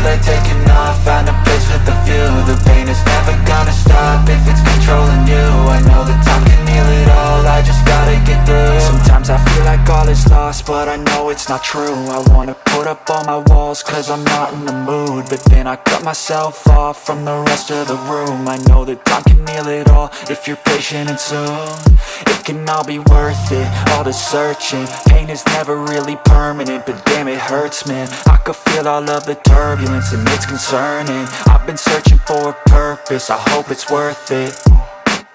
like taking off, find a place with a view. The pain is never gonna stop if it's controlling you. I know that time can heal it all, I just gotta get through. Sometimes I feel like all is lost, but I know it's not true. I wanna put up all my walls cause I'm not in the mood, but then I cut myself off from the rest of the room. I know that time can heal it all if you're patient and soon it can all be worth it, all the searching. Pain is never really permanent, but damn it hurts, man. I could feel all of the turbulence and it's concerning. I've been searching for a purpose, I hope it's worth it.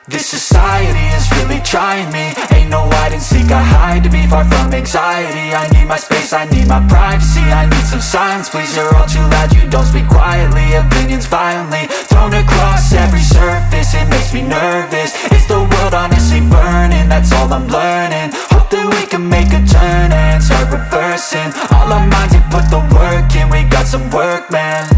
This society is really trying me. Ain't no hide and seek, I hide to be far from anxiety. I need my space, I need my privacy. I need some silence, please, you're all too loud. You don't speak quietly, opinions violently thrown across every surface. It makes me nervous, it's the world honestly burning. That's all I'm learning, hope that we can make a turn and start reversing. All our minds have put the work in, we got some work, man.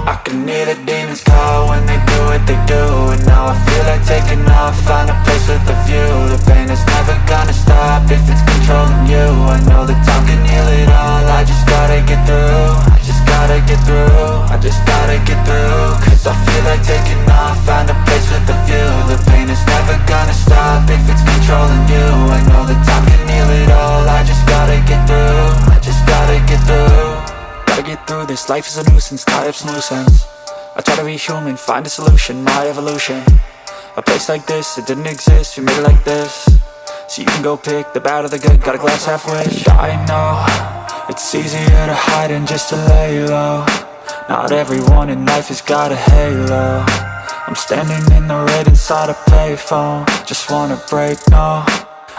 I can hear the demons call when they do what they do, and now I feel like taking off, find a place with a view. The pain is never gonna stop if it's controlling you. I know that time can heal it all, I just gotta get through. I just gotta get through, I just gotta get through. Cause I feel like taking off, find a place with a view. The pain is never gonna stop if it's controlling you. I know that time can heal it all, I just gotta get through. I just gotta get through. Gotta get through this, life is a nuisance, tie up some loose ends. I try to be human, find a solution, my evolution. A place like this, it didn't exist, we made it like this. So you can go pick the bad or the good, got a glass halfway. I know, it's easier to hide than just to lay low. Not everyone in life has got a halo. I'm standing in the red inside a payphone, just wanna break, no.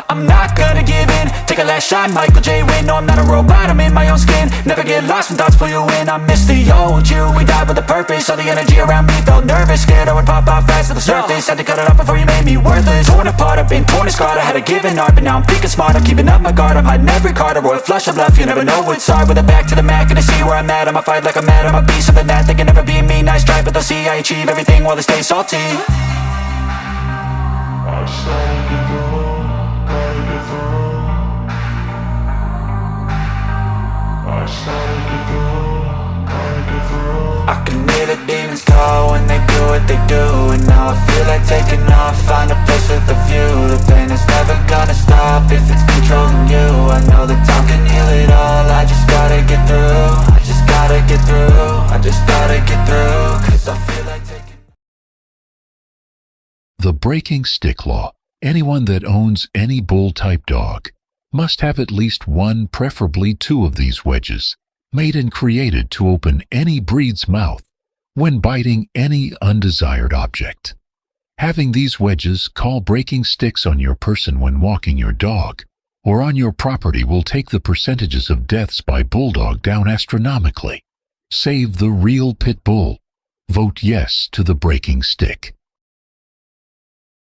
I'm not gonna give in, take a last shot, Michael J. Win. No, I'm not a robot, I'm in my own skin. Never get lost when thoughts pull you in. I miss the old you, we died with a purpose. All the energy around me felt nervous, scared I would pop off fast to the surface. Had to cut it off before you made me worthless. Torn apart, I've been torn and scarred. I had a given art, but now I'm thinking smart. I'm keeping up my guard, I'm hiding every card. A royal flush of love, you never know what's hard. With a back to the mat, gonna see where I'm at. I'ma fight like I'm mad, I'ma be something that they can never be me. Nice try, but they'll see I achieve everything while they stay salty. I can hear the demons call when they do what they do, and now I feel like taking off, find a place with a view. The pain is never gonna stop if it's controlling you. I know that time can heal it all, I just gotta get through. I just gotta get through, I just gotta get through. Cause I feel like taking... The breaking stick law. Anyone that owns any bull-type dog must have at least one, preferably two of these wedges, made and created to open any breed's mouth when biting any undesired object. Having these wedges, called breaking sticks, on your person when walking your dog or on your property will take the percentages of deaths by bulldog down astronomically. Save the real pit bull. Vote yes to the breaking stick.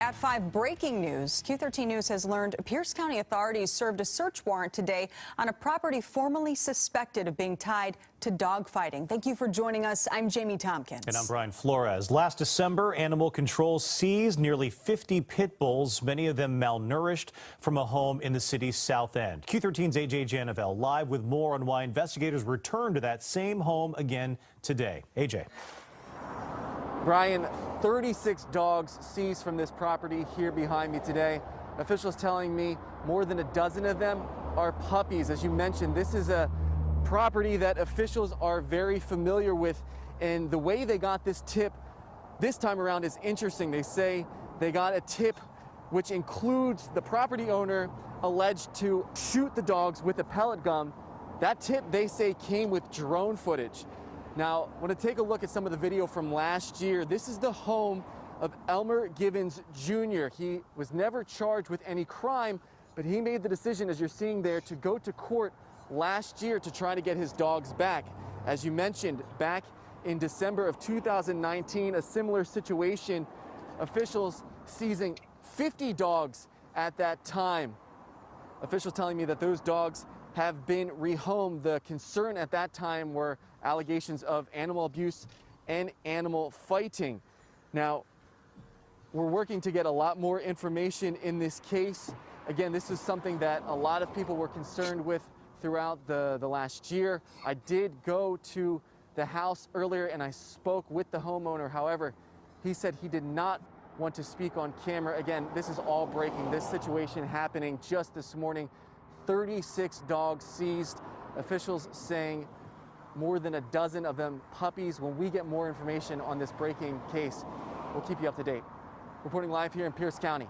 At 5, breaking news. Q13 News has learned Pierce County authorities served a search warrant today on a property formerly suspected of being tied to dogfighting. Thank you for joining us. I'm Jamie Tompkins. And I'm Brian Flores. Last December, Animal Control seized nearly 50 pit bulls, many of them malnourished, from a home in the city's south end. Q13's AJ Janavel live with more on why investigators returned to that same home again today. AJ. Brian, 36 dogs seized from this property here behind me today. Officials telling me more than a dozen of them are puppies. As you mentioned, this is a property that officials are very familiar with, and the way they got this tip this time around is interesting. They say they got a tip which includes the property owner alleged to shoot the dogs with a pellet gun. That tip, they say, came with drone footage. Now, I want to take a look at some of the video from last year. This is the home of Elmer Gibbons Jr. He was never charged with any crime, but he made the decision, as you're seeing there, to go to court last year to try to get his dogs back. As you mentioned, back in December of 2019, a similar situation, officials seizing 50 dogs at that time. Officials telling me that those dogs have been rehomed. The concern at that time were allegations of animal abuse and animal fighting. Now, we're working to get a lot more information in this case. Again, this is something that a lot of people were concerned with throughout the last year. I did go to the house earlier and I spoke with the homeowner. However, he said he did not want to speak on camera. Again, this is all breaking. This situation happening just this morning. 36 dogs seized. Officials saying more than a dozen of them puppies. When we get more information on this breaking case, we'll keep you up to date. Reporting live here in Pierce County,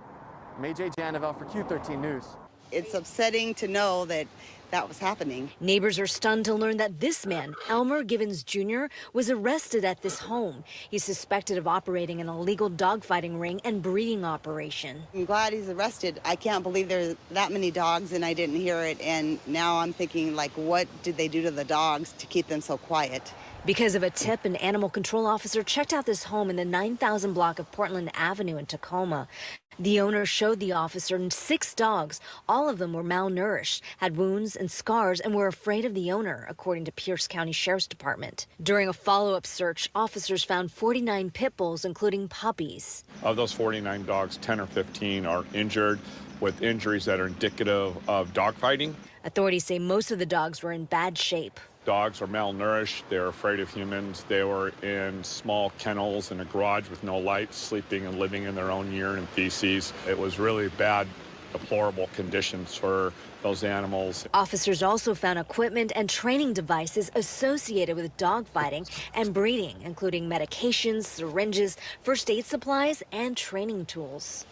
I'm AJ Janovel for Q13 News. It's upsetting to know that that was happening. Neighbors are stunned to learn that this man, Elmer Givens Jr., was arrested at this home. He's suspected of operating an illegal dogfighting ring and breeding operation. I'm glad he's arrested. I can't believe there's that many dogs and I didn't hear it. And now I'm thinking, like, what did they do to the dogs to keep them so quiet? Because of a tip, an animal control officer checked out this home in the 9,000 block of Portland Avenue in Tacoma. The owner showed the officer 6 dogs. All of them were malnourished, had wounds and scars, and were afraid of the owner, according to Pierce County Sheriff's Department. During a follow-up search, officers found 49 pit bulls, including puppies. Of those 49 dogs, 10 or 15 are injured with injuries that are indicative of dogfighting. Authorities say most of the dogs were in bad shape. Dogs are malnourished, they're afraid of humans, they were in small kennels in a garage with no lights, sleeping and living in their own urine and feces. It was really bad, deplorable conditions for those animals. Officers also found equipment and training devices associated with dogfighting and breeding, including medications, syringes, first aid supplies, and training tools.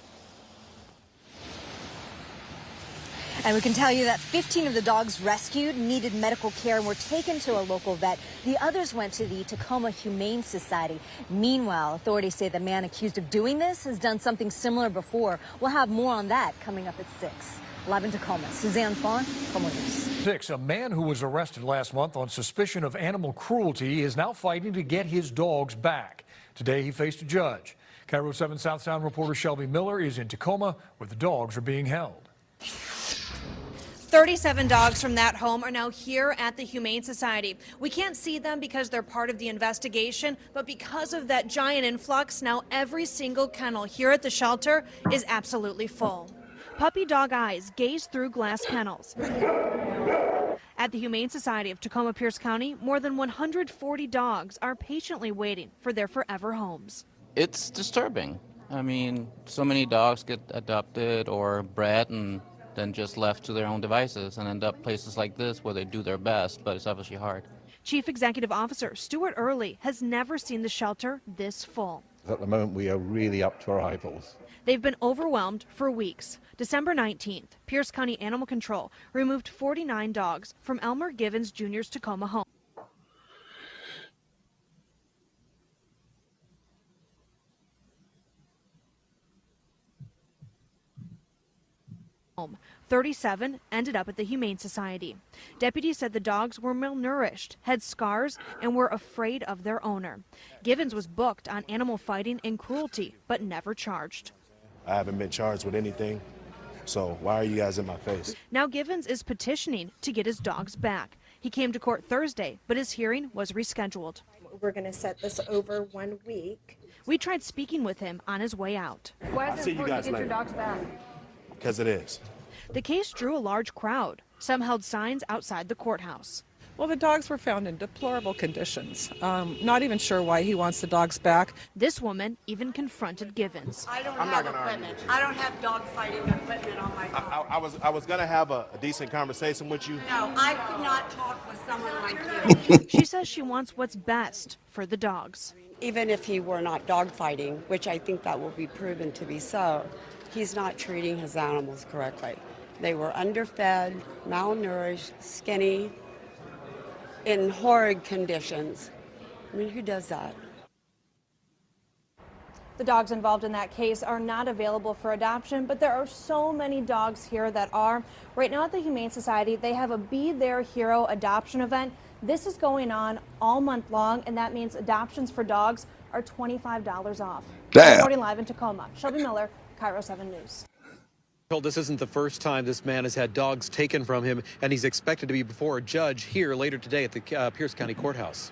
And we can tell you that 15 of the dogs rescued needed medical care and were taken to a local vet. The others went to the Tacoma Humane Society. Meanwhile, authorities say the man accused of doing this has done something similar before. We'll have more on that coming up at 6. Live in Tacoma, Suzanne Fawn, Tacoma News. 6. A man who was arrested last month on suspicion of animal cruelty is now fighting to get his dogs back. Today he faced a judge. Cairo 7 South Sound reporter Shelby Miller is in Tacoma where the dogs are being held. 37 dogs from that home are now here at the Humane Society. We can't see them because they're part of the investigation, but because of that giant influx, now every single kennel here at the shelter is absolutely full. Puppy dog eyes gaze through glass kennels. At the Humane Society of Tacoma Pierce County, more than 140 dogs are patiently waiting for their forever homes. It's disturbing. I mean, so many dogs get adopted or bred and then just left to their own devices and end up places like this where they do their best, but it's obviously hard. Chief Executive Officer Stuart Early has never seen the shelter this full. At the moment, we are really up to our eyeballs. They've been overwhelmed for weeks. December 19th, Pierce County Animal Control removed 49 dogs from Elmer Givens Jr.'s Tacoma home. 37 ended up at the Humane Society. Deputies said the dogs were malnourished, had scars, and were afraid of their owner. Givens was booked on animal fighting and cruelty, but never charged. I haven't been charged with anything, so why are you guys in my face? Now Givens is petitioning to get his dogs back. He came to court Thursday, but his hearing was rescheduled. We're going to set this over 1 week. We tried speaking with him on his way out. Why is it important to get your dogs back? Because it is. The case drew a large crowd. Some held signs outside the courthouse. Well, the dogs were found in deplorable conditions. Not even sure why he wants the dogs back. This woman even confronted Givens. I don't have equipment. I don't have dog fighting equipment on my dog. I was going to have a decent conversation with you. No, I could not talk with someone like you. She says she wants what's best for the dogs. Even if he were not dog fighting, which I think that will be proven to be so, he's not treating his animals correctly. They were underfed, malnourished, skinny, in horrid conditions. I mean, who does that? The dogs involved in that case are not available for adoption, but there are so many dogs here that are. Right now at the Humane Society, they have a Be Their Hero adoption event. This is going on all month long, and that means adoptions for dogs are $25 off. Reporting live in Tacoma, Shelby Miller, Cairo 7 News. This isn't the first time this man has had dogs taken from him, and he's expected to be before a judge here later today at the Pierce County Courthouse.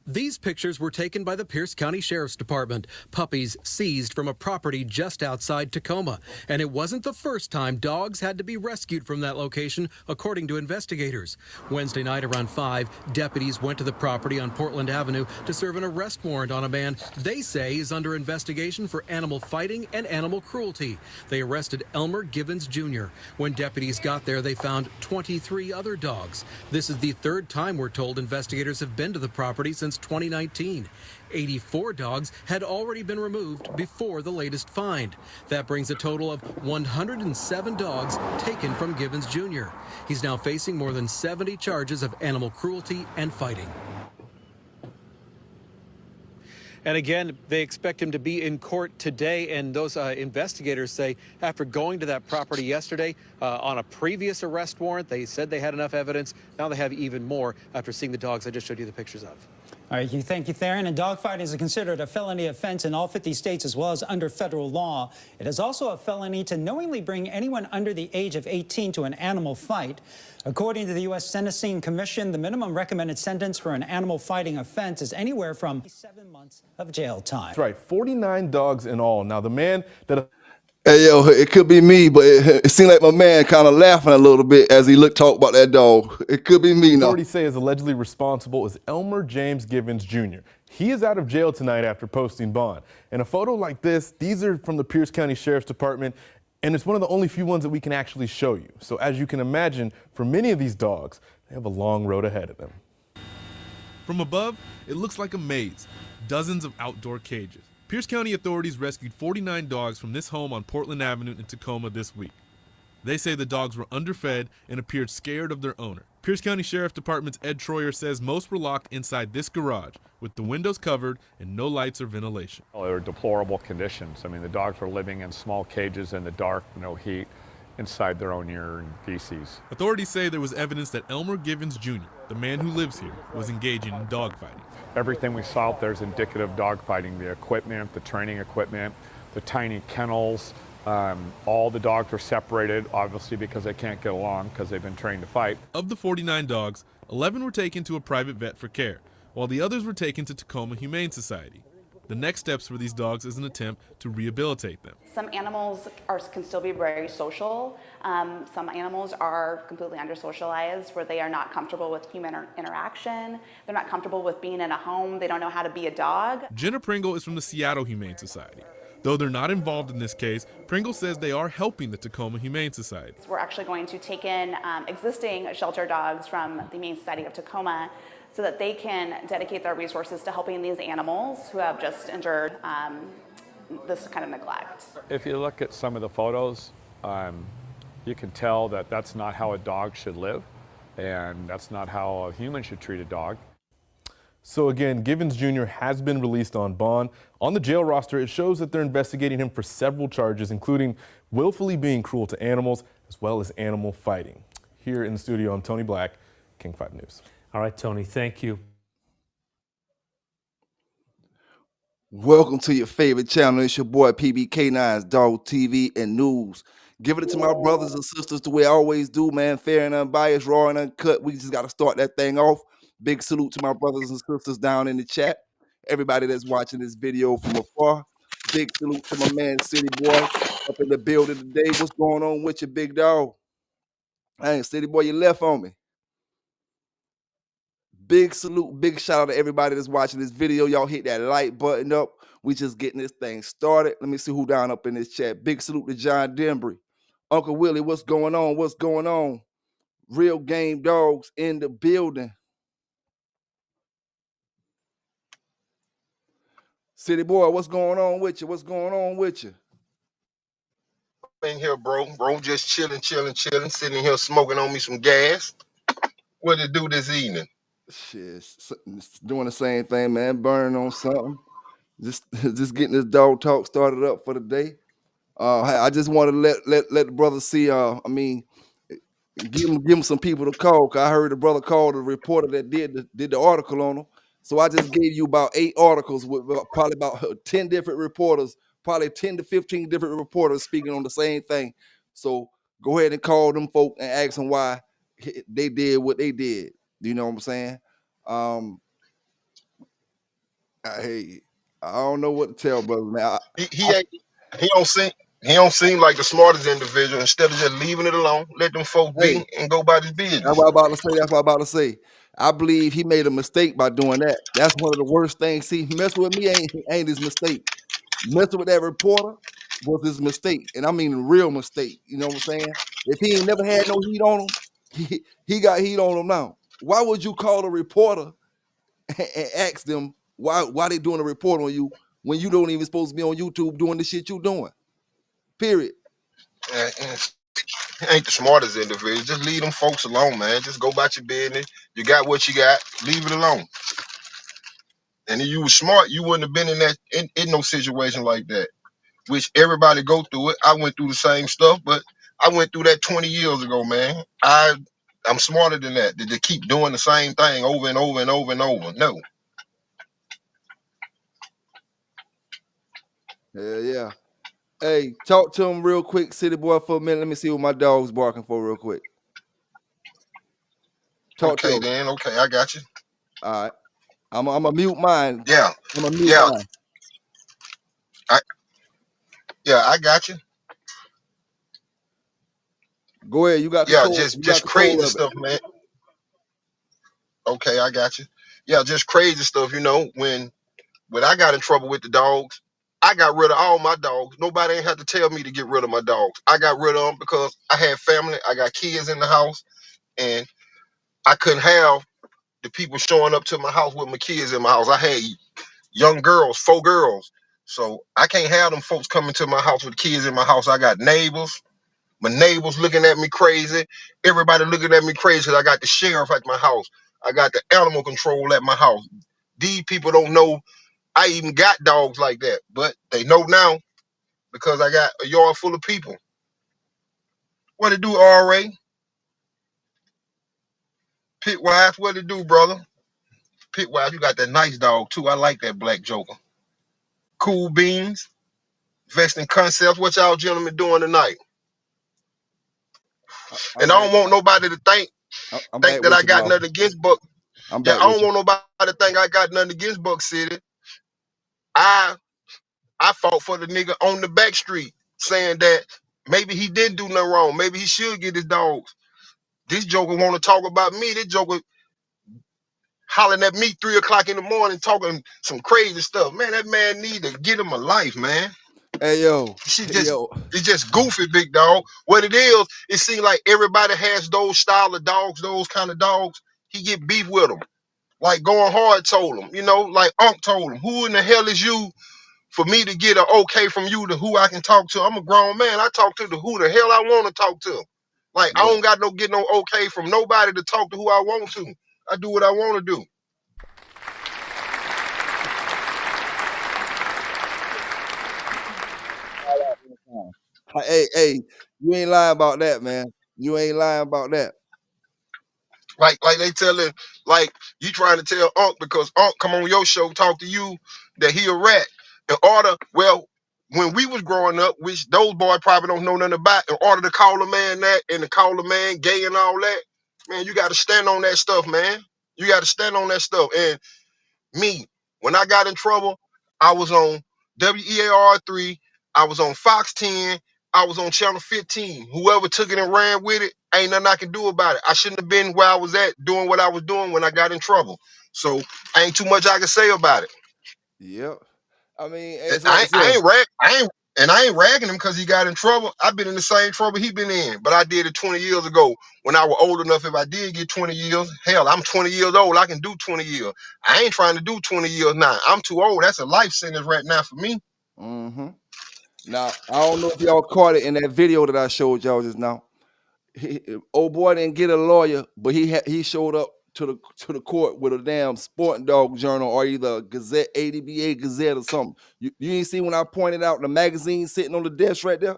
These pictures were taken by the Pierce County Sheriff's Department. Puppies seized from a property just outside Tacoma. And it wasn't the first time dogs had to be rescued from that location, according to investigators. Wednesday night around 5, deputies went to the property on Portland Avenue to serve an arrest warrant on a man they say is under investigation for animal fighting and animal cruelty. They arrested Elmer Givens Jr. When deputies got there, they found 23 other dogs. This is the third time we're told investigators have been to the property since 2019. 84 dogs had already been removed before the latest find. That brings a total of 107 dogs taken from Givens Jr. He's now facing more than 70 charges of animal cruelty and fighting. And again, they expect him to be in court today. And those investigators say after going to that property yesterday on a previous arrest warrant, they said they had enough evidence. Now they have even more after seeing the dogs I just showed you the pictures of. All right, thank you, Theron. And dogfighting is considered a felony offense in all 50 states as well as under federal law. It is also a felony to knowingly bring anyone under the age of 18 to an animal fight. According to the U.S. Sentencing Commission, the minimum recommended sentence for an animal fighting offense is anywhere from 7 months of jail time. That's right, 49 dogs in all. Now, the man that... Hey, yo, it could be me, but it seemed like my man kind of laughing a little bit as he talk about that dog. It could be me now. Authorities say is allegedly responsible is Elmer James Givens Jr. He is out of jail tonight after posting bond. And a photo like this, these are from the Pierce County Sheriff's Department, and it's one of the only few ones that we can actually show you. So as you can imagine, for many of these dogs, they have a long road ahead of them. From above, it looks like a maze, dozens of outdoor cages. Pierce County authorities rescued 49 dogs from this home on Portland Avenue in Tacoma this week. They say the dogs were underfed and appeared scared of their owner. Pierce County Sheriff's Department's Ed Troyer says most were locked inside this garage with the windows covered and no lights or ventilation. They were deplorable conditions. I mean, the dogs were living in small cages in the dark, no heat, inside their own urine and feces. Authorities say there was evidence that Elmer Givens Jr., the man who lives here, was engaging in dogfighting. Everything we saw out there is indicative of dogfighting. The equipment, the training equipment, the tiny kennels, all the dogs were separated, obviously because they can't get along because they've been trained to fight. Of the 49 dogs, 11 were taken to a private vet for care, while the others were taken to Tacoma Humane Society. The next steps for these dogs is an attempt to rehabilitate them. Some animals can still be very social. Some animals are completely under-socialized where they are not comfortable with human interaction. They're not comfortable with being in a home. They don't know how to be a dog. Jenna Pringle is from the Seattle Humane Society. Though they're not involved in this case, Pringle says they are helping the Tacoma Humane Society. We're actually going to take in existing shelter dogs from the Humane Society of Tacoma so that they can dedicate their resources to helping these animals who have just endured this kind of neglect. If you look at some of the photos, you can tell that that's not how a dog should live, and that's not how a human should treat a dog. So again, Givens Jr. has been released on bond. On the jail roster, it shows that they're investigating him for several charges, including willfully being cruel to animals, as well as animal fighting. Here in the studio, I'm Tony Black, King 5 News. All right, Tony, thank you. Welcome to your favorite channel. It's your boy PBK9's Dog TV and News. Giving it to my brothers and sisters the way I always do, man. Fair and unbiased, raw and uncut. We just got to start that thing off. Big salute to my brothers and sisters down in the chat. Everybody that's watching this video from afar. Big salute to my man, City Boy, up in the building today. What's going on with you, big dog? Hey, City Boy, you left on me. Big salute, big shout out to everybody that's watching this video. Y'all hit that like button up. We just getting this thing started. Let me see who down up in this chat. Big salute to John Denbury. Uncle Willie, what's going on? What's going on? Real game dogs in the building. City Boy, what's going on with you? What's going on with you? In here, bro. Bro, just chilling, sitting here smoking on me some gas. What to do this evening? Shit, doing the same thing, man. Burning on something. Just getting this dog talk started up for the day. I just want to let the brother see. I mean, give him some people to call. Cause I heard the brother called the reporter that did the article on him. So I just gave you about 8 articles with probably about 10 different reporters, probably 10 to 15 different reporters speaking on the same thing. So go ahead and call them folk and ask them why they did what they did. You know what I'm saying? Hey, I don't know what to tell, brother, man. He ain't he don't seem he don't seem like the smartest individual. Instead of just leaving it alone, let them folk Hey, be and go about his that's business. what I'm about to say. That's what I'm about to say. I believe he made a mistake by doing that. That's one of the worst things. See, messing with me ain't his mistake. Messing with that reporter was his mistake, and I mean a real mistake. You know what I'm saying? If he ain't never had no heat on him, he got heat on him now. Why would you call a reporter and ask them why they doing a report on you when you don't even supposed to be on YouTube doing the shit you doing? Period. And he ain't the smartest individual. Just leave them folks alone, man. Just go about your business. You got what you got. Leave it alone. And if you was smart, you wouldn't have been in no situation like that. Which everybody go through it. I went through the same stuff, but I went through that 20 years ago, man. I'm smarter than that. To keep doing the same thing over and over and over and over. No. Hell yeah. Hey, talk to him real quick, city boy, for a minute. Let me see what my dog's barking for real quick. Talk to Okay him. then. Okay, I got you. All right. I'm a mute mine. Yeah. I'm a mute Yeah. mine. I yeah, I got you. Go ahead. You got Yeah, control. just You got just control crazy of it. stuff, man. Okay, I got you. Yeah, just crazy stuff, when I got in trouble with the dogs, I got rid of all my dogs. Nobody ain't had to tell me to get rid of my dogs. I got rid of them because I had family, I got kids in the house, and I couldn't have the people showing up to my house with my kids in my house. I had young girls, 4 girls. So I can't have them folks coming to my house with kids in my house. I got neighbors. My neighbors looking at me crazy. Everybody looking at me crazy 'cause I got the sheriff at my house. I got the animal control at my house. These people don't know I even got dogs like that, but they know now because I got a yard full of people. What it do, RA? Pitwise, what it do, brother? Pitwise, you got that nice dog too. I like that black joker. Cool beans, vesting concepts. What y'all gentlemen doing tonight? I'm And I back. don't want nobody to I'm think back that I with you, got bro. nothing against Buck. I'm Yeah, back I with don't you. want nobody to think I got nothing against Buck City. I I fought for the nigga on the back street saying that maybe he didn't do nothing wrong. Maybe he should get his dogs. This joker want to talk about me. This joker hollering at me 3 o'clock in the morning, talking some crazy stuff. Man, that man need to get him a life, man. Hey yo, She hey, just yo. it's just goofy, big dog. What it is, it seems like everybody has those style of dogs, those kind of dogs. He get beef with them. Like going hard told him, like Unc told him, who in the hell is you for me to get an okay from you to who I can talk to? I'm a grown man. I talk to the who the hell I want to talk to. Like I Yeah. don't got get no okay from nobody to talk to who I want to. I do what I want to do. Hey, you ain't lying about that, man. You ain't lying about that. Like they telling, like you trying to tell Unc because Unc come on your show talk to you that he a rat. In order, well, when we was growing up, which those boys probably don't know nothing about, in order to call a man that and to call a man gay and all that, man, you got to stand on that stuff, man. You got to stand on that stuff. And me, when I got in trouble, I was on WEAR 3, I was on Fox 10, I was on Channel 15. Whoever took it and ran with it, ain't nothing I can do about it. I shouldn't have been where I was at doing what I was doing when I got in trouble. So ain't too much I can say about it. Yep. I mean, And it's like I said. I ain't ragging him because he got in trouble. I've been in the same trouble he been in, but I did it 20 years ago when I was old enough. If I did get 20 years, hell, I'm 20 years old. I can do 20 years. I ain't trying to do 20 years now. I'm too old. That's a life sentence right now for me. Mm-hmm. Now I don't know if y'all caught it in that video that I showed y'all just now. Old boy didn't get a lawyer, but he showed up to the court with a damn sporting dog journal or either a Gazette, ADBA Gazette or something. You ain't see when I pointed out the magazine sitting on the desk right there?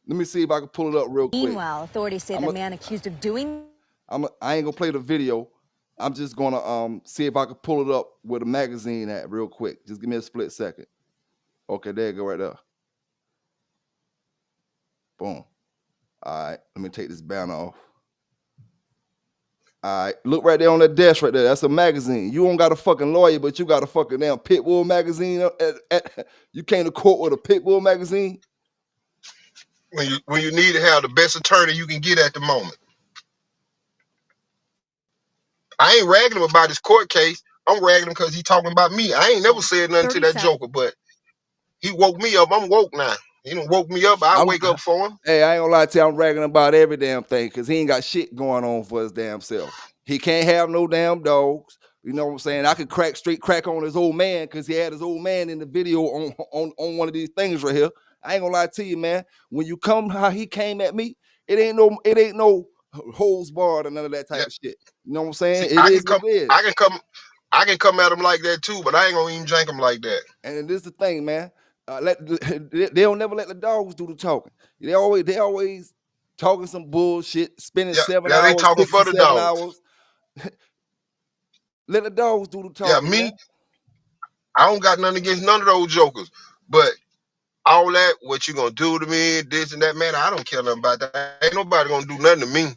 Let me see if I can pull it up real quick. Meanwhile, authorities say the man accused of doing I ain't gonna play the video. I'm just gonna see if I can pull it up with a magazine at real quick. Just give me a split second. Okay, there you go right there. Boom. All right, let me take this banner off. All right, look right there on that desk right there. That's a magazine. You don't got a fucking lawyer, but you got a fucking damn pit bull magazine. You came to court with a pit bull magazine. When you need to have the best attorney you can get at the moment. I ain't ragging him about his court case. I'm ragging him because he talking about me. I ain't never said nothing to that 37. joker, but he woke me up. I'm woke now. He done woke me up. I wake up for him. Hey, I ain't gonna lie to you. I'm ragging about every damn thing because he ain't got shit going on for his damn self. He can't have no damn dogs. You know what I'm saying? I could straight crack on his old man because he had his old man in the video on one of these things right here. I ain't gonna lie to you, man. When you come how he came at me, it ain't no holes barred or none of that type of shit. You know what I'm saying? See, It is what it is. I can come at him like that too, but I ain't gonna even jank him like that. And this is the thing, man. They don't never let the dogs do the talking. They always talking some bullshit, spending Yeah, 7 yeah, they hours, talking 6 for to the 7 dogs. hours. Let the dogs do the Yeah, talking, man. me, I don't got nothing against none of those jokers, but all that, what you gonna do to me, this and that, man, I don't care nothing about that. Ain't nobody gonna do nothing to me.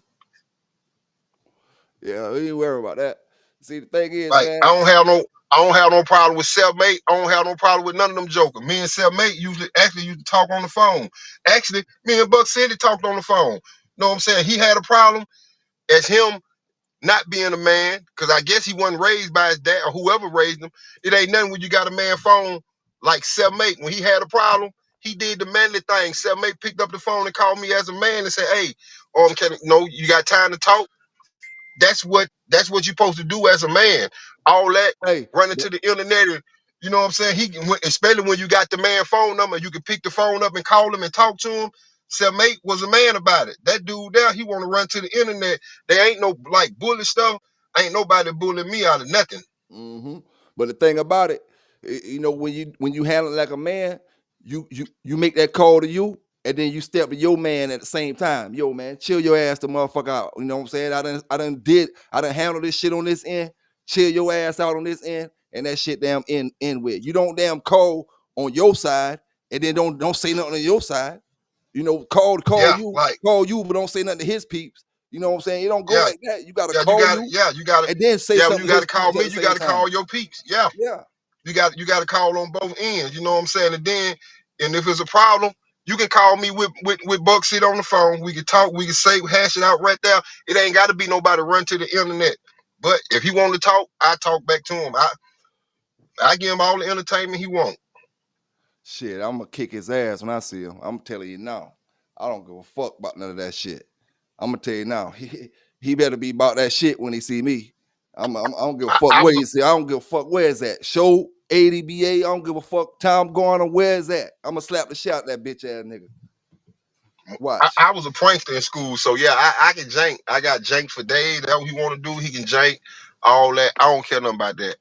Yeah, we ain't worry about that. See, the thing is, Like man. I don't have no problem with Self-Mate. I don't have no problem with none of them jokers. Me and Self-Mate usually used to talk on the phone. Actually, me and Buck City talked on the phone. Know what I'm saying? He had a problem as him not being a man, because I guess he wasn't raised by his dad or whoever raised him. It ain't nothing when you got a man phone like Self-Mate. When he had a problem, he did the manly thing. Self-Mate picked up the phone and called me as a man and said, "Hey, no, you got time to talk?" That's what you're supposed to do as a man. All that Hey, running to the internet, and you know what I'm saying? Especially when you got the man phone number, you can pick the phone up and call him and talk to him. Mate was a man about it. That dude there, he want to run to the internet. There ain't no like bully stuff. Ain't nobody bullying me out of nothing. Mm-hmm. But the thing about it, you know, when you handle it like a man, you make that call to you, and then you step to your man at the same time. Yo, man, chill your ass the motherfucker out. You know what I'm saying? I done handle this shit on this end. Chill your ass out on this end, and that shit damn end with. You don't damn call on your side, and then don't say nothing on your side. You know, call Yeah, like you, but don't say nothing to his peeps. You know what I'm saying? It don't go yeah, like that. You gotta yeah, call you you gotta, and then say yeah. When you something to gotta his call peeps at me, the you same gotta call time. your peeps. Yeah. Yeah. You got to call on both ends. You know what I'm saying? And if it's a problem, you can call me with Buck City on the phone. We can talk. We can hash it out right there. It ain't got to be nobody run to the internet. But if he want to talk, I talk back to him. I give him all the entertainment he want. Shit, I'm gonna kick his ass when I see him. I'm telling you now. I don't give a fuck about none of that shit. I'm gonna tell you now. He better be about that shit when he see me. I don't give a fuck I where was you see. I don't give a fuck where is that show ADBA. I don't give a fuck time going on. Where is that? I'm gonna slap the shit out that bitch ass nigga. Watch. I was a prankster in school, so yeah, I can jank. I got jank for days. That's what he want to do. He can jank all that. I don't care nothing about that.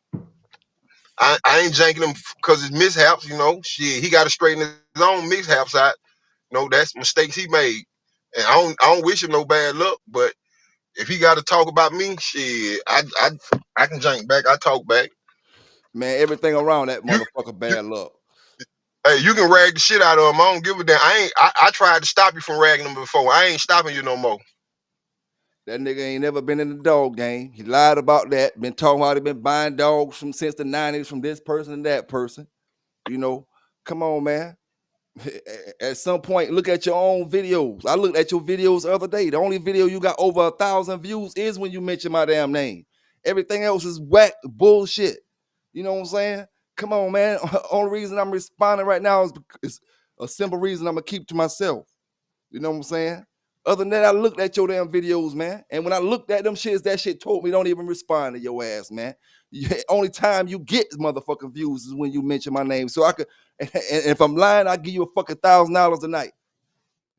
I ain't janking him because it's mishaps. You know, shit. He got to straighten his own mishaps out. That's mistakes he made. And I don't wish him no bad luck, but if he got to talk about me, shit, I can jank back. I talk back. Man, everything around that You, motherfucker you bad luck. hey, you can rag the shit out of him. I don't give a damn. I tried to stop you from ragging him before. I ain't stopping you no more. That nigga ain't never been in the dog game. He lied about that. Been talking about he been buying dogs since the 90s from this person and that person. You know, come on, man. At some point, look at your own videos. I looked at your videos the other day. The only video you got over 1,000 views is when you mention my damn name. Everything else is whack bullshit. You know what I'm saying? Come on, man. Only reason I'm responding right now is a simple reason I'm gonna keep to myself. You know what I'm saying? Other than that, I looked at your damn videos, man. And when I looked at them shits, that shit told me don't even respond to your ass, man. Only time you get motherfucking views is when you mention my name. So I could, and if I'm lying, I give you a fucking $1,000 a night.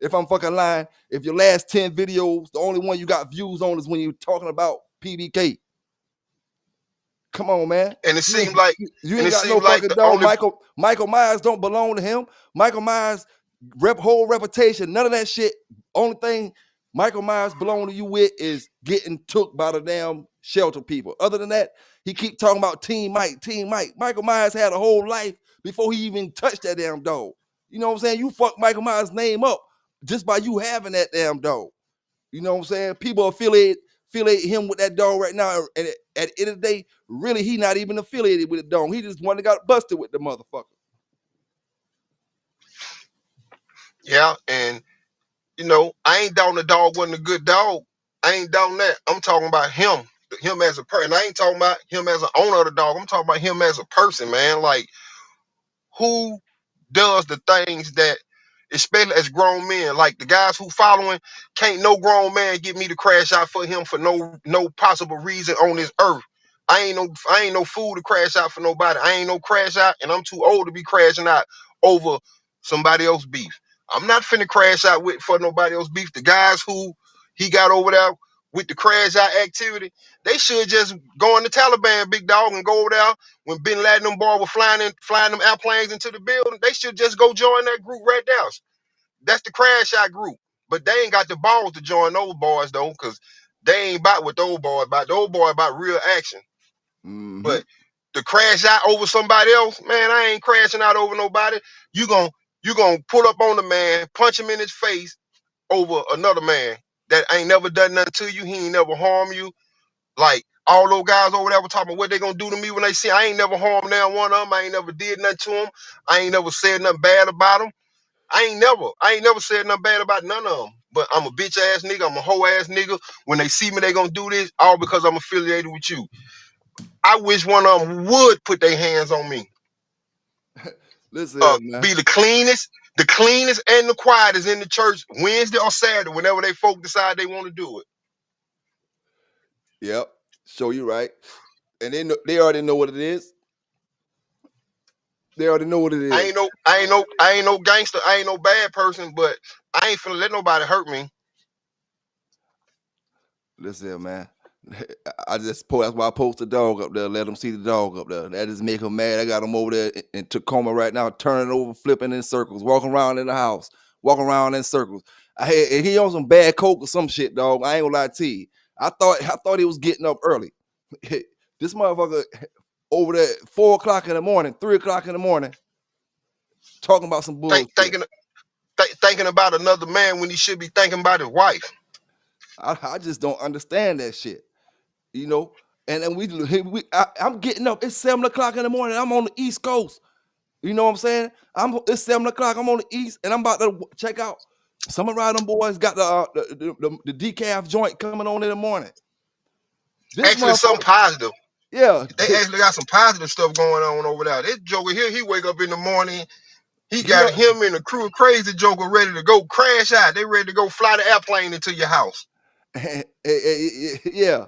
If I'm fucking lying, if your last 10 videos, the only one you got views on is when you're talking about PBK. Come on, man. And it You seemed like, ain't got no fucking the dog. only Michael Myers don't belong to him. Michael Myers whole reputation, none of that shit. Only thing Michael Myers belong to you with is getting took by the damn shelter people. Other than that, he keep talking about Team Mike, Team Mike. Michael Myers had a whole life before he even touched that damn dog. You know what I'm saying? You fuck Michael Myers' name up just by you having that damn dog. You know what I'm saying? People affiliate him with that dog right now. And at the end of the day, really, he not even affiliated with the dog. He just one that got busted with the motherfucker. Yeah, and I ain't down the dog wasn't a good dog. I ain't down that. I'm talking about him as a person. I ain't talking about him as an owner of the dog. I'm talking about him as a person, man. Like, who does the things that, especially as grown men, like the guys who following, can't no grown man get me to crash out for him for no possible reason on this earth. I ain't no fool to crash out for nobody. I ain't no crash out, and I'm too old to be crashing out over somebody else's beef. I'm not finna crash out with for nobody else's beef. The guys who he got over there with the crash out activity, they should just go on the Taliban, big dog, and go over there when Bin Laden them boy were flying them airplanes into the building. They should just go join that group right there. That's the crash out group. But they ain't got the balls to join those boys though, because they ain't about what those boys about. Those boys about real action. But to crash out over somebody else, man, I ain't crashing out over nobody. You gon' pull up on the man, punch him in his face over another man that ain't never done nothing to you. He ain't never harmed you. Like, all those guys over there were talking about what they gonna do to me when they see I ain't never harmed now one of them. I ain't never did nothing to them. I ain't never said nothing bad about them. I ain't never said nothing bad about none of them. But I'm a bitch ass nigga. I'm a hoe ass nigga. When they see me, they gonna do this all because I'm affiliated with you. I wish one of them would put their hands on me. Listen, man. Be the cleanest and the quietest in the church Wednesday or Saturday, whenever they folk decide they want to do it. Yep. Show you right. And they already know what it is. They already know what it is. I ain't no gangster. I ain't no bad person, but I ain't finna let nobody hurt me. Listen, man. That's why I post the dog up there. Let them see the dog up there. That just make him mad. I got him over there in Tacoma right now, turning over, flipping in circles, walking around in the house, walking around in circles. And he on some bad coke or some shit, dog. I ain't gonna lie to you. I thought he was getting up early. This motherfucker over there at 4 o'clock in the morning, 3 o'clock in the morning, talking about some bullshit. Thinking about another man when he should be thinking about his wife. I just don't understand that shit. You know, and then I'm getting up. It's 7 o'clock in the morning. I'm on the East Coast. You know what I'm saying? It's 7 o'clock. I'm on the East, and I'm about to check out. Some of them boys got the decaf joint coming on in the morning. This actually, something positive. Yeah, they actually got some positive stuff going on over there. This joker here, he wake up in the morning. He got him and a crew of crazy joker ready to go crash out. They ready to go fly the airplane into your house. Yeah.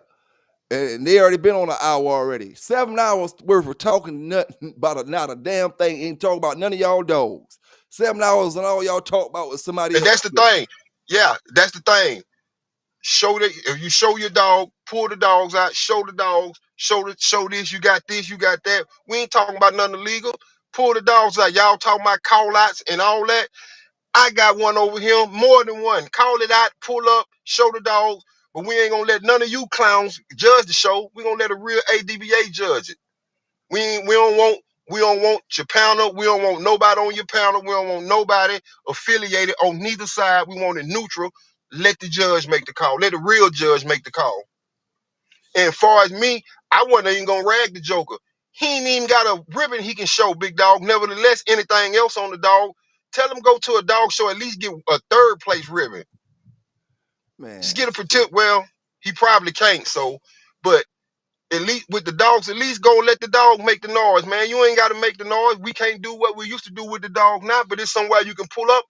And they already been on an hour already. 7 hours worth of talking nothing about not a damn thing. Ain't talking about none of y'all dogs. 7 hours and all y'all talk about was somebody else. And that's the thing. Yeah, that's the thing. If you show your dog, pull the dogs out, show the dogs, show this, you got this, you got that. We ain't talking about nothing illegal. Pull the dogs out. Y'all talking about call outs and all that. I got one over here, more than one. Call it out, pull up, show the dogs. But we ain't gonna let none of you clowns judge the show. We gonna let a real ADVA judge it. We don't want your panel. We don't want nobody on your panel. We don't want nobody affiliated on neither side. We want it neutral. Let the judge make the call. Let the real judge make the call. And as far as me, I wasn't even gonna rag the Joker. He ain't even got a ribbon he can show, big dog. Nevertheless, anything else on the dog, tell him go to a dog show, at least get a third place ribbon. Man. Just get a protect. Well, he probably can't. So, but at least with the dogs, at least go and let the dog make the noise, man. You ain't got to make the noise. We can't do what we used to do with the dog now, but it's somewhere you can pull up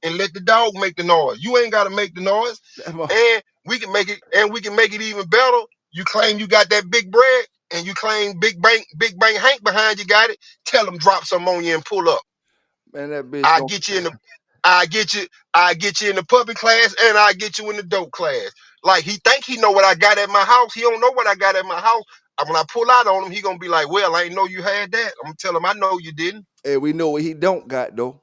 and let the dog make the noise. You ain't got to make the noise, and we can make it. And we can make it even better. You claim you got that big bread, and you claim Big Bang Hank behind you got it. Tell him drop some on you and pull up. Man, that bitch. I get you in the. I get you in the puppy class, and I get you in the dope class. Like, he think he know what I got at my house. He don't know what I got at my house. When I pull out on him, he gonna be like, "Well, I ain't know you had that." I'm gonna tell him, "I know you didn't." Hey, we know what he don't got though.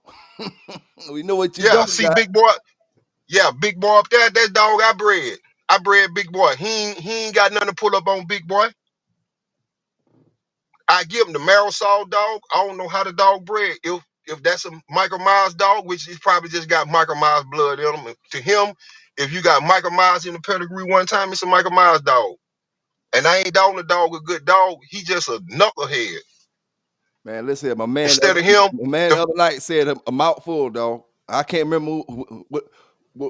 We know what you Yeah, don't see, got. big boy. Yeah, big boy up there. That dog I bred. I bred big boy. He ain't got nothing to pull up on big boy. I give him the Marisol dog. I don't know how the dog bred. If that's a Michael Myers dog, which he's probably just got Michael Myers blood in him. To him, If you got Michael Myers in the pedigree one time, it's a Michael Myers dog. And I ain't dogging the dog a good dog. He just a knucklehead. Man, listen, my man, Instead of him, the other night said a mouthful, dog. I can't remember what.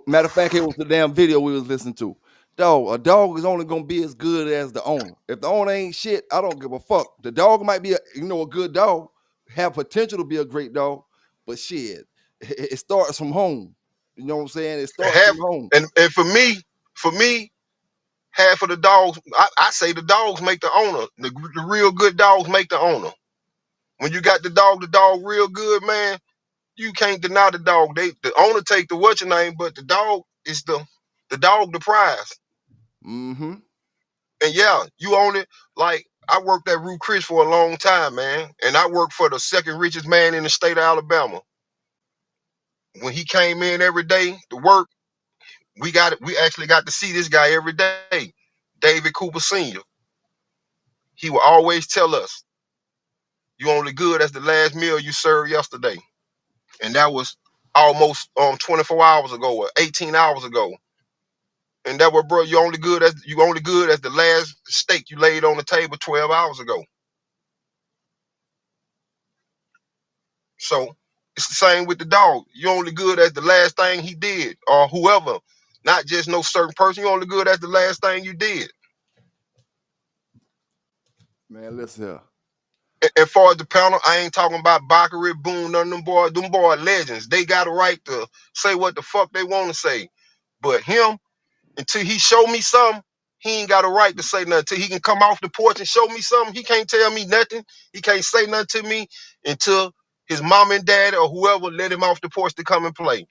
Matter of fact, it was the damn video we was listening to. Dog, a dog is only gonna be as good as the owner. If the owner ain't shit, I don't give a fuck. The dog might be a good dog, have potential to be a great dog, but shit, it starts from home. You know what I'm saying? It starts half from home. and for me, half of the dogs, I say the dogs make the owner. The real good dogs make the owner. When you got the dog real good, man, you can't deny the dog. The owner take the what's your name, but the dog is the dog the prize. Mm-hmm. And yeah, you own it. Like I worked at Ruth Chris for a long time, man, and I worked for the second richest man in the state of Alabama. When he came in every day to work, we actually got to see this guy every day, David Cooper Sr. He would always tell us, "You only good as the last meal you served yesterday," and that was almost 24 hours ago or 18 hours ago. And that was, bro, you only good as the last steak you laid on the table 12 hours ago. So it's the same with the dog. You only good as the last thing he did, or whoever, not just no certain person. You only good as the last thing you did. Man, listen here. And far as the panel, I ain't talking about Bakary, Boone, none of them boys. Them boys legends. They got a right to say what the fuck they want to say. But him, until he show me something, he ain't got a right to say nothing. Until he can come off the porch and show me something, he can't tell me nothing. He can't say nothing to me until his mom and dad or whoever let him off the porch to come and play.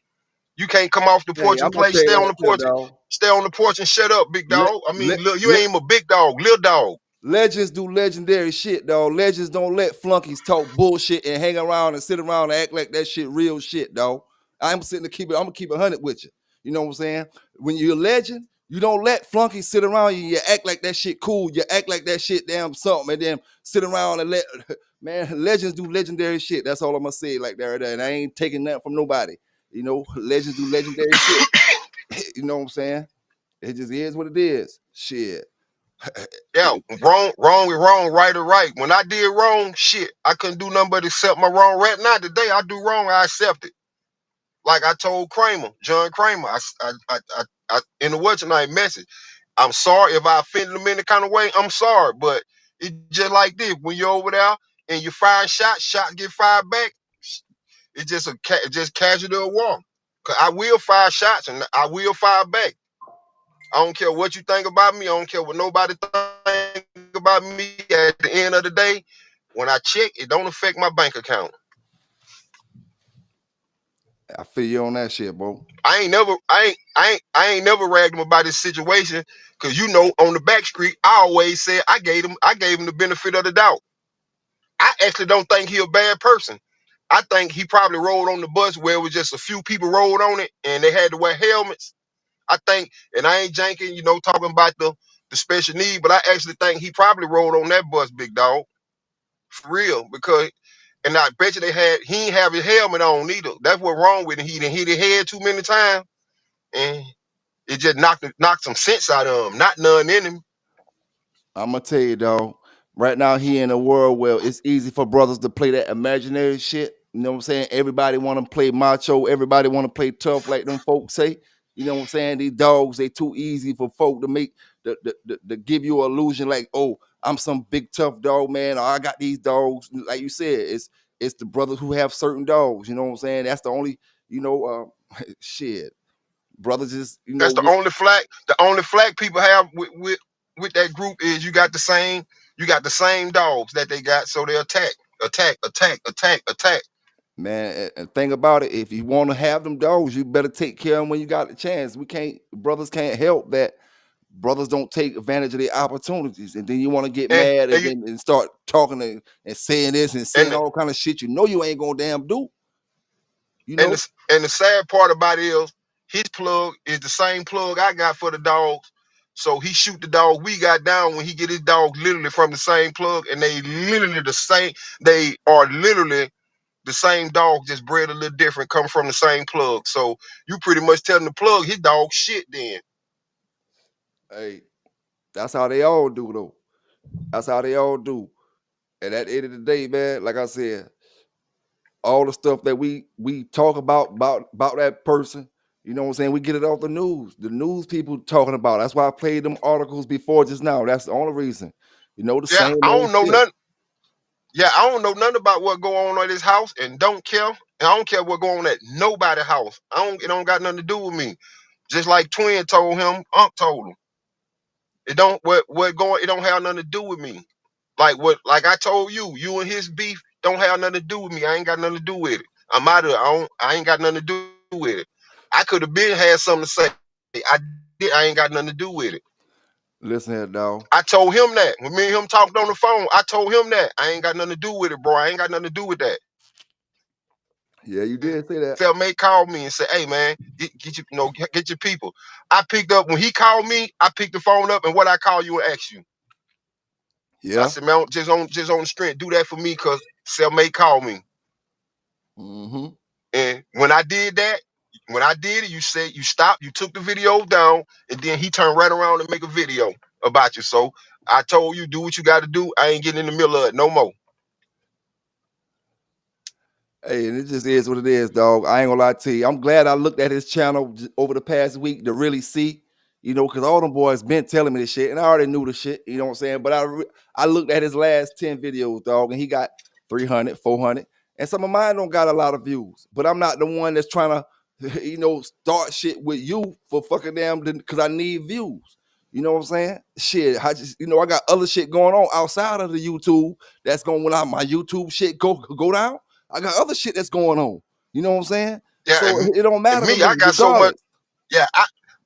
You can't come off the Hey, porch I'm and gonna play. tell you like this, dog. Stay on the porch and shut up, big Le- dog. I mean, le- look, you le- ain't even a big dog, little dog. Legends do legendary shit, dog. Legends don't let flunkies talk bullshit and hang around and sit around and act like that shit real shit, dog. I'm sitting to keep it. I'm gonna keep 100 with you. You know what I'm saying? When you're a legend, you don't let flunkies sit around you. You act like that shit cool. You act like that shit damn something, and then sit around and let man. Legends do legendary shit. That's all I'm gonna say like that. And I ain't taking that from nobody. You know, legends do legendary shit. You know what I'm saying? It just is what it is. Shit. Yeah, wrong is wrong, right or right. When I did wrong, shit, I couldn't do nothing but accept my wrong. Right now, today, I do wrong, I accept it. Like I told John Kramer, in the what's your name message, I'm sorry if I offended him in the kind of way. I'm sorry, but it's just like this. When you're over there and you fire shots get fired back. It's just just casual war. 'Cause I will fire shots and I will fire back. I don't care what you think about me. I don't care what nobody think about me. At the end of the day, when I check, it don't affect my bank account. I feel you on that shit, bro. I ain't never ragged him about this situation. Cause on the back street, I always said I gave him the benefit of the doubt. I actually don't think he a bad person. I think he probably rode on the bus where it was just a few people rode on it and they had to wear helmets. I think, and I ain't janking, talking about the special need, but I actually think he probably rode on that bus, big dog, for real. Because, and I bet you he ain't have his helmet on either. That's what wrong with him. He done hit his head too many times, and it just knocked some sense out of him. Not none in him. I'm gonna tell you, dog. Right now, he in a world where it's easy for brothers to play that imaginary shit. You know what I'm saying? Everybody want to play macho. Everybody want to play tough, like them folks say. You know what I'm saying? These dogs, they too easy for folk to make the give you an illusion like, oh, I'm some big tough dog, man. Or I got these dogs. Like you said, it's the brothers who have certain dogs. You know what I'm saying? That's the only, shit. Brothers just, That's the only flag. The only flag people have with that group is you got the same dogs that they got, so they attack. man, and think about it. If you want to have them dogs, you better take care of them when you got the chance. Brothers can't help that. Brothers don't take advantage of the opportunities, and then you want to get And mad and and you, then start talking and saying this and saying and all kind of shit. You know you ain't gonna damn do. You and know, the sad part about it is his plug is the same plug I got for the dogs. So he shoot the dog we got down when he get his dog literally from the same plug, and they literally the same. They are literally the same dog, just bred a little different, come from the same plug. So you pretty much telling the plug his dog shit then. Hey, that's how they all do though. That's how they all do. And at the end of the day, man, like I said, all the stuff that we talk about that person, you know what I'm saying? We get it off the news. The news people talking about. That's why I played them articles before just now. That's the only reason. You know, the Yeah, same I old don't know shit. nothing. Yeah, I don't know nothing about what go on at his house and don't care. And I don't care what go on at nobody's house. It don't got nothing to do with me. Just like Twin told him, Unc told him. It don't what going. It don't have nothing to do with me. Like I told you, you and his beef don't have nothing to do with me. I ain't got nothing to do with it. I'm out of it. I ain't got nothing to do with it. I could have been had something to say. I ain't got nothing to do with it. Listen here, dog. I told him that. When me and him talked on the phone, I told him that. I ain't got nothing to do with it, bro. I ain't got nothing to do with that. Yeah, you did say that. May called me and said, "Hey man, get your get your people." I picked up when he called me. I picked the phone up and what I call you and ask you. I Yeah. said, "Man, just on the strength, do that for me, cause May called me." Mm-hmm. And when I did that, when I did it, you said you stopped, you took the video down, and then he turned right around and make a video about you. So I told you, do what you got to do. I ain't getting in the middle of it no more. Hey, and it just is what it is, dog. I ain't gonna lie to you. I'm glad I looked at his channel over the past week to really see, you know, because all them boys been telling me this shit, and I already knew the shit, you know what I'm saying? But I looked at his last 10 videos, dog, and he got 300, 400, and some of mine don't got a lot of views. But I'm not the one that's trying to, you know, start shit with you for fucking damn, because I need views. You know what I'm saying? Shit, I just, you know, I got other shit going on outside of the YouTube that's going, when my YouTube shit go down, I got other shit that's going on. You know what I'm saying? Yeah, So it don't and matter to me, I me, got so much. regardless. Yeah,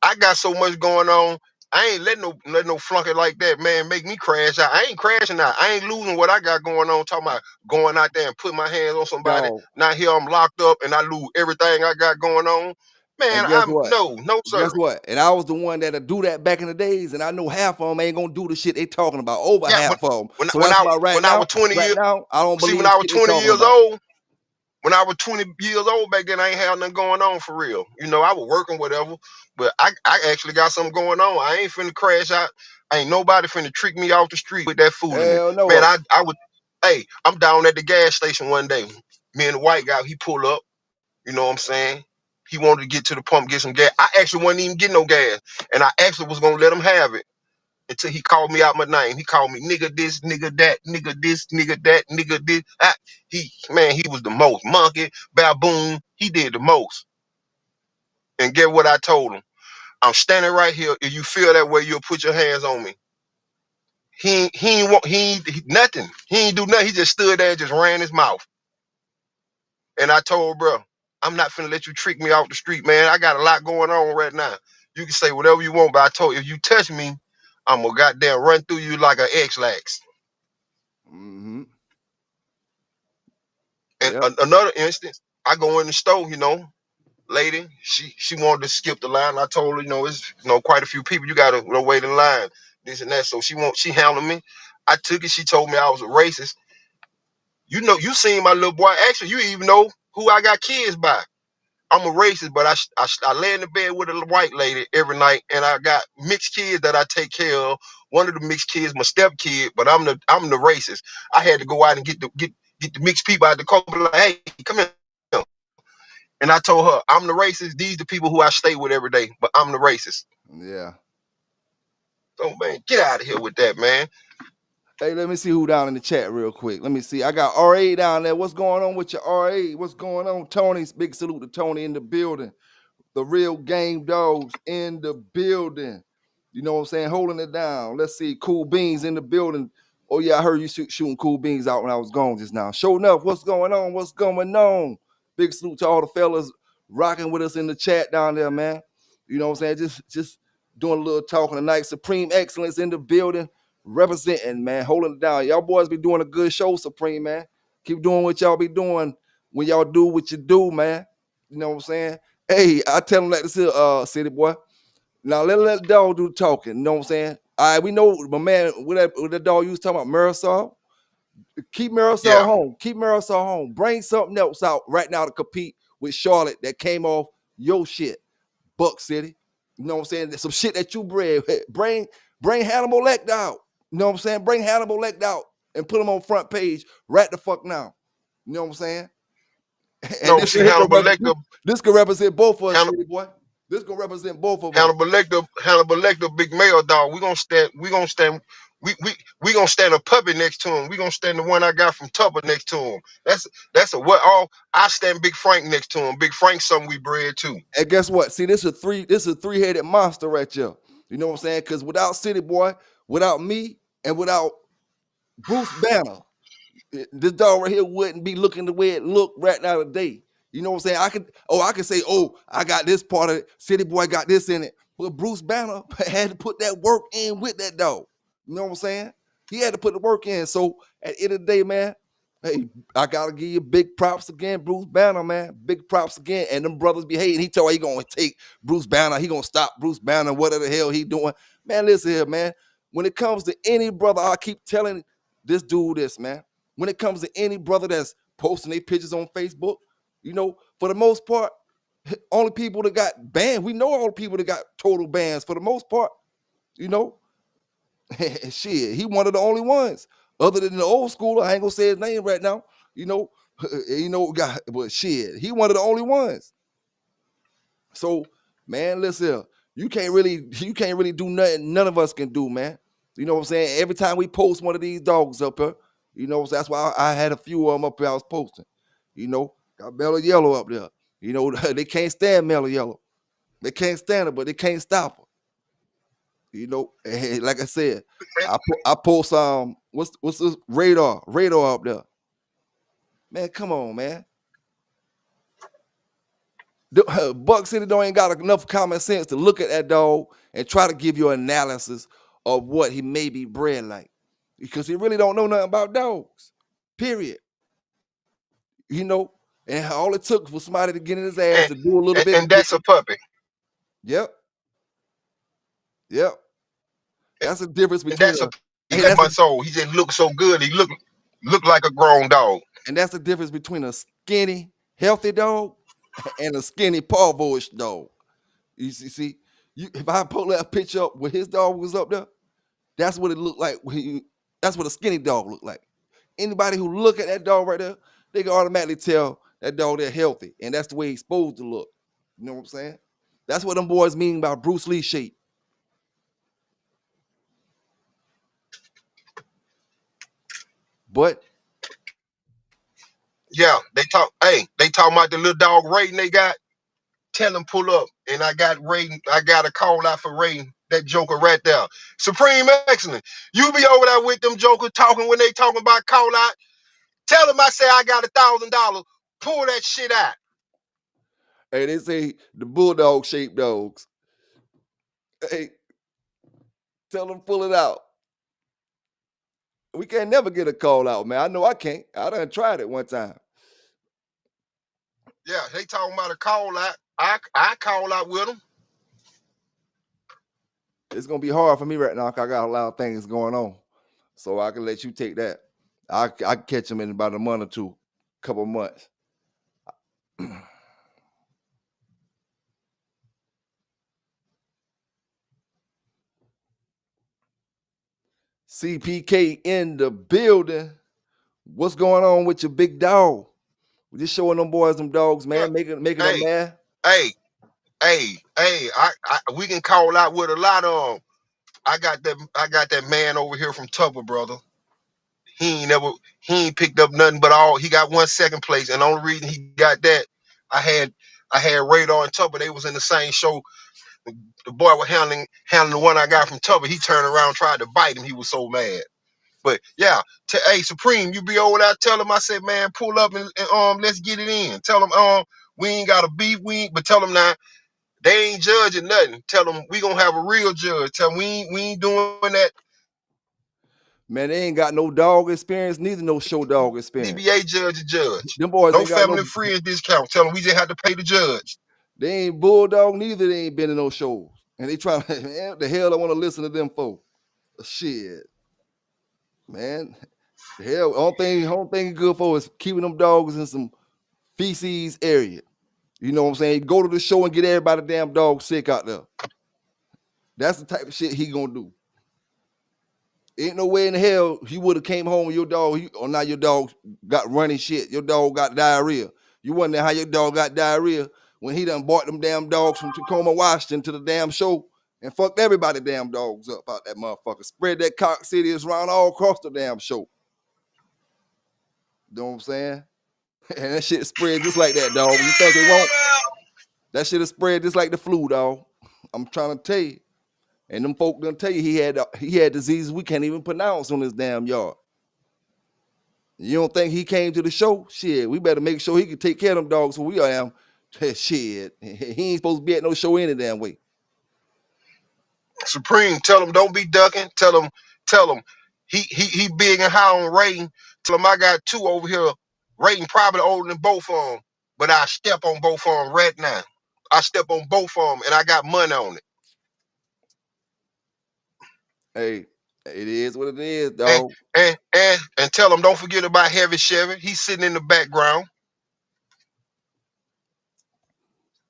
I got so much going on. I ain't let no flunky like that, man, make me crash out. I ain't crashing out. I ain't losing what I got going on. Talking about going out there and putting my hands on somebody. Dog. Now here I'm locked up and I lose everything I got going on. Man, And guess I'm what? no Guess sir. what? And I was the one that'll do that back in the days, and I know half of them ain't gonna do the shit they talking about. Over Yeah, half of them. when So when that's I why when I was 20 right years now, I don't see believe when the I was shit they 20 talking years about. old. When I was 20 years old back then, I ain't had nothing going on for real. You know, I was working whatever, but I actually got something going on. I ain't finna crash out. Ain't nobody finna trick me off the street with that foolishness. Hell no. Man, I would, hey, I'm down at the gas station one day. Me and the white guy, he pull up, you know what I'm saying? He wanted to get to the pump, get some gas. I actually wasn't even getting no gas. And I actually was gonna let him have it until he called me out my name. He called me nigga this, nigga that, nigga this, nigga that, nigga this. He was the most monkey, baboon. He did the most. And get what I told him. I'm standing right here. If you feel that way, you'll put your hands on me. Nothing. He ain't do nothing. He just stood there and just ran his mouth. And I told bro, I'm not finna let you trick me off the street, man. I got a lot going on right now. You can say whatever you want, but I told you, if you touch me, I'm gonna goddamn run through you like an X-Lax. Mm-hmm. And Yep. another instance, I go in the store, lady, she wanted to skip the line. I told her, it's quite a few people. You gotta wait in line, this and that. So she handled me. I took it. She told me I was a racist. You seen my little boy. Actually, you even know who I got kids by. I'm a racist, but I lay in the bed with a white lady every night, and I got mixed kids that I take care of. One of the mixed kids, my step kid, but I'm the racist. I had to go out and get the mixed people out the car. Like, hey, come here. And I told her, I'm the racist. These the people who I stay with every day, but I'm the racist. Yeah. So man, get out of here with that, man. Hey, let me see who down in the chat real quick. Let me see. I got RA down there. What's going on with your RA? What's going on? Tony's big salute to Tony in the building. The real game dogs in the building. You know what I'm saying? Holding it down. Let's see. Cool Beans in the building. Oh, yeah, I heard you shooting Cool Beans out when I was gone just now. Show enough. What's going on? What's going on? Big salute to all the fellas rocking with us in the chat down there, man. You know what I'm saying? Just doing a little talking tonight. Supreme Excellence in the building. Representing, man. Holding it down. Y'all boys be doing a good show, Supreme, man. Keep doing what y'all be doing when y'all do what you do, man. You know what I'm saying? Hey, I tell him like this, city boy. Now let the dog do the talking. You know what I'm saying? All right, we know my man with that dog you was talking about, Marisol. Keep Marisol home. Keep Marisol home. Bring something else out right now to compete with Charlotte that came off your shit. Buck City. You know what I'm saying? There's some shit that you bred. Bring Hannibal Lecter out. You know what I'm saying? Bring Hannibal Lecter out and put him on front page right the fuck now. You know what I'm saying? And No, see, Hannibal Lecter, this could represent both of us, City boy. This could represent both of us. Hannibal Lecter, big male dog. We gonna stand. We gonna stand a puppy next to him. We gonna stand the one I got from Tupper next to him. That's a what all. I stand Big Frank next to him. Big Frank's something we bred too. And guess what? See, this is a three-headed monster right here. You know what I'm saying? Because without City Boy, without me, and without Bruce Banner, this dog right here wouldn't be looking the way it looked right now today. You know what I'm saying? I could say, oh, I got this part of it. City Boy got this in it. But Bruce Banner had to put that work in with that dog. You know what I'm saying? He had to put the work in. So at the end of the day, man, hey, I gotta give you big props again, Bruce Banner, man. Big props again. And them brothers be hating. He told he gonna take Bruce Banner. He gonna stop Bruce Banner, whatever the hell he doing. Man, listen here, man. When it comes to any brother, I keep telling this dude this, man. When it comes to any brother that's posting their pictures on Facebook, you know, for the most part, only people that got banned, we know all the people that got total bans for the most part, you know. Shit, he one of the only ones. Other than the old school, I ain't gonna say his name right now, you know, but shit, he one of the only ones. So, man, listen here. You can't really do nothing. None of us can do, man. You know what I'm saying? Every time we post one of these dogs up here, you know, so that's why I had a few of them up here I was posting. You know, got Mellow Yellow up there. You know, they can't stand Mellow Yellow. They can't stand her, but they can't stop her. You know, and like I said, I post what's this radar up there. Man, come on, man. Buck City don't ain't got enough common sense to look at that dog and try to give you an analysis of what he may be bred like, because he really don't know nothing about dogs. Period. You know, and all it took was somebody to get in his ass to do a little bit. And that's a puppy. Yep. Yep. That's the difference And between that's a months old. He just looks so good. He look like a grown dog. And that's the difference between a skinny, healthy dog and a skinny, parvoish dog. You see, if I pull that picture up where his dog was up there, that's what it looked like. That's what a skinny dog looked like. Anybody who look at that dog right there, they can automatically tell that dog they're healthy, and that's the way he's supposed to look. You know what I'm saying? That's what them boys mean by Bruce Lee shape. But Yeah, they talking about the little dog rating they got. Tell him pull up. And I got a call out for rating that joker right there. Supreme Excellence. You be over there with them jokers talking when they talking about call out. Tell them I say I got $1,000. Pull that shit out. hey, they say the bulldog shaped dogs. Hey, tell them pull it out. We can't never get a call out, man. I know I can't. I done tried it one time. Yeah, they talking about a call out. I call out with them. It's gonna be hard for me right now because I got a lot of things going on. So I can let you take that. I can catch them in about a month or two, couple months. CPK in the building. What's going on with your big dog? We just showing them boys them dogs, man, making them mad. Hey, we can call out with a lot of them. I got that man over here from Tupper, brother. He ain't picked up nothing but he got 1 second place. And the only reason he got that, I had Radar and Tupper, they was in the same show. The boy was handling the one I got from Tupper. He turned around and tried to bite him. He was so mad. But yeah, hey Supreme, you be over there, tell him I said, man, pull up and let's get it in. Tell him we ain't got a beef, but tell them now they ain't judging nothing. Tell them we gonna have a real judge. Tell them we ain't doing that. Man, they ain't got no dog experience, neither no show dog experience. DBA judge. Them boys No ain't got family friends discount. Tell them we just have to pay the judge. They ain't bulldog, neither they ain't been in no shows. And they trying to, man, what the hell I want to listen to them for? Shit. Man. Hell, only thing good for is keeping them dogs in some feces area. You know what I'm saying? Go to the show and get everybody damn dog sick out there. That's the type of shit he gonna do. Ain't no way in hell he would have came home with your dog, or now your dog got running shit. Your dog got diarrhea. You wonder how your dog got diarrhea when he done bought them damn dogs from Tacoma, Washington to the damn show and fucked everybody damn dogs up out that motherfucker. Spread that cock cities around all across the damn show. You know what I'm saying? And that shit spread just like that, dog. You think it won't? That shit is spread just like the flu, dog. I'm trying to tell you. And them folk gonna tell you he had diseases we can't even pronounce on his damn yard. You don't think he came to the show? Shit, we better make sure he can take care of them dogs who we are. Shit, he ain't supposed to be at no show any damn way. Supreme, tell him don't be ducking. Tell him he big and high on rating. Tell him I got two over here rating probably older than both of them, but I step on both of them right now. I step on both of them and I got money on it. Hey, it is what it is, And dog. and tell him don't forget about Heavy Chevy. He's sitting in the background.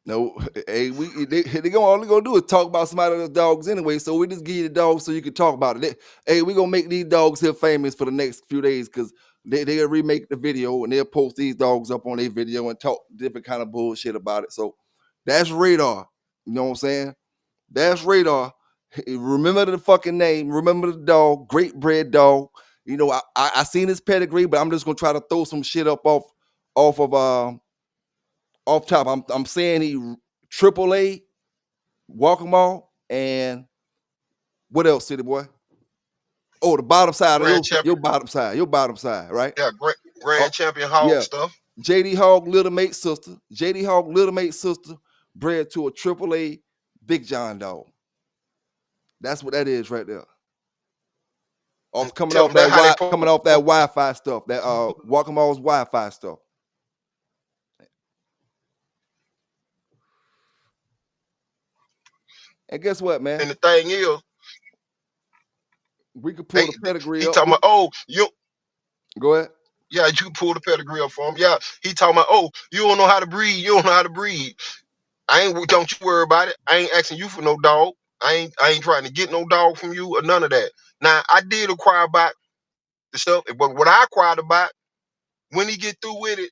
No, hey, they gonna all they gonna do is talk about somebody else's dogs anyway. So we just give you the dogs so you can talk about it. Hey, we gonna make these dogs here famous for the next few days because they'll remake the video and they'll post these dogs up on their video and talk different kind of bullshit about it. So that's Radar. You know what I'm saying? That's Radar. Remember the fucking name. Remember the dog. Great bred dog. You know, I seen his pedigree, but I'm just gonna try to throw some shit up off of off top. I'm saying he triple A, Walk'em and what else, City Boy? Oh, the bottom side of Grand champion. your bottom side, right? Yeah, Oh, grand champion hog yeah. stuff. JD Hog Little Mate sister. JD Hog Little Mate sister bred to a triple A Big John dog. That's what that is right there. Off coming Tell off him that that how they coming off that Wi-Fi stuff, that Walk'em's Wi-Fi stuff. And guess what, man? And the thing is, We could pull they the pedigree he up. talking about, oh, you Go ahead. yeah, you can pull the pedigree up for him. Yeah, he talking about, oh, you don't know how to breed. You don't know how to breed. Don't you worry about it. I ain't asking you for no dog. I ain't trying to get no dog from you or none of that. Now I did acquire about the stuff, but what I acquired about when he get through with it,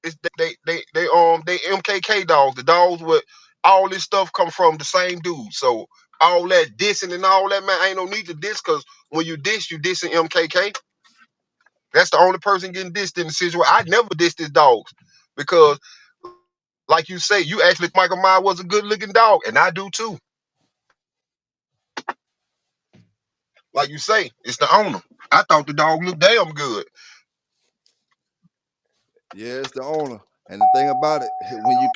is they MKK dogs. The dogs with all this stuff come from the same dude. So all that dissing and all that, man, ain't no need to diss because when you dissing MKK. That's the only person getting dissed in the situation. I never dissed his dogs because, like you say, you actually Michael Myers was a good looking dog, and I do too. Like you say, it's the owner. I thought the dog looked damn good. Yeah, it's the owner. And the thing about it, when you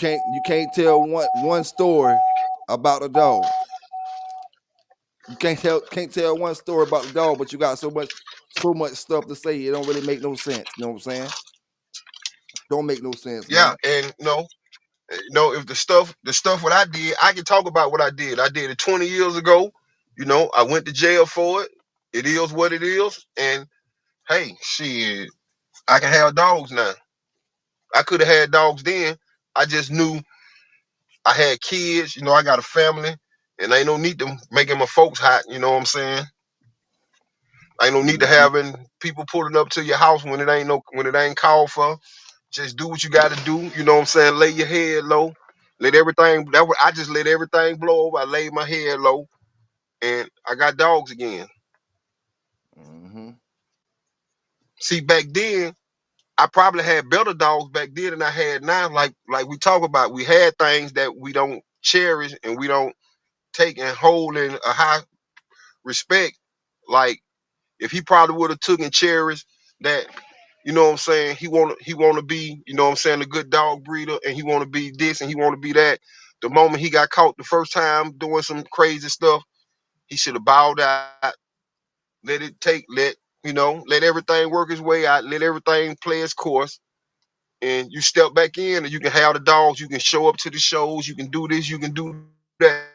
can't tell one story about a dog. You can't tell one story about the dog, but you got so much stuff to say. It don't really make no sense. You know what I'm saying? Don't make no sense, Yeah, man. and if the stuff what I did, I can talk about what I did. I did it 20 years ago. I went to jail for it. It is what it is. And hey, shit, I can have dogs now. I could have had dogs then. I just knew I had kids, I got a family, and ain't no need to making my folks hot, you know what I'm saying? Ain't no need to Mhm. having people pulling up to your house when it ain't called for. Just do what you gotta do, you know what I'm saying? Lay your head low. I just let everything blow over. I laid my head low and I got dogs again. Mhm. See, back then, I probably had better dogs back then than I had now. Like we talk about, we had things that we don't cherish and we don't take and hold in a high respect. Like if he probably would have took and cherished that, you know what I'm saying, he wanna be, you know what I'm saying, a good dog breeder and he wanna be this and he wanna be that. The moment he got caught the first time doing some crazy stuff, he should have bowed out, let it take, let everything work his way out, let everything play its course. And you step back in and you can have the dogs, you can show up to the shows, you can do this, you can do that.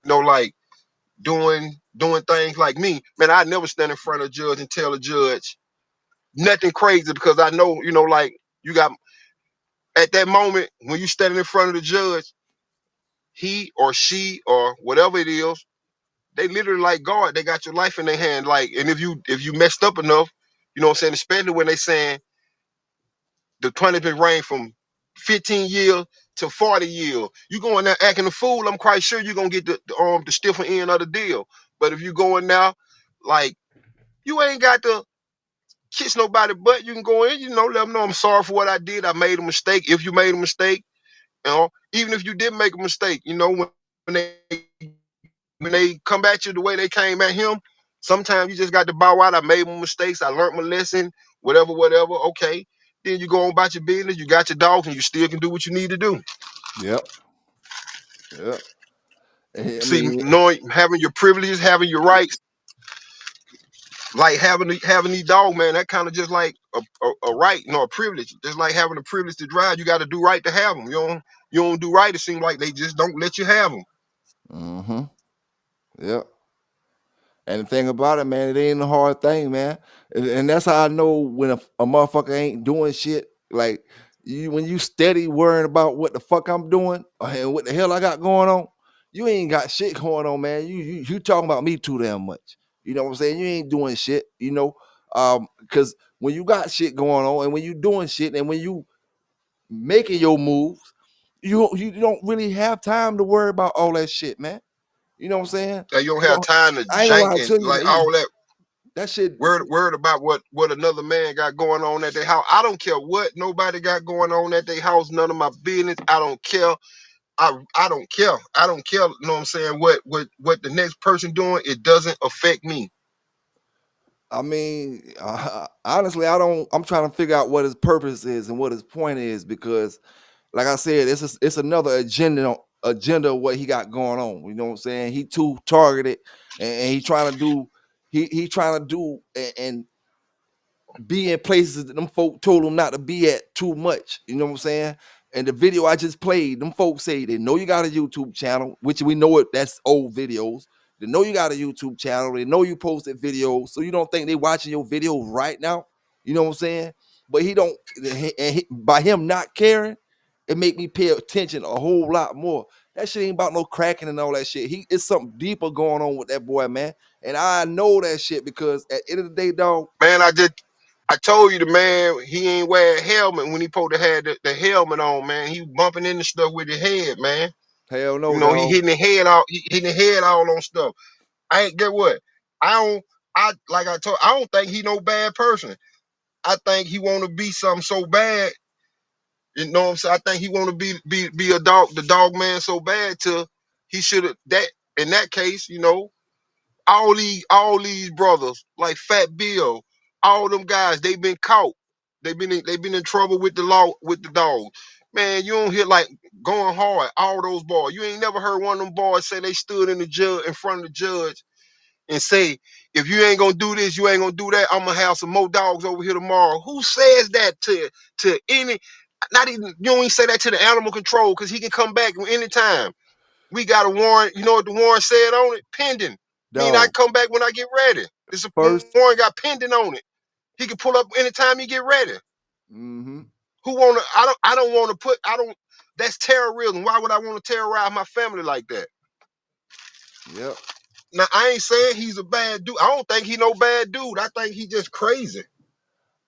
Like doing things like me, man, I never stand in front of a judge and tell a judge nothing crazy because I know, like you got at that moment when you standing in front of the judge, he or she or whatever it is, they literally like God. They got your life in their hand. Like, and if you messed up enough, you know what I'm saying, especially when they saying the punishment range from 15 years to 40 years. You go in there acting a fool, I'm quite sure you're gonna get the stiffer end of the deal. But if you go in now, like you ain't got to kiss nobody, but you can go in, let them know I'm sorry for what I did. I made a mistake. If you made a mistake, even if you did make a mistake, when they when they come at you the way they came at him, sometimes you just got to bow out. I made my mistakes. I learned my lesson. Whatever. Okay. Then you go on about your business. You got your dogs, and you still can do what you need to do. Yep. Yep. I See, mean, knowing having your privileges, having your rights, like having these dogs, man, that kind of just like a right, a privilege. Just like having the privilege to drive, you got to do right to have them. You don't do right. It seems like they just don't let you have them. mm-hmm. Yep. And the thing about it, man, it ain't a hard thing, man. And that's how I know when a motherfucker ain't doing shit. Like when you steady worrying about what the fuck I'm doing and what the hell I got going on, you ain't got shit going on, man. You talking about me too damn much. You know what I'm saying? You ain't doing shit, because when you got shit going on and when you doing shit and when you making your moves, you don't really have time to worry about all that shit, man. You know what I'm saying? Like you don't You have don't, time to I ain't gonna jank lie and to you, like man. all that That shit. worried about what another man got going on at their house. I don't care what nobody got going on at their house. None of my business. I don't care. I don't care. I don't care. You know what I'm saying? What the next person doing? It doesn't affect me. I mean, honestly, I don't. I'm trying to figure out what his purpose is and what his point is because, like I said, it's another agenda of what he got going on. You know what I'm saying? He too targeted, and he trying to do he trying to do and be in places that them folk told him not to be at too much. You know what I'm saying? And the video I just played, them folks say they know you got a YouTube channel, which we know that's old videos. They know you got a YouTube channel. They know you posted videos. So you don't think they watching your videos right now? You know what I'm saying? But he don't, by him not caring, it make me pay attention a whole lot more. That shit ain't about no cracking and all that shit. It's something deeper going on with that boy, man. And I know that shit because at the end of the day, dog. Man, I told you the man he ain't wear a helmet when he supposed to have the helmet on, man. He bumping into stuff with his head, man. Hell no, He dog. hitting the head out. He hitting the head all on stuff. I ain't get what. I don't. Like I told. I don't think he no bad person. I think he want to be something so bad. You know what I'm saying? I think he want to be a dog, the dog man so bad till he should have that. In that case, all these brothers like Fat Bill, all them guys, they been caught. They been in trouble with the law with the dog. Man, you don't hear like going hard. All those boys. You ain't never heard one of them boys say they stood in front of the judge and say, if you ain't gonna do this, you ain't gonna do that. I'm gonna have some more dogs over here tomorrow. Who says that to any? Not even you don't even say that to the animal control because he can come back anytime. We got a warrant. You know what the warrant said on it? Pending. Mean I Dog. come back when I get ready. This First. warrant got pending on it. He can pull up anytime he get ready. Mm-hmm. Who wanna? I don't want to put. I don't. That's terrorism. Why would I want to terrorize my family like that? Yep. Now I ain't saying he's a bad dude. I don't think he no bad dude. I think he just crazy.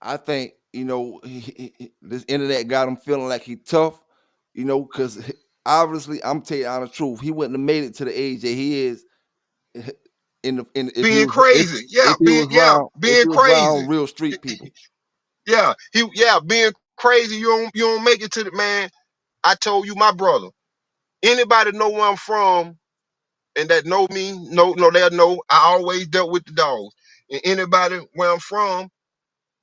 I think this internet got him feeling like he tough. Because obviously I'm telling you the honest truth. He wouldn't have made it to the age that he is if he Being was crazy. Yeah, if being he was crazy. around real street people. Being crazy. You don't make it to the man. I told you, my brother. Anybody know where I'm from and that know me, they'll know I always dealt with the dogs. And anybody where I'm from,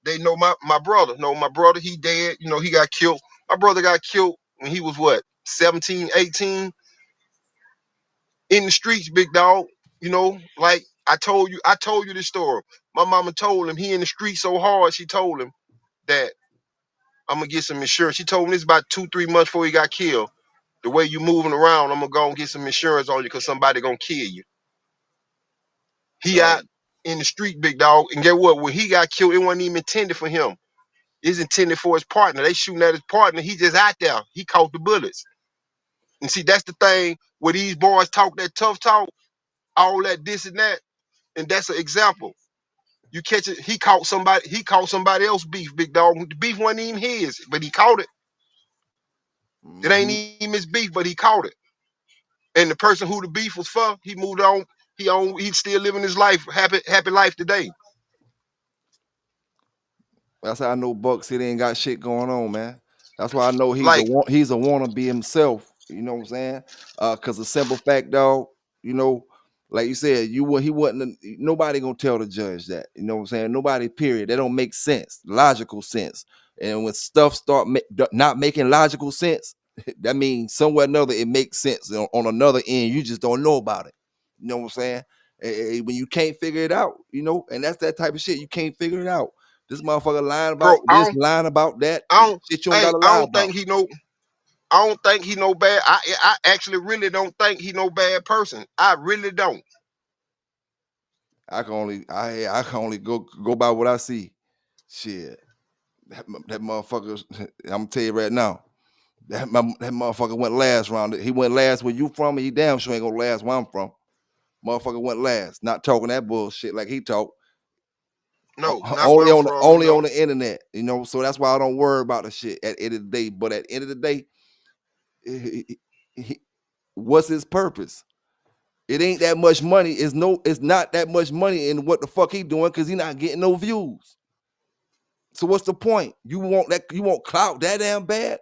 they know my brother. No, my brother, he dead. He got killed. My brother got killed when he was what, 17, 18, in the streets, big dog. Like I told you this story. My mama told him he in the street so hard, she told him that I'm gonna get some insurance. She told him this about 2, 3 months before he got killed. The way you moving around, I'm gonna go and get some insurance on you because somebody gonna kill you. He Dog. out in the street, big dog. And get what? When he got killed, it wasn't even intended for him. It's intended for his partner. They shooting at his partner. He just out there. He caught the bullets. And see, that's the thing where these boys talk that tough talk, all that this and that. And that's an example. You catch it, he caught somebody else beef, big dog. The beef wasn't even his, but he caught it. It ain't Hmm. even his beef, but he caught it. And the person who the beef was for, he moved on. He's still living his life, happy life today. That's how I know Buck City ain't got shit going on, man. That's why I know Like, he's a wannabe himself. You know what I'm saying? Cause the simple fact, dog. You know, like you said, he wasn't. Nobody gonna tell the judge that. You know what I'm saying? Nobody. Period. That don't make sense, logical sense. And when stuff start not making logical sense, that means somewhere or another it makes sense on another end. You just don't know about it. You know what I'm saying? When you can't figure it out, you know, and that's that type of shit. You can't figure it out. This motherfucker lying bro, about this, lying about that. I don't Shit you don't hey, gotta lie about. I don't think he no bad. I actually really don't think he no bad person. I really don't. I can only go by what I see. Shit. That motherfucker, I'm gonna tell you right now. That motherfucker went last round. He went last where you from, and he damn sure ain't gonna last where I'm from. Motherfucker went last. Not talking that bullshit like he talk. No, not where I'm from, big Only on dog. the internet, you know. So that's why I don't worry about the shit at the end of the day. But at the end of the day, he, what's his purpose? It ain't that much money. It's not that much money in what the fuck he doing because he not getting no views. So what's the point? You want clout that damn bad?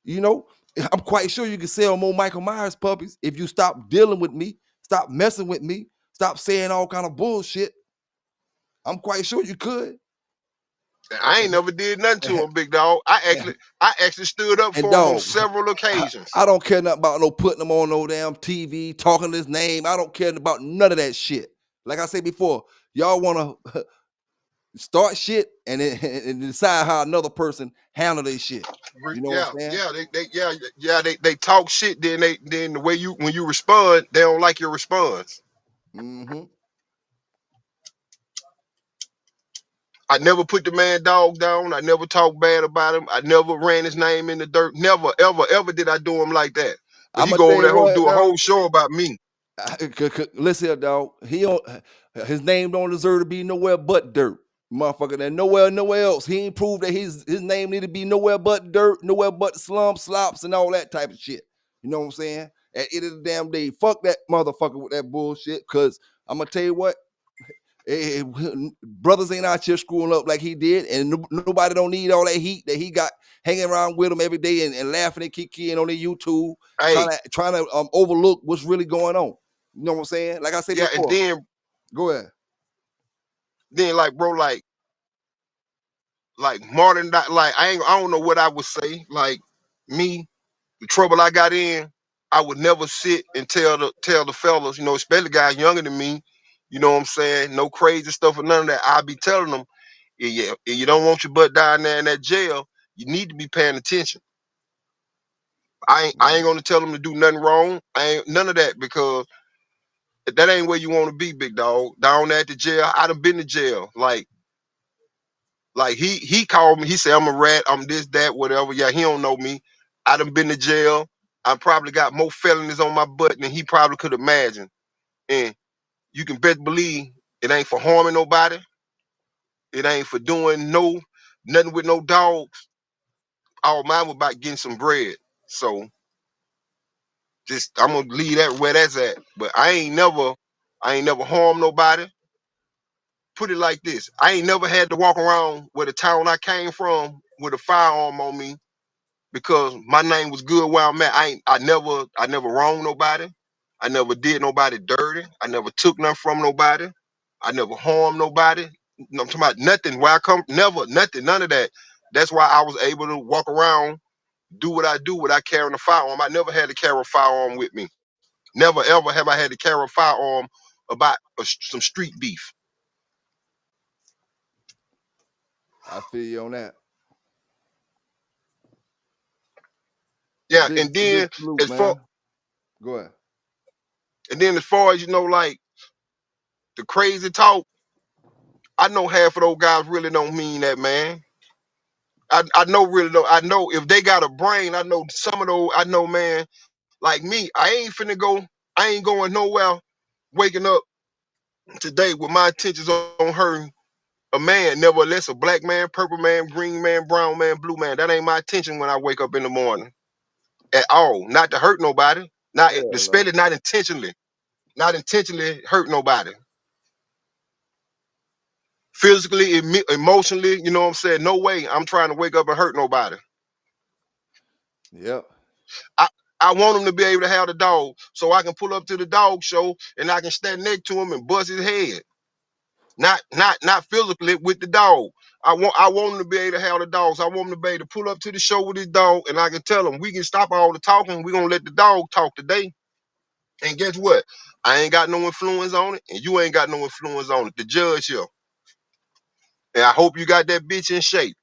You know, I'm quite sure you can sell more Michael Myers puppies if you stop dealing with me, stop messing with me, stop saying all kind of bullshit. I'm quite sure you could. I ain't never did nothing to him, big dog. I actually stood up And for him on dog, several occasions. I don't care nothing about no putting them on no damn TV, talking his name. I don't care about none of that shit. Like I said before, y'all want to start shit and then and decide how another person handle their shit. You know what Yeah, I'm saying? yeah, they talk shit. Then the way when you respond, they don't like your response. Mm-hmm. I never put the man dog down. I never talked bad about him. I never ran his name in the dirt. Never, ever, ever did I do him like that. But I'm he gonna go tell over you there and what, do a dog. whole show about me. Listen here, dog. He don't. His name don't deserve to be nowhere but dirt, motherfucker. And nowhere else. He ain't proved that his name need to be nowhere but dirt, nowhere but slum slops and all that type of shit. You know what I'm saying? At the end of the damn day, fuck that motherfucker with that bullshit. Cause I'm gonna tell you what. Brothers ain't out here screwing up like he did, and nobody don't need all that heat that he got hanging around with him every day and laughing at Kiki and on their YouTube, Hey, trying to overlook what's really going on. You know what I'm saying? Like I said yeah, and before. Go ahead. then like bro, like modern like I don't know what I would say. Like me, the trouble I got in, I would never sit and tell the fellas, especially guys younger than me, you know what I'm saying? No crazy stuff or none of that. I'd be telling them, yeah, you don't want your butt down there in that jail, you need to be paying attention. I ain't gonna tell them to do nothing wrong. I ain't none of that because that ain't where you want to be, big dog. Down at the jail, I done been to jail. Like he called me. He said I'm a rat. I'm this, that, whatever. Yeah, he don't know me. I done been to jail. I probably got more felonies on my butt than he probably could imagine. And you can best believe it ain't for harming nobody. It ain't for doing nothing with no dogs. All mine was about getting some bread. So just I'm gonna leave that where that's at. But I ain't never harmed nobody. Put it like this: I ain't never had to walk around where the town I came from with a firearm on me because my name was good where I'm at. I never wronged nobody. I never did nobody dirty. I never took nothing from nobody. I never harmed nobody. No, I'm talking about nothing. Where I come, never, nothing, none of that. That's why I was able to walk around, do what I do without carrying a firearm. I never had to carry a firearm with me. Never ever have I had to carry a firearm about some street beef. I feel you on that. Yeah, Big salute, man. Go ahead. as far as like the crazy talk, I know half of those guys really don't mean that, man. I know really don't. I know if they got a brain, I know some of those, I know, man, like me, I ain't going nowhere waking up today with my intentions on hurting a man, nevertheless a black man, purple man, green man, brown man, blue man. That ain't my intention when I wake up in the morning at all. Not to hurt nobody, not Hell no. especially not intentionally hurt nobody. Physically, emotionally, you know what I'm saying? No way I'm trying to wake up and hurt nobody. Yep. I, I want him to be able to have the dog so I can pull up to the dog show and I can stand next to him and bust his head. Not physically with the dog. I want him to be able to have the dogs. I want him to be able to pull up to the show with his dog and I can tell him we can stop all the talking. We're gonna let the dog talk today. And guess what? I ain't got no influence on it, and you ain't got no influence on it. The judge here. And I hope you got that bitch in shape.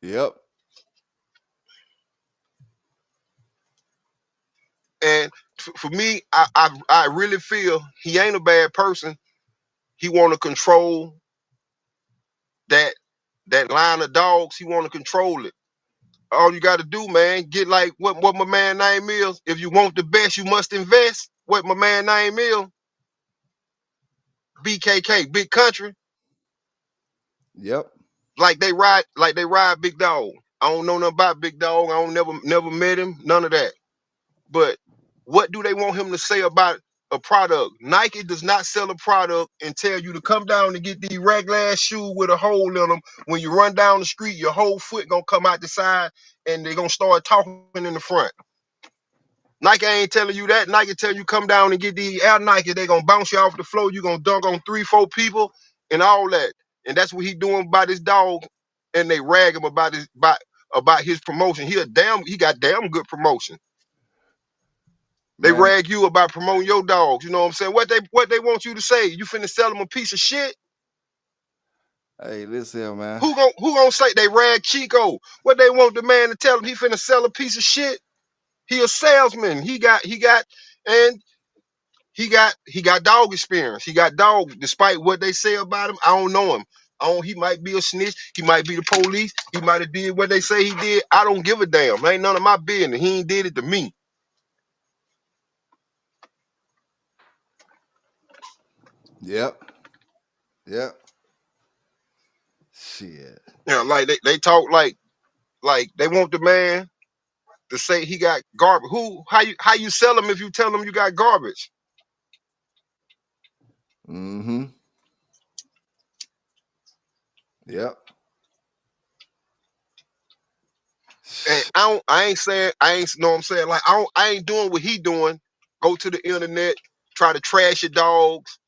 Yep. And for me, I really feel he ain't a bad person. He want to control that line of dogs. He want to control it. All you got to do, man, get like what my man name is. If you want the best, you must invest. What my man name is, BKK, Big Country. Yep. Like they ride Big Dog. I don't know nothing about Big Dog. I don't never met him. None of that. But what do they want him to say about a product? Nike does not sell a product and tell you to come down and get these regular ass shoes with a hole in them. When you run down the street, your whole foot gonna come out the side and they're gonna start talking in the front. Nike ain't telling you that. Nike tell you come down and get these Air Nike. They gonna bounce you off the floor. You gonna dunk on 3, 4 people and all that. And that's what he doing about his dog. And they rag him about his promotion. He got damn good promotion. They Man, rag you about promoting your dogs. You know what I'm saying? What they want you to say? You finna sell them a piece of shit? hey, listen here, man. Who gonna say they rag Chico? What they want the man to tell him he finna sell a piece of shit? He a salesman. And he got dog experience. He got dog, despite what they say about him. I don't know him. He might be a snitch. He might be the police. He might have did what they say he did. I don't give a damn. Ain't none of my business. He ain't did it to me. Yep. Yep. Shit. Yeah, like they talk like they want the man to say he got garbage. How you sell him if you tell him you got garbage? Mm-hmm. Yep. And I ain't know what I'm saying. Like I ain't doing what he doing. Go to the internet, try to trash your dogs,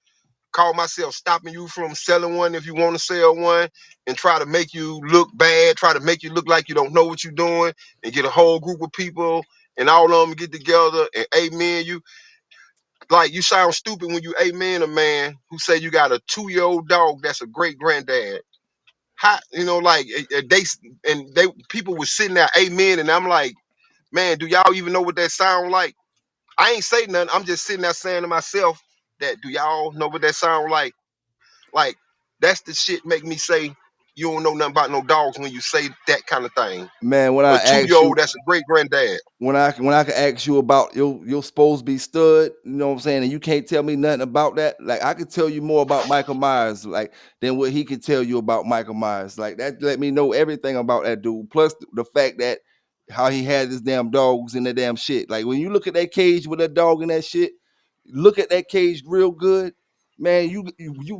call myself stopping you from selling one if you want to sell one, and try to make you look bad, try to make you look like you don't know what you're doing, and get a whole group of people and all of them get together and amen you. Like you sound stupid when you amen a man who say you got a 2-year-old dog that's a great granddad. How like they people was sitting there amen, and I'm like, man, do y'all even know what that sound like? I ain't say nothing. I'm just sitting there saying to myself that do y'all know what that sound like? Like that's the shit make me say you don't know nothing about no dogs when you say that kind of thing. Man, when A I ask 2-year-old you, that's a great granddad. when I can ask you about your supposed to be stud, you know what I'm saying, and you can't tell me nothing about that. Like I could tell you more about Michael Myers, like than what he could tell you about Michael Myers. Like that let me know everything about that dude. Plus the fact that how he had his damn dogs in the damn shit. Like when you look at that cage with that dog in that shit, look at that cage real good, man. You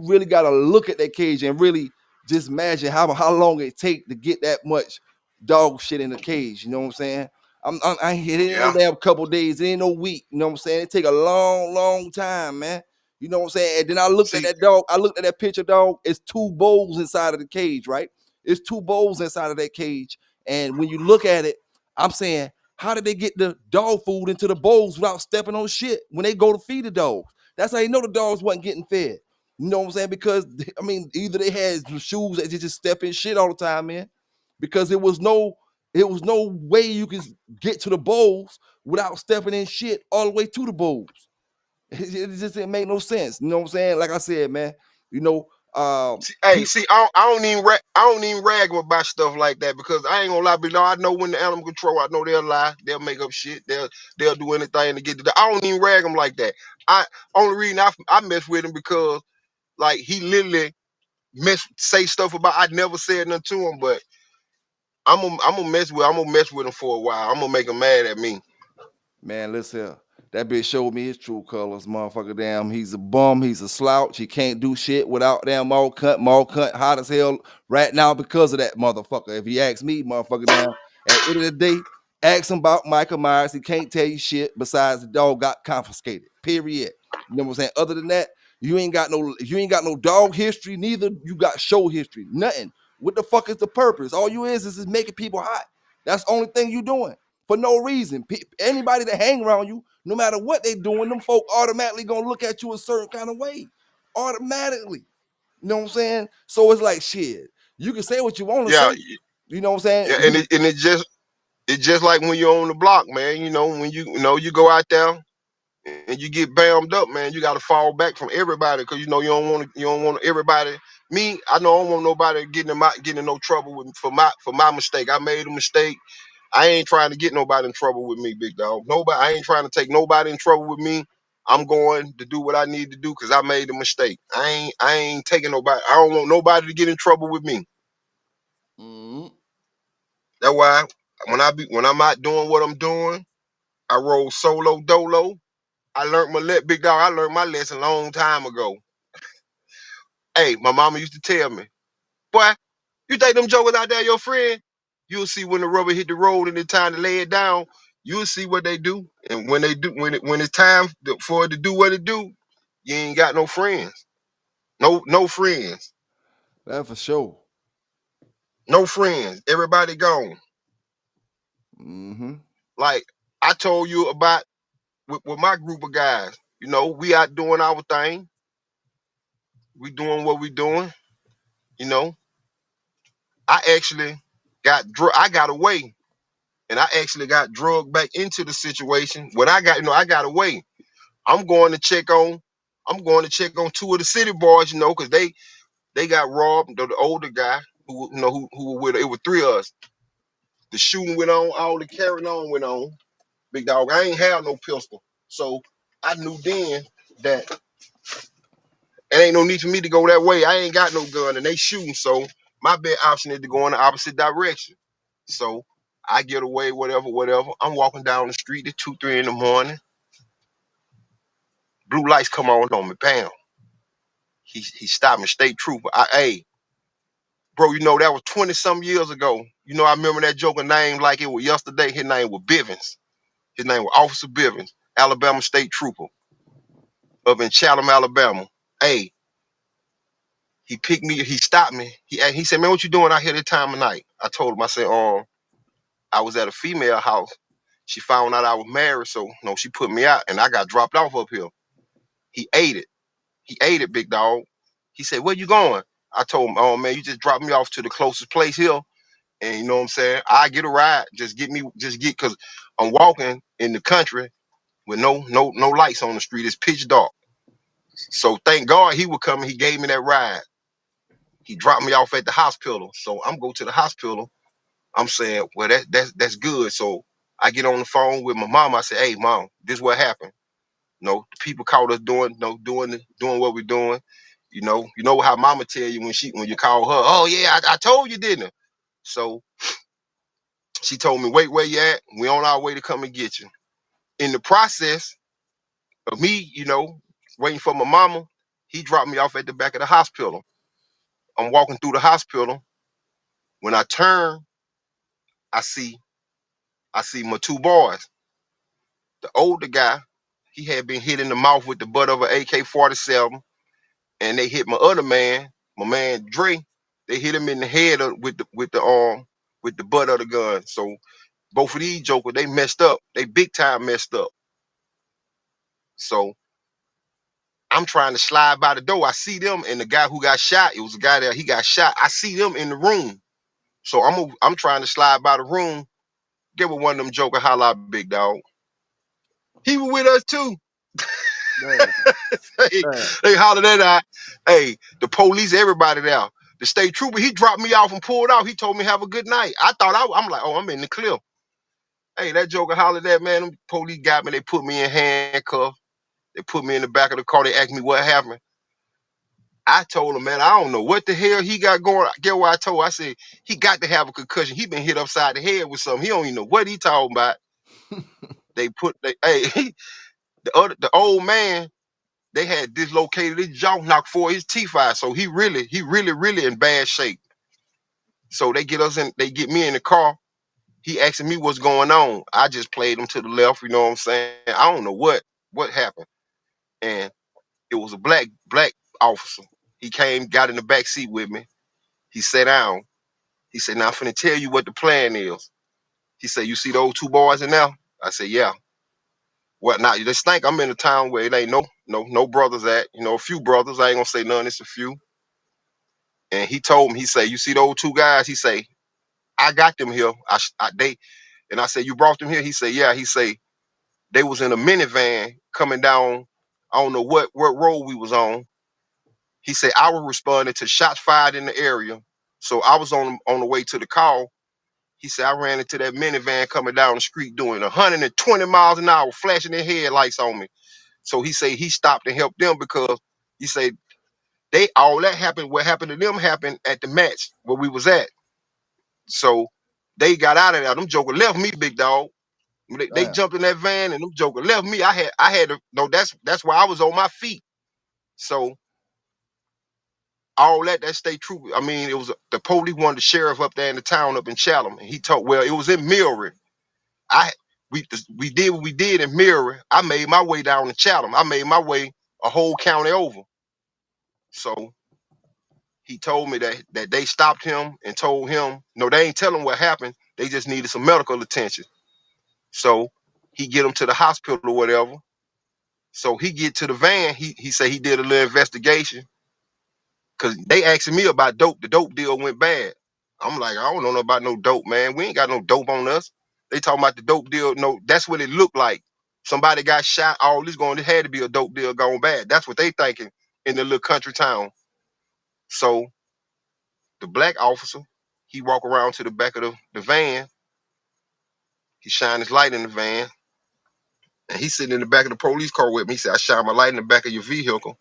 really gotta look at that cage and really just imagine how long it take to get that much dog shit in the cage. You know what I'm saying? It ain't no Yeah. damn couple days. It ain't no week. You know what I'm saying? It take a long, long time, man. You know what I'm saying? And then I looked at See, that dog. I looked at that picture dog. It's 2 bowls inside of the cage, right? It's 2 bowls inside of that cage. And when you look at it, I'm saying, how did they get the dog food into the bowls without stepping on shit when they go to feed the dogs? That's how you know the dogs wasn't getting fed. You know what I'm saying? Because I mean, either they had shoes that just step in shit all the time, man. Because it was no way you could get to the bowls without stepping in shit all the way to the bowls. It just didn't make no sense. You know what I'm saying? Like I said, man, you know, Hey, see, I don't even rag them about stuff like that because I ain't gonna lie, but I know when the animal control, I know they'll lie, they'll make up shit, they'll do anything to get to. I don't even rag them like that. I only reason I mess with him because like he literally say stuff about I never said nothing to him, but I'm gonna mess with him for a while. I'm gonna make him mad at me. man, listen here. That bitch showed me his true colors, motherfucker. Damn, he's a bum. He's a slouch. He can't do shit without damn mall cunt, hot as hell right now because of that motherfucker. If he asks me, motherfucker, damn, at the end of the day, ask him about Michael Myers. He can't tell you shit besides the dog got confiscated. Period. You know what I'm saying? Other than that, you ain't got no dog history. Neither you got show history. Nothing. What the fuck is the purpose? All you is making people hot. That's the only thing you doing for no reason. Anybody that hang around you, no matter what they doing, them folk automatically gonna look at you a certain kind of way. Automatically. You know what I'm saying? So it's like shit. You can say what you want to Yeah, say. You know what I'm saying? yeah, and it's just like when you're on the block, man. You know, when you go out there and you get bammed up, man, you got to fall back from everybody because you don't want everybody. Me, I know I don't want nobody getting in no trouble with for my mistake. I made a mistake. I ain't trying to get nobody in trouble with me, big dog. Nobody. I ain't trying to take nobody in trouble with me. I'm going to do what I need to do because I made a mistake. I ain't taking nobody. I don't want nobody to get in trouble with me. Mhm. That's why when I'm out doing what I'm doing, I roll solo dolo. Big dog. I learned my lesson a long time ago. Hey, my mama used to tell me, boy, you think them jokers out there your friend? You'll see when the rubber hit the road and it's time to lay it down. You'll see what they do, and when they do, when it's time for it to do what it do, you ain't got no friends. No friends. That for sure. No friends. Everybody gone. Mm-hmm. Like I told you about with my group of guys. You know, we out doing our thing. We doing what we doing. You know, I actually I got away, and I actually got drugged back into the situation. When I got away. I'm going to check on two of the city boys, because they got robbed. The older guy who were with it was three of us. The shooting went on, all the carrying on went on. Big dog, I ain't have no pistol, so I knew then that it ain't no need for me to go that way. I ain't got no gun, and they shooting, so my best option is to go in the opposite direction. So I get away, whatever. I'm walking down the street at 2, 3 in the morning. Blue lights come on me, bam. He stopped me, state trooper. Hey, bro, that was 20 some years ago. I remember that joker name like it was yesterday. His name was Bivens. His name was Officer Bivens, Alabama State Trooper up in Chatham, Alabama. Hey, he picked me, he stopped me. He said, man, what you doing out here this time of night? I told him, I said, I was at a female house. She found out I was married, so she put me out and I got dropped off up here. He ate it. He ate it, big dog. He said, where you going? I told him, oh man, you just dropped me off to the closest place here. And you know what I'm saying? I get a ride. Cause I'm walking in the country with no lights on the street. It's pitch dark. So thank God he was coming. He gave me that ride. He dropped me off at the hospital. So I'm go to the hospital. I'm saying, well, that's good. So I get on the phone with my mom. I say, hey mom, this what happened. The people caught us doing what we're doing. You know how mama tell you when you call her, oh yeah, I told you, didn't I? So she told me, wait, where you at? We on our way to come and get you. In the process of me, waiting for my mama, he dropped me off at the back of the hospital. I'm walking through the hospital. When I turn, I see my two boys. The older guy, he had been hit in the mouth with the butt of an AK-47, and they hit my other man, my man Dre. They hit him in the head with the butt of the gun. So both of these jokers, they messed up. They big time messed up. So I'm trying to slide by the door. I see them, and the guy who got shot, it was a guy there, he got shot. I see them in the room. So I'm trying to slide by the room. Get with one of them joker holla out, big dog. He was with us too. Man, Hey, man. they hollered that out. Hey, the police, everybody there. The state trooper, he dropped me off and pulled out. He told me have a good night. I'm like, oh, I'm in the clear. Hey, that joker hollered at, man. Them police got me. They put me in handcuffs. They put me in the back of the car. They asked me what happened. I told him, man, I don't know what the hell he got going. Get what I told? I said, he got to have a concussion. He been hit upside the head with something. He don't even know what he talking about. Hey, the old man, they had dislocated his jaw, knocked four of his teeth out. So he really in bad shape. So they get me in the car. He asking me what's going on. I just played him to the left, you know what I'm saying? I don't know what happened. And it was a black officer. He came, got in the back seat with me. He sat down. He said, now I'm finna tell you what the plan is. He said, you see those two boys in there? I said, yeah. Well, now you just think I'm in a town where it ain't no brothers at, a few brothers. I ain't gonna say none, it's a few. And he told me, he said, you see those two guys? He say, I got them here. And I said, you brought them here? He said, yeah. He say, they was in a minivan coming down, I don't know what road we was on. He said, I was responding to shots fired in the area. So I was on the way to the call. He said, I ran into that minivan coming down the street doing 120 miles an hour, flashing their headlights on me. So he said he stopped and helped them because he said all that happened, what happened to them happened at the match where we was at. So they got out of there. Them joker left me, big dog. They Damn. jumped in that van and them joker left me. I had to no, that's why I was on my feet. So all that state trooper, I mean, it was the police wanted the sheriff up there in the town up in Chatham. And he told, well, it was in Millry. I we did what we did in Millry. I made my way down to Chatham. I made my way a whole county over. So he told me that they stopped him and told him, no, they ain't tell him what happened. They just needed some medical attention. So he get him to the hospital or whatever. So he get to the van. He said he did a little investigation because they asking me about dope. The dope deal went bad. I'm like, I don't know about no dope, man. We ain't got no dope on us. They talking about the dope deal. No, that's what it looked like. Somebody got shot. All this going, it had to be a dope deal going bad. That's what they thinking in the little country town. So the black officer, he walk around to the back of the van. He shine his light in the van. And he's sitting in the back of the police car with me. He said, I shine my light in the back of your vehicle.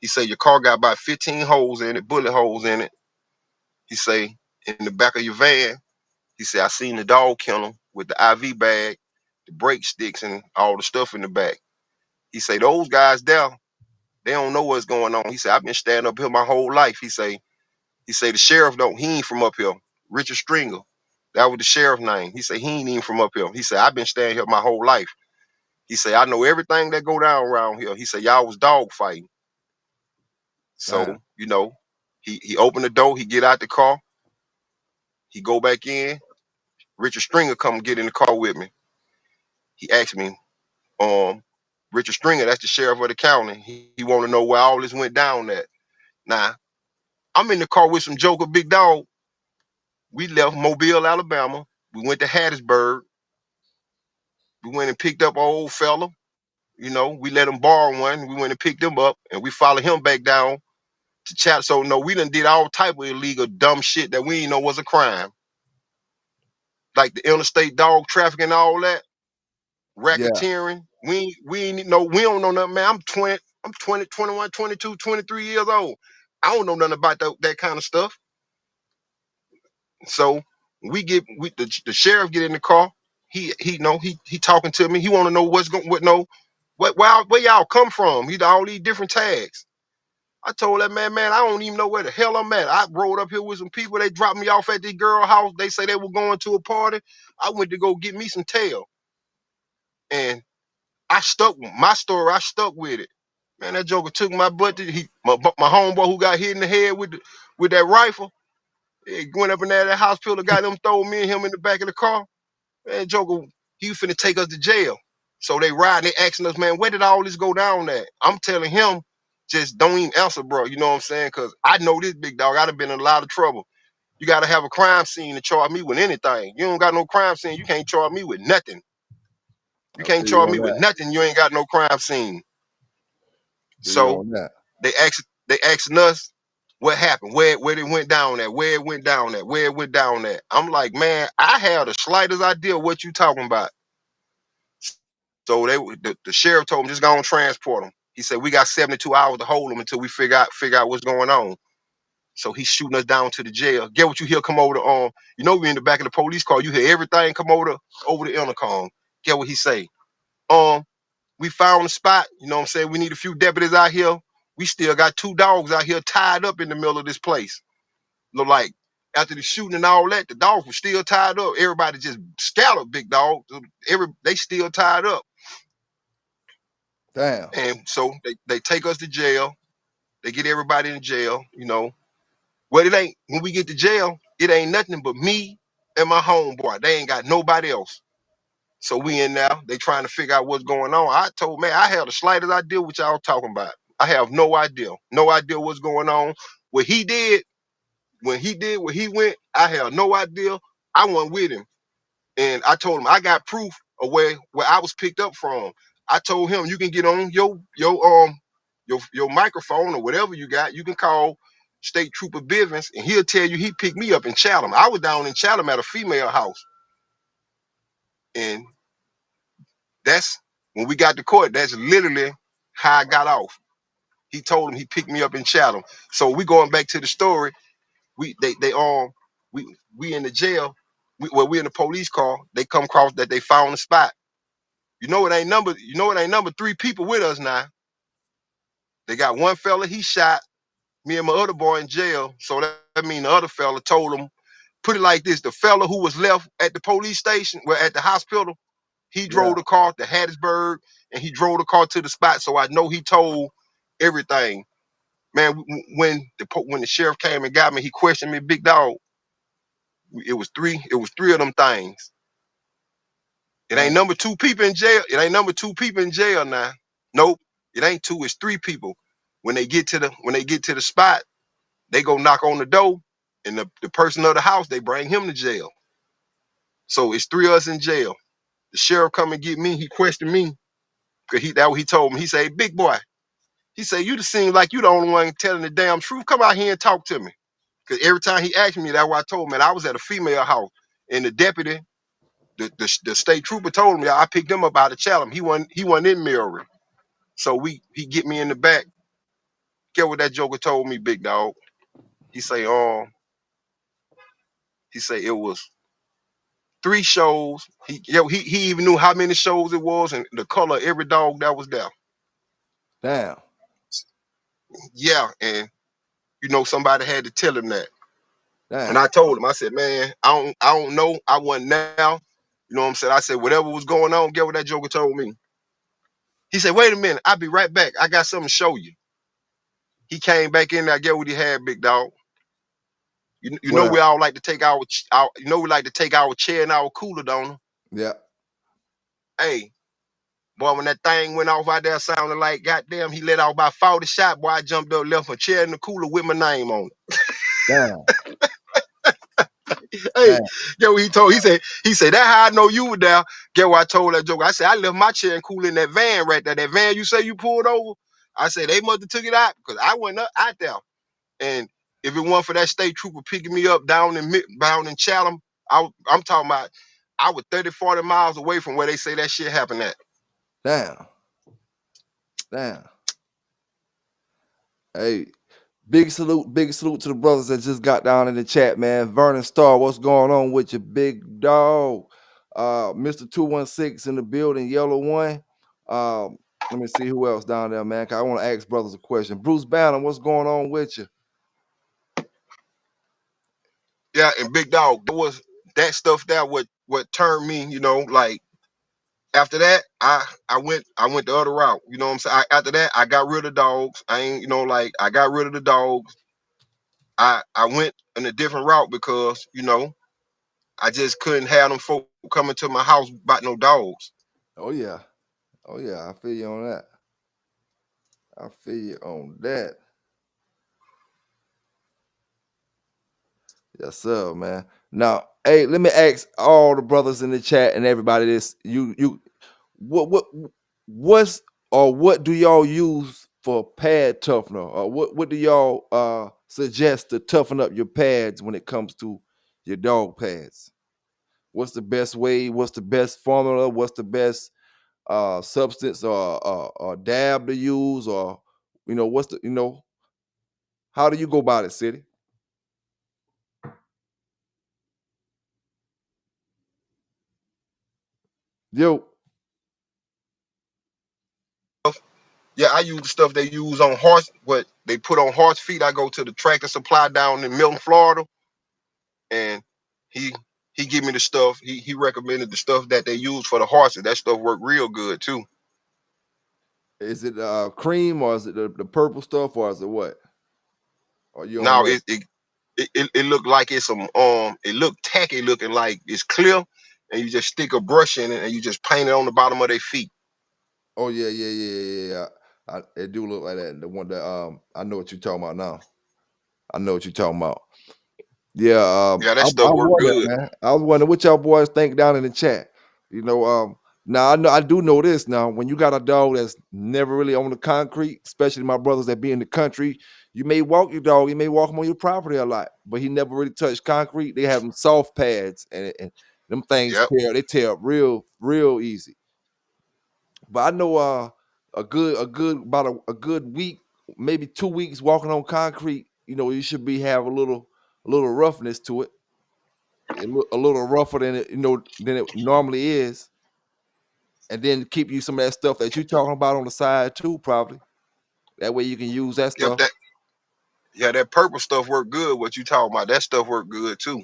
He said, your car got about 15 holes in it, bullet holes in it. He say, in the back of your van, he said, I seen the dog kennel with the IV bag, the brake sticks, and all the stuff in the back. He say, those guys there, they don't know what's going on. He said, I've been standing up here my whole life. He say, the sheriff he ain't from up here. Richard Stringer. That was the sheriff name. He said, he ain't even from up here. He said, I've been standing here my whole life. He said, I know everything that go down around here. He said, y'all was dog fighting. So, Damn. he opened the door, he get out the car, he go back in. Richard Stringer come get in the car with me. He asked me, Richard Stringer, that's the sheriff of the county. He want to know where all this went down at. Now, I'm in the car with some joker big dog. We left Mobile, Alabama. We went to Hattiesburg. We went and picked up our old fella. We let him borrow one. We went and picked him up, and we followed him back down to chat. So no, we done did all type of illegal dumb shit that we didn't know was a crime, like the interstate dog trafficking and all that, Yeah. racketeering. We don't know nothing, man. I'm 20, 21, 22, 23 years old. I don't know nothing about that kind of stuff. So the sheriff get in the car. He talking to me. He want to know where y'all come from. He all these different tags. I told that man, I don't even know where the hell I'm at. I rode up here with some people. They dropped me off at this girl house. They say they were going to a party. I went to go get me some tail. And I stuck with my story. I stuck with it. Man, that joker took my butt. My homeboy who got hit in the head with that rifle. He went up in there, that hospital, got them, throw me and him in the back of the car. Man, joker, he was finna take us to jail. So they riding, they asking us, man, where did all this go down at? I'm telling him, just don't even answer, bro. You know what I'm saying? Because I know this big dog. I'd have been in a lot of trouble. You got to have a crime scene to charge me with anything. You don't got no crime scene, you can't charge me with nothing. You I can't feel you charge on me with that. nothing. You ain't got no crime scene. Feel you So on that. they asking us what happened, where it went down at, where it went down at, where it went down at. I'm like, man, I have the slightest idea what you talking about. So the sheriff told him just go and transport him. He said we got 72 hours to hold him until we figure out what's going on. So he's shooting us down to the jail. Get what you hear come over the we in the back of the police car. You hear everything come over the intercom. Get what he say? We found a spot. You know what I'm saying? We need a few deputies out here. We still got 2 dogs out here tied up in the middle of this place. Look like after the shooting and all that, the dogs were still tied up. Everybody just scattered, big dog. They still tied up. Damn. And so they take us to jail. They get everybody in jail, Well, it ain't when we get to jail, it ain't nothing but me and my homeboy. They ain't got nobody else. So we in there, they trying to figure out what's going on. I told man, I had the slightest idea what y'all talking about. I have no idea. No idea what's going on. What he did, when he did where he went, I have no idea. I went with him. And I told him I got proof of where I was picked up from. I told him you can get on your microphone or whatever you got. You can call State Trooper Bivens and he'll tell you he picked me up in Chatham. I was down in Chatham at a female house. And that's when we got to court. That's literally how I got off. He told him he picked me up in Chatham. So we going back to the story. We we in the jail. We in the police car. They come across that they found the spot. It ain't number 3 people with us now. They got one fella, he shot me and my other boy in jail. So that mean the other fella told him, put it like this, the fella who was left at the police station, well, at the hospital, he Yeah. drove the car to Hattiesburg and he drove the car to the spot. So I know he told everything. Man, when the sheriff came and got me, he questioned me, big dog. It was three of them things. It ain't Damn. number 2 people in jail. It ain't number 2 people in jail now. Nope. It ain't 2, it's 3 people. When they get to the spot, they go knock on the door, and the person of the house, they bring him to jail. So it's 3 of us in jail. The sheriff come and get me, he questioned me, because that what he told me. He said, big boy, he said, you just seem like you the only one telling the damn truth. Come out here and talk to me. Because every time he asked me, that's what I told him, man, I was at a female house. And the deputy, the state trooper told me I picked him up out of Chatham. He wasn't in Mary. So he get me in the back. Get what that joker told me, big dog. He say, it was 3 shows. He even knew how many shows it was and the color of every dog that was there. Damn. Yeah, and somebody had to tell him that. And Damn. I told him, I said, man, I don't know. I wasn't now. You know what I'm saying? I said, whatever was going on, get what that joker told me. He said, wait a minute, I'll be right back. I got something to show you. He came back in there, get what he had, big dog. You know Well, we all like to take our we like to take our chair and our cooler, don't we? yeah. Hey, boy, when that thing went off out there sounding like goddamn, he let out about 40 shots. Boy, I jumped up, left a chair in the cooler with my name on Damn. it. Hey, Damn. get what he told. He said, that how I know you were there. Get what I told that joker. I said, I left my chair and cooler in that van right there. That van you say you pulled over. I said, they must have took it out because I went up out there. And if it wasn't for that state trooper picking me up down in Chatham, I'm talking about I was 30, 40 miles away from where they say that shit happened at. Damn. Damn. Hey, big salute to the brothers that just got down in the chat, man. Vernon Starr, what's going on with you, big dog? Mr. 216 in the building, yellow one. Let me see who else down there, man. 'Cause I want to ask brothers a question. Bruce Banner, what's going on with you? Yeah, and big dog, there was that stuff that what turned me, like after that, I went the other route. You know what I'm saying? After that, I got rid of dogs. I ain't, I got rid of the dogs. I went in a different route because, I just couldn't have them folk coming to my house about no dogs. Oh yeah. Oh yeah, I feel you on that. I feel you on that. Yes, sir, man. Now, hey, let me ask all the brothers in the chat and everybody this. What do y'all use for pad toughener? What do y'all suggest to toughen up your pads when it comes to your dog pads? What's the best way? What's the best formula? What's the best substance or dab to use? Or what's the how do you go about it, City? Yo, Yeah, I use the stuff they use on horse, what they put on horse feet. I go to the Tractor Supply down in Milton, Florida, and he he give me the stuff. He recommended the stuff that they use for the horses. That stuff worked real good too. is it cream or is it the purple stuff or is it what? Or you don't Now know? it looked like it's some it looked tacky looking, like it's clear, and you just stick a brush in it and you just paint it on the bottom of their feet. Oh yeah, yeah, yeah, yeah, yeah. It do look like that. The one that I know what you're talking about now. I know what you're talking about. Yeah, Yeah, I that stuff worked wonder, good. man. I was wondering what y'all boys think down in the chat. You know, now I do know this now. When you got a dog that's never really on the concrete, especially my brothers that be in the country, you may walk your dog, you may walk him on your property a lot, but he never really touched concrete. They have them soft pads, and them things Yep. tear up real easy. But I know a good about a good week, maybe 2 weeks walking on concrete. You should be have a little roughness to it, a little rougher than it normally is, and then keep you some of that stuff that you're talking about on the side too, probably. That way you can use that Yep. stuff. That purple stuff worked good. What you talking about? That stuff worked good too.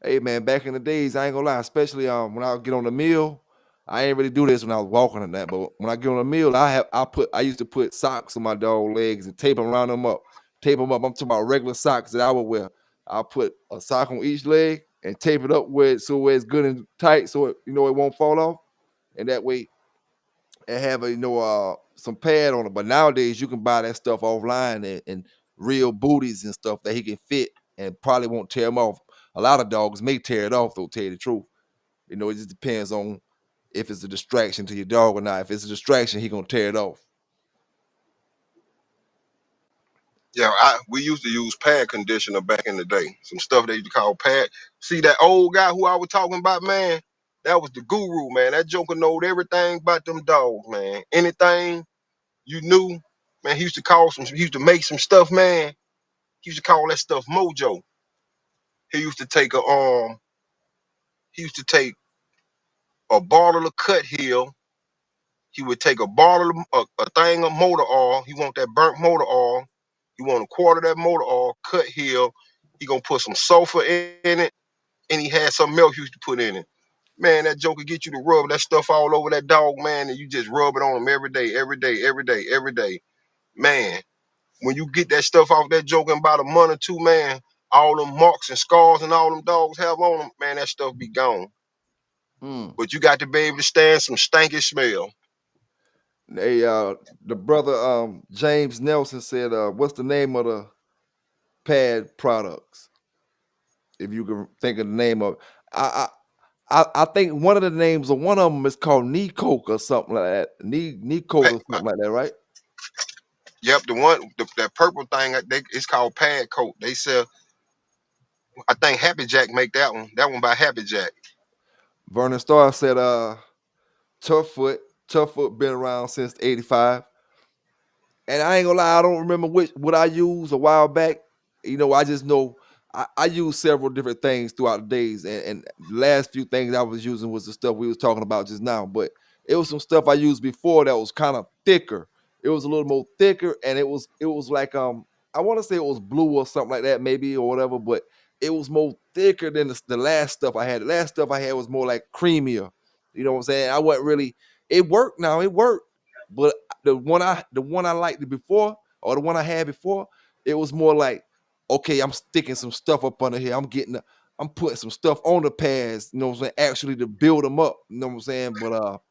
Hey man, back in the days, I ain't gonna lie, especially when I would get on the mill, I ain't really do this when I was walking on that, but when I get on the mill, I used to put socks on my dog legs and tape them around them up. Tape them up. I'm talking about regular socks that I would wear. I'll put a sock on each leg and tape it up where it's good and tight so it won't fall off. And that way and have some pad on it. But nowadays you can buy that stuff offline and real booties and stuff that he can fit and probably won't tear them off. A lot of dogs may tear it off though, tell you the truth. It just depends on if it's a distraction to your dog or not. If it's a distraction, he gonna tear it off. Yeah, we used to use pad conditioner back in the day. Some stuff they used to call pad. See that old guy who I was talking about, man? That was the guru, man. That joker knowed everything about them dogs, man. Anything you knew, man. He used to make some stuff, man. He used to call that stuff mojo. He used to take he used to take a bottle of cut heel. He would take a bottle of a thing of motor oil. He want that burnt motor oil. He want a quarter of that motor oil, cut heel. He gonna put some sulfur in it, and he had some milk he used to put in it. Man, that joker get you to rub that stuff all over that dog, man, and you just rub it on him every day, every day, every day, every day. Man, when you get that stuff off that joker in about a month or two, man, all them marks and scars and all them dogs have on them, man, that stuff be gone. Hmm. But you got to be able to stand some stanky smell. Hey, the brother James Nelson said, "What's the name of the pad products?" If you can think of the name of, I I think one of the names of one of them is called Knee Coke or something like that. Knee Coat Hey, or something like that, right? yep, that purple thing, it's called pad coat. They sell, I think Happy Jack make that one. That one by Happy Jack. Vernon Starr said, Tough Foot. Tough Foot been around since '85. And I ain't gonna lie, I don't remember what I used a while back. I just know I used several different things throughout the days, and the last few things I was using was the stuff we was talking about just now. But it was some stuff I used before that was kind of thicker. It was a little more thicker, and it was like I want to say it was blue or something like that, maybe or whatever. But it was more thicker than the last stuff I had. The last stuff I had was more like creamier. You know what I'm saying? I wasn't really. It worked now. It worked, but the one I liked before, or the one I had before, it was more like, okay, I'm sticking some stuff up under here. I'm putting some stuff on the pads, you know what I'm saying, actually to build them up, you know what I'm saying? But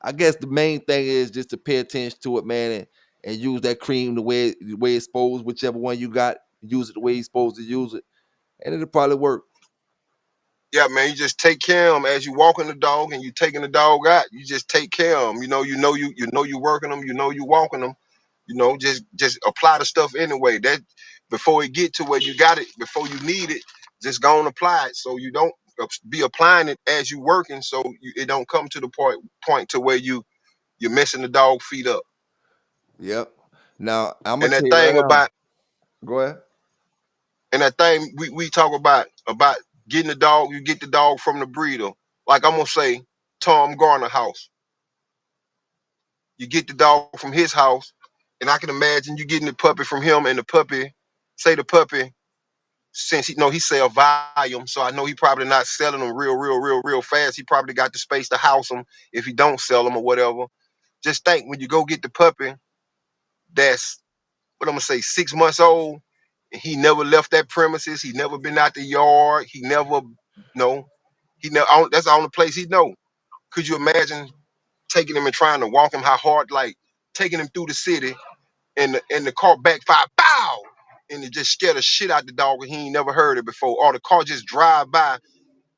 I guess the main thing is just to pay attention to it, man, and use that cream the way it's supposed, whichever one you got, use it the way you're supposed to use it, and it'll probably work. Yeah, man, you just take care of them as you walking the dog and you taking the dog out. You just take care of them. You working them. You know you walking them. Just apply the stuff anyway. That before it get to where you got it, before you need it, just go and apply it. So you don't be applying it as you working. So it don't come to the point to where you're messing the dog feet up. Yep. Now I'm gonna And tell that you right thing now. about Go ahead. and that thing we talk about getting the dog. You get the dog from the breeder. Like I'm gonna say, Tom Garner house. You get the dog from his house, and I can imagine you getting the puppy from him, and the puppy, say the puppy, since he sell volume, so I know he probably not selling them real fast. He probably got the space to house them if he don't sell them or whatever. Just think when you go get the puppy, that's what I'm gonna say, 6 months old, and he never left that premises. He never been out the yard. He never, no, he never. That's the only place he know. Could you imagine taking him and trying to walk him how hard, like taking him through the city and the car backfire, bow, and it just scared the shit out the dog and he ain't never heard it before. Or the car just drive by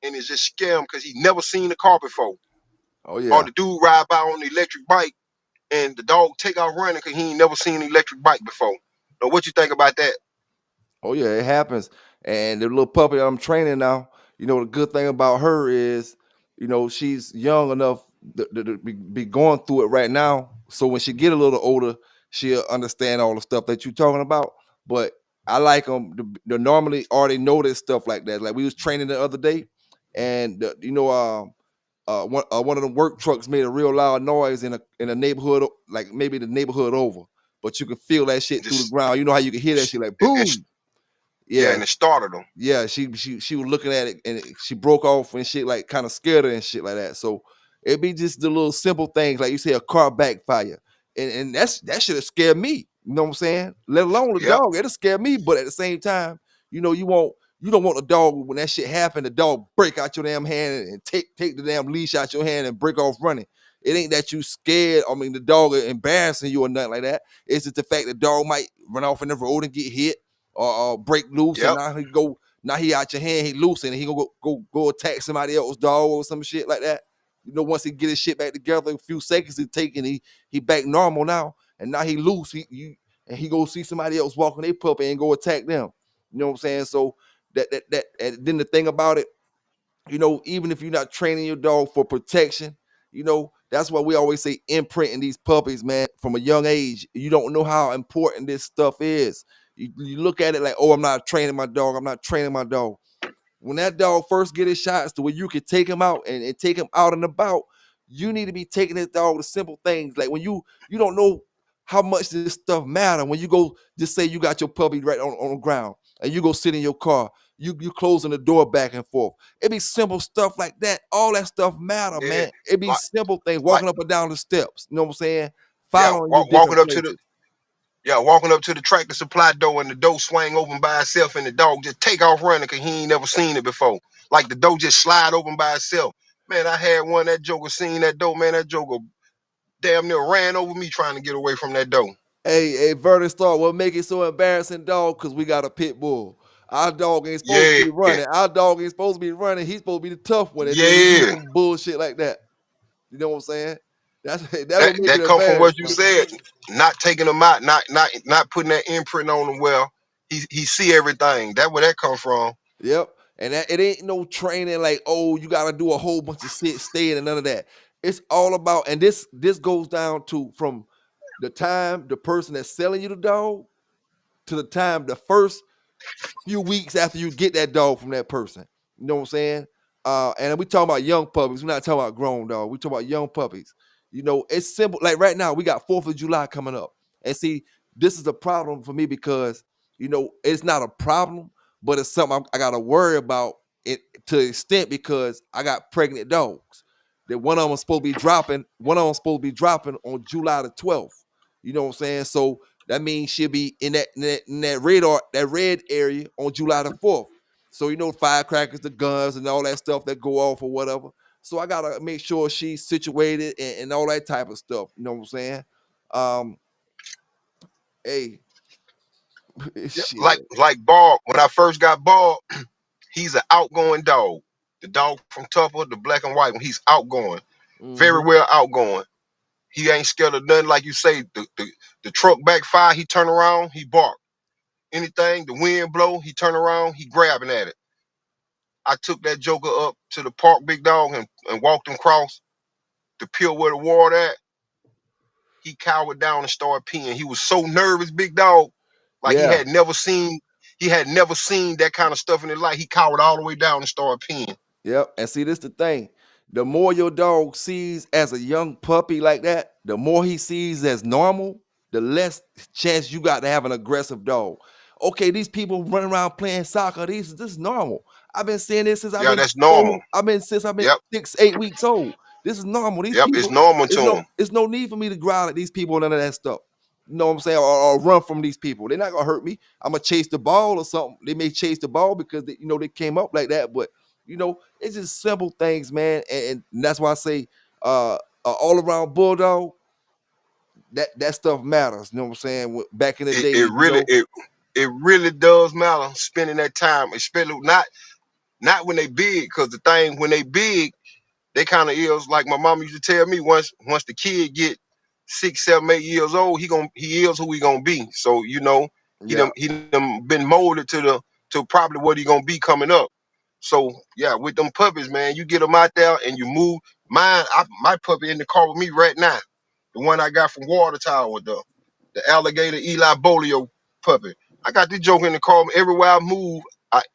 and it just scare him because he never seen the car before. Oh Or yeah. the dude ride by on the electric bike and the dog take off running because he ain't never seen an electric bike before. Now, what you think about that? Oh yeah, it happens. And the little puppy I'm training now, the good thing about her is, she's young enough to be going through it right now. So when she get a little older, she'll understand all the stuff that you're talking about. But I like them to normally already know this stuff like that. Like we was training the other day, and one of the work trucks made a real loud noise in a neighborhood, like maybe the neighborhood over. But you can feel that shit through the Just ground. You know how you can hear that shit like and boom. yeah, Yeah, and it started him. yeah, she was looking at it and she broke off and shit, like kind of scared her and shit like that. So it'd be just the little simple things, like you say, a car backfire, and that should have scared me. You know what I'm saying? Let alone the Yep, dog, it'll scare me. But at the same time, you don't want the dog when that shit happen, the dog break out your damn hand and take the damn leash out your hand and break off running. It ain't that you scared. I mean, the dog is embarrassing you or nothing like that. It's just the fact the dog might run off in the road and get hit or break loose, and yep, now he out your hand, he loose, and he gonna go attack somebody else's dog or some shit like that. Once he get his shit back together, a few seconds it take, and he back normal now, and now he loose. He go see somebody else walking their puppy and go attack them. You know what I'm saying? So and then the thing about it, even if you're not training your dog for protection, that's why we always say imprinting these puppies, man, from a young age. You don't know how important this stuff is. You look at it like, oh, I'm not training my dog. I'm not training my dog. When that dog first get his shots to where you can take him out and take him out and about, you need to be taking this dog to simple things. Like when you don't know how much this stuff matter. When you go, just say you got your puppy right on the ground and you go sit in your car, you closing the door back and forth. It be simple stuff like that. All that stuff matter, yeah, man. It be like simple things, like walking up and down the steps. You know what I'm saying? yeah, Following you walking different up to the places. yeah, walking up to the tractor supply door and the door swing open by itself and the dog just take off running because he ain't never seen it before. Like the door just slide open by itself. Man, I had one that joker seen that door, man. That joker damn near ran over me trying to get away from that door. Hey, Vernon Starr, what make it so embarrassing, dog? Because we got a pit bull. Our dog ain't supposed to Yeah, be running. Our dog ain't supposed to be running. He's supposed to be the tough one. And then we do yeah. some bullshit like that. You know what I'm saying? That's That what make it that come from what you embarrassing. said. Not taking them out, not putting that imprint on them. Well, he see everything. That where that come from. Yep. And it ain't no training like, oh, you got to do a whole bunch of sit, staying, and none of that. It's all about, and this goes down to from the time the person that's selling you the dog to the time the first few weeks after you get that dog from that person. You know what I'm saying? And we talking about young puppies. We're not talking about grown dog. We talking about young puppies. It's simple. Like right now, we got 4th of July coming up. And see, this is a problem for me because, it's not a problem, but it's something I got to worry about it to an extent because I got pregnant dogs. That one of them supposed to be dropping. One of them supposed to be dropping on July the 12th. You know what I'm saying? So that means she'll be in that red area on July the 4th. So firecrackers, the guns, and all that stuff that go off or whatever. So I gotta make sure she's situated and all that type of stuff. You know what I'm saying? Um, hey, Yeah, shit. like Bob. When I first got Bob, he's an outgoing dog. The dog from Tupper, the black and white one, he's outgoing, very Mm-hmm. well outgoing. He ain't scared of nothing, like you say. The truck backfire, he turn around, he bark. Anything, the wind blow, he turn around, he grabbing at it. I took that joker up to the park, big dog, and walked him across the pier where the water at. He cowered down and started peeing. He was so nervous, big dog, like Yeah. he had never seen that kind of stuff in his life. He cowered all the way down and started peeing. Yep. And see, this the thing. The more your dog sees as a young puppy like that, the more he sees as normal, the less chance you got to have an aggressive dog. Okay, these people running around playing soccer, this is normal. I've been saying this since I've Yeah, been that's normal. since I've been Yep, 6, 8 weeks old. This is normal. These yep, it's people, normal to him. it's no need for me to growl at these people, none of that stuff. You know what I'm saying? Or run from these people. They're not gonna hurt me. I'm gonna chase the ball or something. They may chase the ball because they came up like that, but it's just simple things, man. And that's why I say all around bulldog, that stuff matters. You know what I'm saying? Back in the It, day, it really it it really does matter spending that time, especially not when they big, because the thing when they big, they kind of is like my mom used to tell me. Once the kid get 6, 7, 8 years old, he is who he gonna be. So yeah, he done been molded to probably what he gonna be coming up. So yeah, with them puppies, man, you get them out there and you move. My puppy in the car with me right now, the one I got from Water Tower, the alligator Eli Bolio puppy. I got this joke in the car everywhere I move.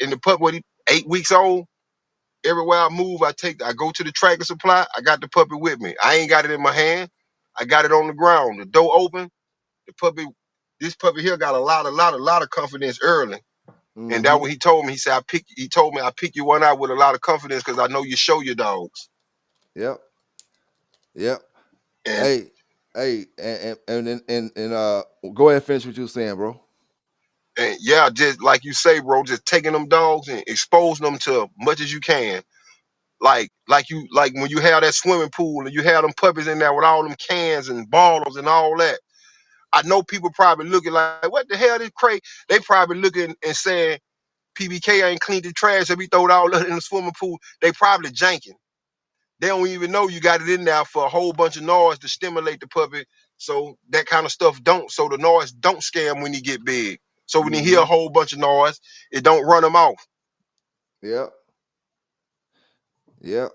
In the puppy, what he 8 weeks old. Everywhere I move, I go to the Tractor Supply. I got the puppy with me. I ain't got it in my hand. I got it on the ground. The door open. The puppy, this puppy here got a lot of confidence early. And that mm-hmm. what he told me. He said, he told me I pick you one out with a lot of confidence because I know you show your dogs. Yep, yep. And Hey, and go ahead and finish what you were saying, bro. and yeah, just like you say, bro, just taking them dogs and exposing them to much as you can. Like when you have that swimming pool and you have them puppies in there with all them cans and bottles and all that. I know people probably looking like, what the hell this crazy? They probably looking and saying PBK ain't cleaned the trash. If he throw it all in the swimming pool, they probably janking. They don't even know you got it in there for a whole bunch of noise to stimulate the puppy. So that kind of stuff so the noise don't scare him when he get big. So when he hear a Mm-hmm. whole bunch of noise, it don't run him off. Yep, yep.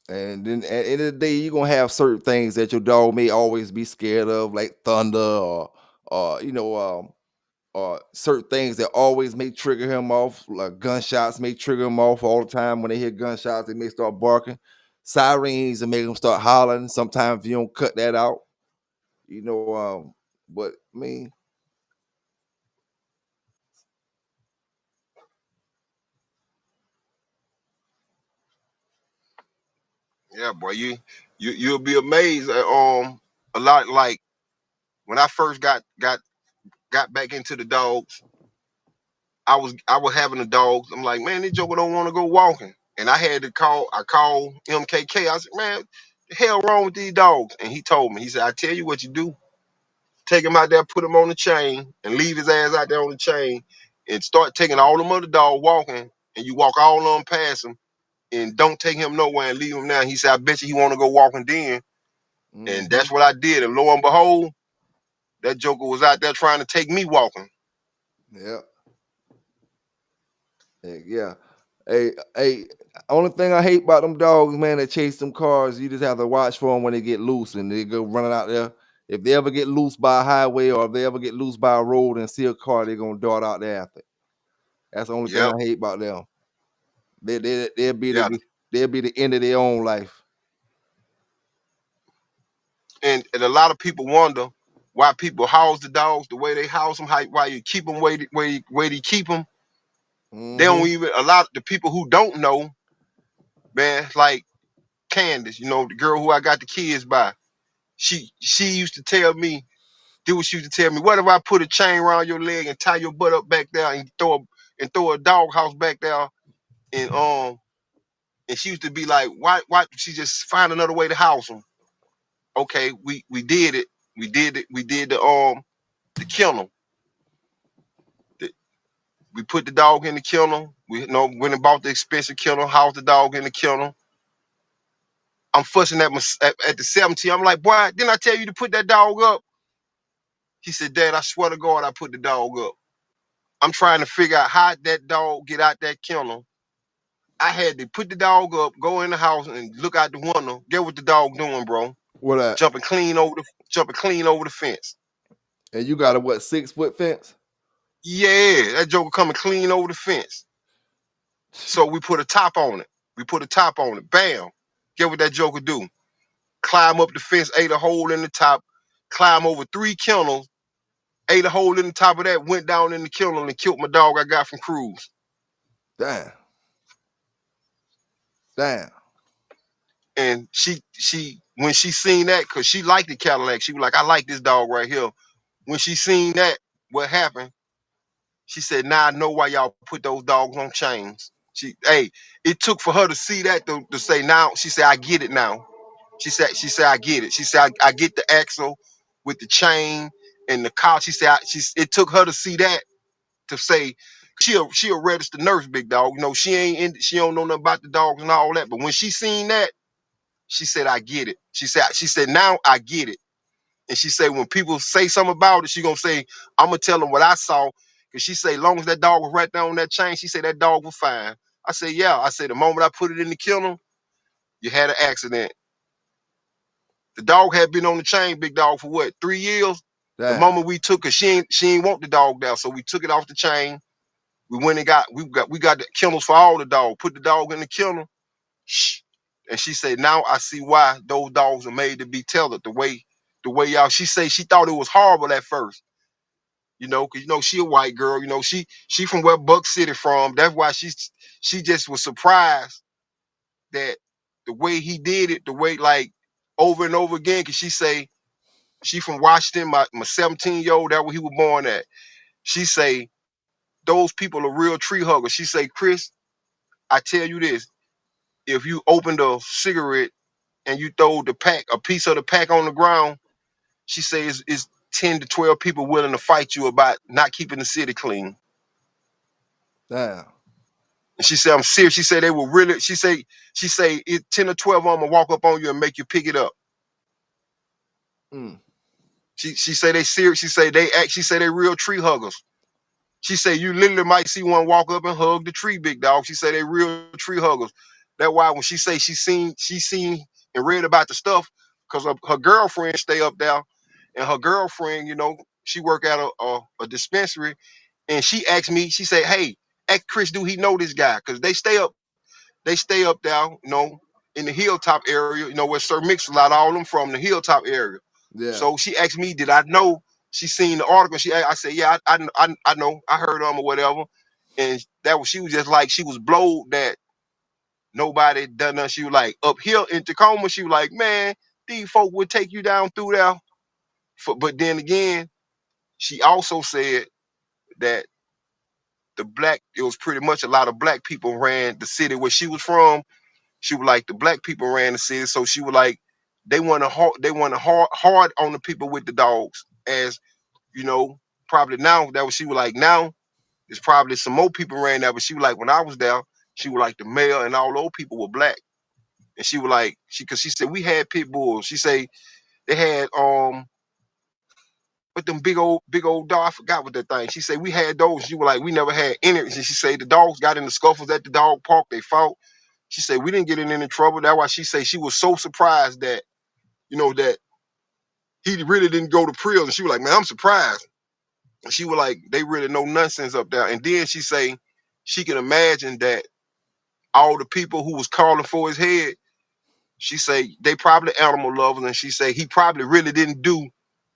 And then at the end of the day, you're gonna have certain things that your dog may always be scared of, like thunder or certain things that always may trigger him off, like gunshots may trigger him off all the time. When they hear gunshots, they may start barking. Sirens and make them start hollering. Sometimes you don't cut that out, you know. But I mean, Yeah, boy, you'll be amazed at a lot. Like when I first got back into the dogs, I was having the dogs. I'm like, man, this joker don't want to go walking. And I called MKK. I said, man, the hell wrong with these dogs? And he told me, he said, I tell you what you do. Take him out there, put him on the chain, and leave his ass out there on the chain, and start taking all them other dogs walking, and you walk all of them past him, and don't take him nowhere and leave him there. He said, I bet you he want to go walking then. And mm-hmm, that's what I did. And lo and behold, that joker was out there trying to take me walking. yeah, yeah. Hey, only thing I hate about them dogs, man, that chase them cars, you just have to watch for them when they get loose and they go running out there. If they ever get loose by a highway or if they ever get loose by a road and see a car, they're gonna dart out there after. That's the only thing Yep. I hate about them. They'll be Yeah. they'll be the end of their own life. And a lot of people wonder why people house the dogs the way they house them, why you keep them where you keep them. They don't Mm-hmm. even, a lot of the people who don't know, man, like Candace, the girl who I got the kids by. She used to tell me, do what she used to tell me. What if I put a chain around your leg and tie your butt up back there and throw a dog house back there and she used to be like, why she just find another way to house them? Okay, we did it. We did the kennel. We put the dog in the kennel. We went and bought the expensive kennel, housed the dog in the kennel. I'm fussing at the 17. I'm like, boy, didn't I tell you to put that dog up? He said, Dad, I swear to God, I put the dog up. I'm trying to figure out how that dog get out that kennel. I had to put the dog up, go in the house, and look out the window. Get what the dog doing, bro? What that? Jumping clean over the fence. And you got a what, 6-foot fence? Yeah, that joker coming clean over the fence. So we put a top on it. Bam. Get what that joker do? Climb up the fence, ate a hole in the top, climb over 3 kennels, ate a hole in the top of that, went down in the kennel and killed my dog I got from Cruz. Damn. And she when she seen that, cause she liked the Cadillac, she was like, I like this dog right here. When she seen that, what happened? She said, now I know why y'all put those dogs on chains. It took for her to see that to say now. She said, I get it now. She said, I get it. She said, I get the axle with the chain and the car. She said, it took her to see that to say she a registered nurse, big dog. You know, she don't know nothing about the dogs and all that. But when she seen that, she said, I get it. She said, now I get it. And she said, when people say something about it, she gonna say, I'm gonna tell them what I saw. Cause she say, long as that dog was right there on that chain, she said that dog was fine. I said, yeah. I said, the moment I put it in the kennel, you had an accident. The dog had been on the chain, big dog, for what, 3 years? The Damn. moment we took her, she ain't want the dog down. So we took it off the chain. We went and we got the kennels for all the dog. Put the dog in the kennel. Shh. And she said, now I see why those dogs are made to be tethered the way y'all. She said she thought it was horrible at first. You know, cause she a white girl. She from where Buck City from. That's why she just was surprised that the way he did it, the way like over and over again. Cause she say she from Washington, my 17-year-old. That where he was born at. She say those people are real tree huggers. She say, Chris, I tell you this: if you opened a cigarette and you throw a piece of the pack on the ground, she says it's 10 to 12 people willing to fight you about not keeping the city clean. Damn. And she said, I'm serious. She said they will really, she say it 10 or 12 of them will walk up on you and make you pick it up. Mm. She say they serious. She say they real tree huggers. She say you literally might see one walk up and hug the tree, big dog. She say they real tree huggers. That's why when she say she seen and read about the stuff, because her girlfriend stay up there, and her girlfriend, she work at a dispensary, and she asked me, she said, hey, ask Chris, do he know this guy? Because they stay up there, in the hilltop area, where Sir Mix-a-Lot, all them from the hilltop area. Yeah. So she asked me, did I know? She seen the article. I said, yeah, I know. I heard them or whatever. And she was just like, she was blowed that nobody done nothing. She was like, up here in Tacoma, she was like, man, these folk would take you down through there. But then again, she also said that it was pretty much a lot of black people ran the city where she was from. She was like, the black people ran the city. So she was like, they want to hard on the people with the dogs, as probably now she was like, now it's probably some more people ran that, but she was like, when I was there, she was like, the mayor and all those people were black. And she was like, cause she said we had pit bulls. She said they had but them big old dog, I forgot what that thing. She said we had those. She was like, we never had any. And she said the dogs got in the scuffles at the dog park, they fought. She said we didn't get in any trouble. That's why she said she was so surprised that, that he really didn't go to prison. She was like, man, I'm surprised. And she was like, they really no nonsense up there. And then she say she can imagine that all the people who was calling for his head, she say they probably animal lovers. And she say he probably really didn't do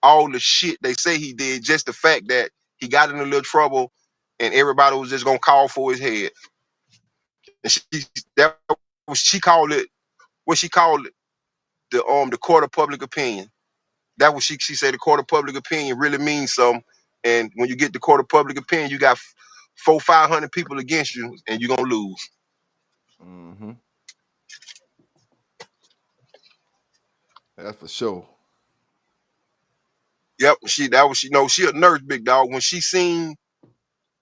all the shit they say he did. Just the fact that he got in a little trouble and everybody was just gonna call for his head. And she called it what she called it, the court of public opinion. That was she said the court of public opinion really means something. And when you get the court of public opinion, you got 500 people against you, and you're gonna lose. Mm-hmm. That's for sure. Yep, she a nurse, big dog. When she seen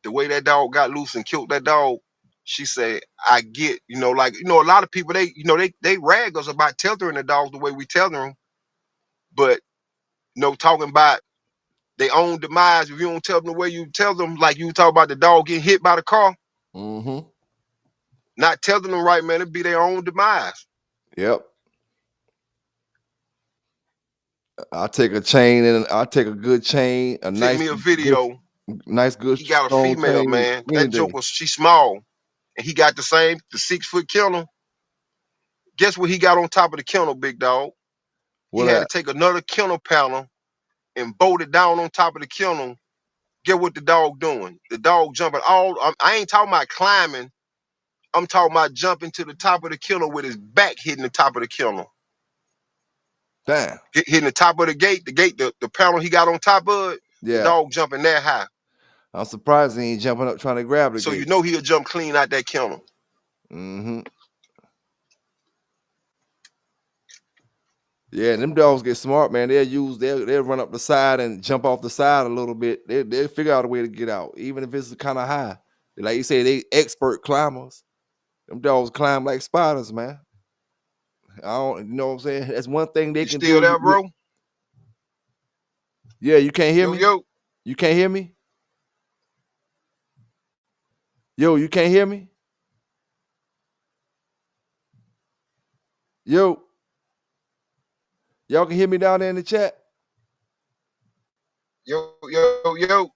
the way that dog got loose and killed that dog, she said, I get, like, a lot of people, they rag us about tethering the dogs the way we tether them, but, talking about their own demise, if you don't tell them the way you tell them, like you talk about the dog getting hit by the car, Mm-hmm. not telling them right, man, it'd be their own demise. Yep. I'll take a chain and I'll take a good chain, a Sent nice, me a good, video. good He got a strong female, chain man. any That day. joker, she small. And he got the 6-foot kennel. Guess what he got on top of the kennel, big dog? He What had to that? take another kennel panel and bolt it down on top of the kennel. Get what the dog doing? The dog jumping I ain't talking about climbing. I'm talking about jumping to the top of the kennel with his back hitting the top of the kennel. Damn. Hitting the top of the gate, the panel he got on top of it, the Yeah. dog jumping that high. I'm surprised he ain't jumping up trying to grab the So gate. he'll jump clean out that kennel. Mm-hmm. Yeah, them dogs get smart, man. They'll run up the side and jump off the side a little bit. They'll figure out a way to get out, even if it's kind of high. Like you say, they expert climbers. Them dogs climb like spiders, man. You know what I'm saying? That's one thing they You can still do. there, bro? Yeah, you can't hear Yo, me? yo. You can't hear me? Yo, you can't hear me? Yo, y'all can hear me down there in the chat? Yo, yo, yo.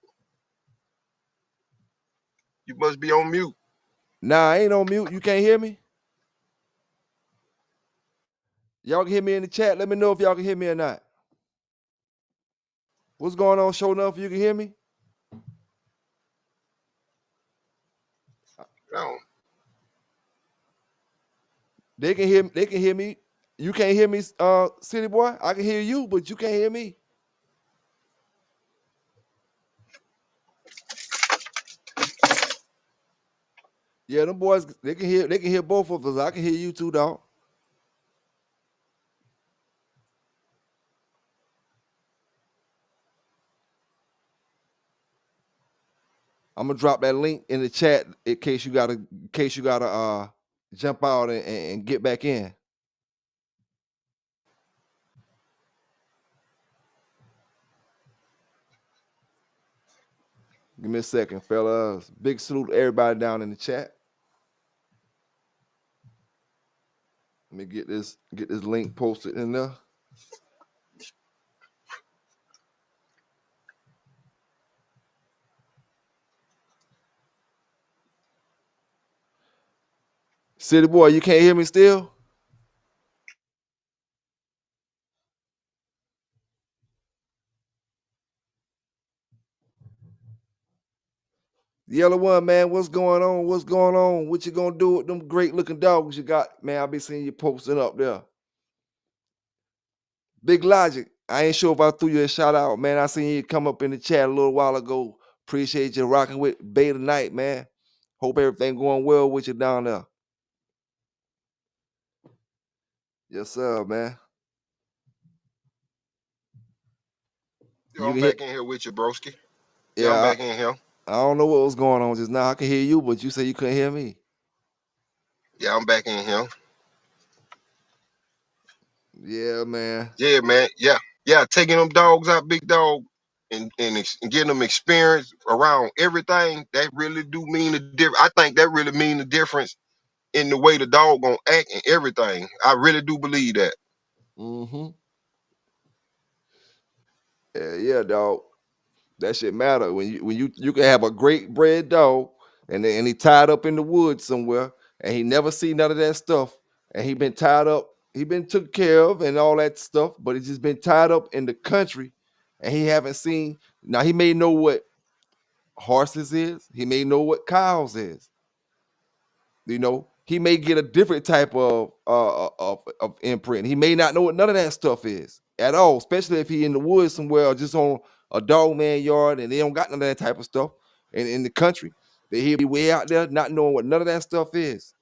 You must be on mute. Nah, I ain't on mute. You can't hear me? Y'all can hear me in the chat. Let me know if y'all can hear me or not. What's going on? Show enough you can hear me? No. They can hear me. You can't hear me, City Boy. I can hear you, but you can't hear me. Yeah, them boys, they can hear both of us. I can hear you too, dog. I'm gonna drop that link in the chat in case you gotta jump out and get back in. Give me a second, fellas. Big salute to everybody down in the chat. Let me get this link posted in there. City Boy, you can't hear me still? Yellow one, man, what's going on? What's going on? What you gonna do with them great looking dogs you got? Man, I'll be seeing you posting up there. Big Logic, I ain't sure if I threw you a shout out, man. I seen you come up in the chat a little while ago. Appreciate you rocking with Bay tonight, man. Hope everything going well with you down there. Yes, sir, man. Yo, You I'm can hear? back in here with you, broski. Yeah, I'm Yeah, back in here. I don't know what was going on just now. I can hear you, but you say you couldn't hear me. Yeah, I'm back in here. Yeah, man. Yeah, man. Yeah. Taking them dogs out, big dog, and getting them experience around everything. That really do mean the difference. I think that really mean the difference in the way the dog gonna act and everything. I really do believe that. Mm-hmm. Yeah, dog. That shit matter when you can have a great bred dog and he tied up in the woods somewhere and he never see none of that stuff and he been tied up, he been took care of and all that stuff, but he just been tied up in the country and he haven't seen. Now he may know what horses is, he may know what cows is. You know, he may get a different type of imprint. He may not know what none of that stuff is at all, especially if he in the woods somewhere or just on a dog man yard and they don't got none of that type of stuff in the country. That he'll be way out there not knowing what none of that stuff is.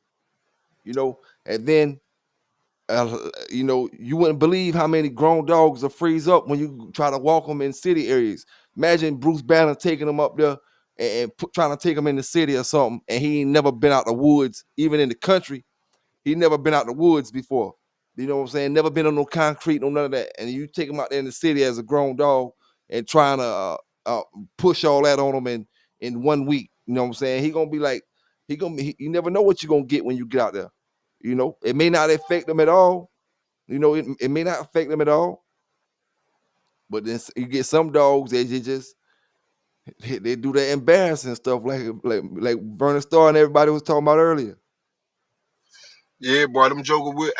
You know, and then you wouldn't believe how many grown dogs will freeze up when you try to walk them in city areas. Imagine Bruce Banner taking them up there and trying to take him in the city or something, and he ain't never been out the woods, even in the country. He never been out the woods before. You know what I'm saying? Never been on no concrete, no none of that. And you take him out there in the city as a grown dog and trying to push all that on him in 1 week. You know what I'm saying? He gonna be like, you never know what you're gonna get when you get out there. You know, it may not affect them at all. You know, it may not affect them at all. But then you get some dogs that they do that embarrassing stuff like Vernon Starr and everybody was talking about earlier. Yeah, boy, them joker with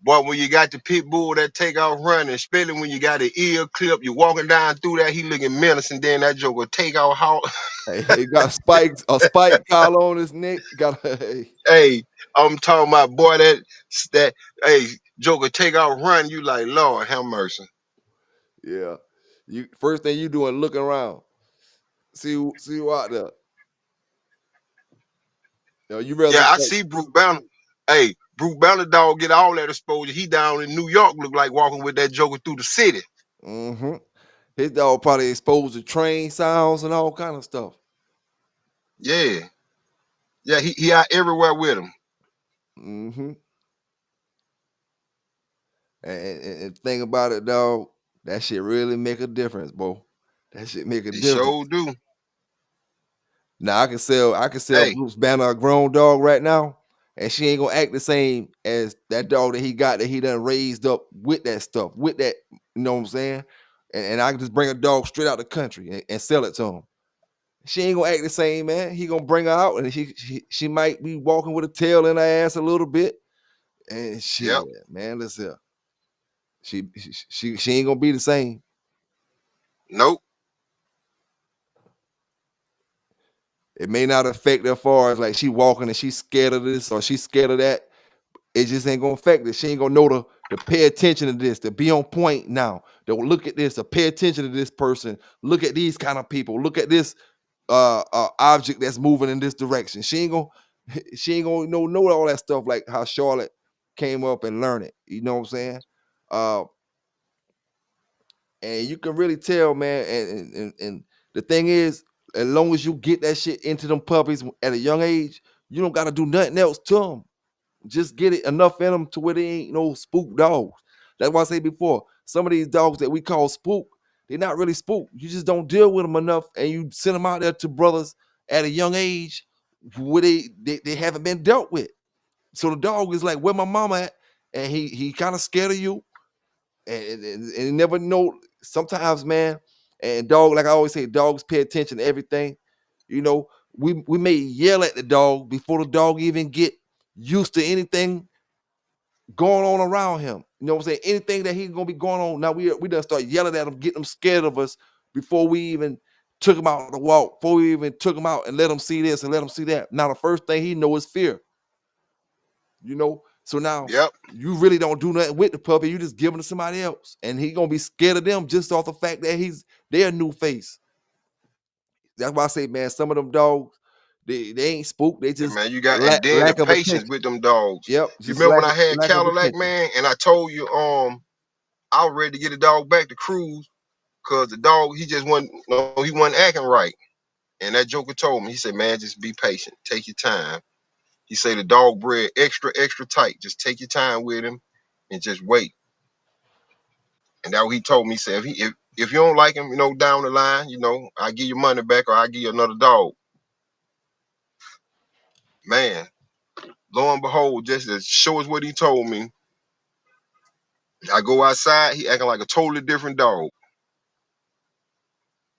boy, when you got the pit bull that take off running, especially when you got the ear clip, you walking down through that, he looking menacing, then that joker take off how Hey, he got a spike collar on his neck. Got a hey, I'm talking about boy that hey, joker take off running, you like, Lord have mercy. yeah. You first thing you doing looking around, see who out there. You know, you rather Yeah, I like, see Bruce Banner. Hey, Bruce Banner dog get all that exposure. He down in New York look like walking with that joker through the city. his dog probably exposed to train sounds and all kind of stuff. Yeah. Yeah, he out everywhere with him. hmm and think about it, dog. That shit really make a difference, bro. That shit make a He difference. sure do. Now I can sell Hey, Bruce Banner a grown dog right now, and she ain't gonna act the same as that dog that he got that he done raised up with that stuff, with that, you know what I'm saying? And I can just bring a dog straight out the country and sell it to him. She ain't gonna act the same, man. He gonna bring her out, and she might be walking with a tail in her ass a little bit, and shit, yep, man. Listen, she ain't gonna be the same. nope, It may not affect her as far as like she walking and she's scared of this or she's scared of that. It just ain't gonna affect it. She ain't gonna know to pay attention to this, to be on point now. To look at this, to pay attention to this person. Look at these kind of people. Look at this object that's moving in this direction. She ain't gonna know all that stuff like how Charlotte came up and learned it. You know what I'm saying? Uh, and you can really tell, man. And the thing is, as long as you get that shit into them puppies at a young age, you don't got to do nothing else to them. Just get it enough in them to where they ain't no spook dogs. That's why I say before, some of these dogs that we call spook, they're not really spook. You just don't deal with them enough, and you send them out there to brothers at a young age where they haven't been dealt with. So the dog is like, where my mama at? And he kind of scared of you, and you never know. Sometimes, man, and dog, like I always say, dogs pay attention to everything. You know, we may yell at the dog before the dog even get used to anything going on around him. You know what I'm saying? Anything that he's gonna be going on. Now we done start yelling at him, getting him scared of us before we even took him out to walk, before we even took him out and let him see this and let him see that. Now the first thing he know is fear. You know, so now yep, you really don't do nothing with the puppy. You just give him to somebody else, and he gonna be scared of them just off the fact that he's their new face. That's why I say, man, some of them dogs, they ain't spooked. They yeah, just man. You got and lack then the lack of patience attention. with them dogs. Yep, You just remember when I had lack of Cadillac, attention. man, and I told you I was ready to get the dog back to cruise because the dog he just wasn't he wasn't acting right. And that joker told me, he said, man, just be patient, take your time. He said the dog bred extra tight. Just take your time with him and just wait. And that what he told me. He said, if you don't like him, down the line, I give you money back or I give you another dog. Man, lo and behold, just as sure as what he told me, I go outside, he acting like a totally different dog.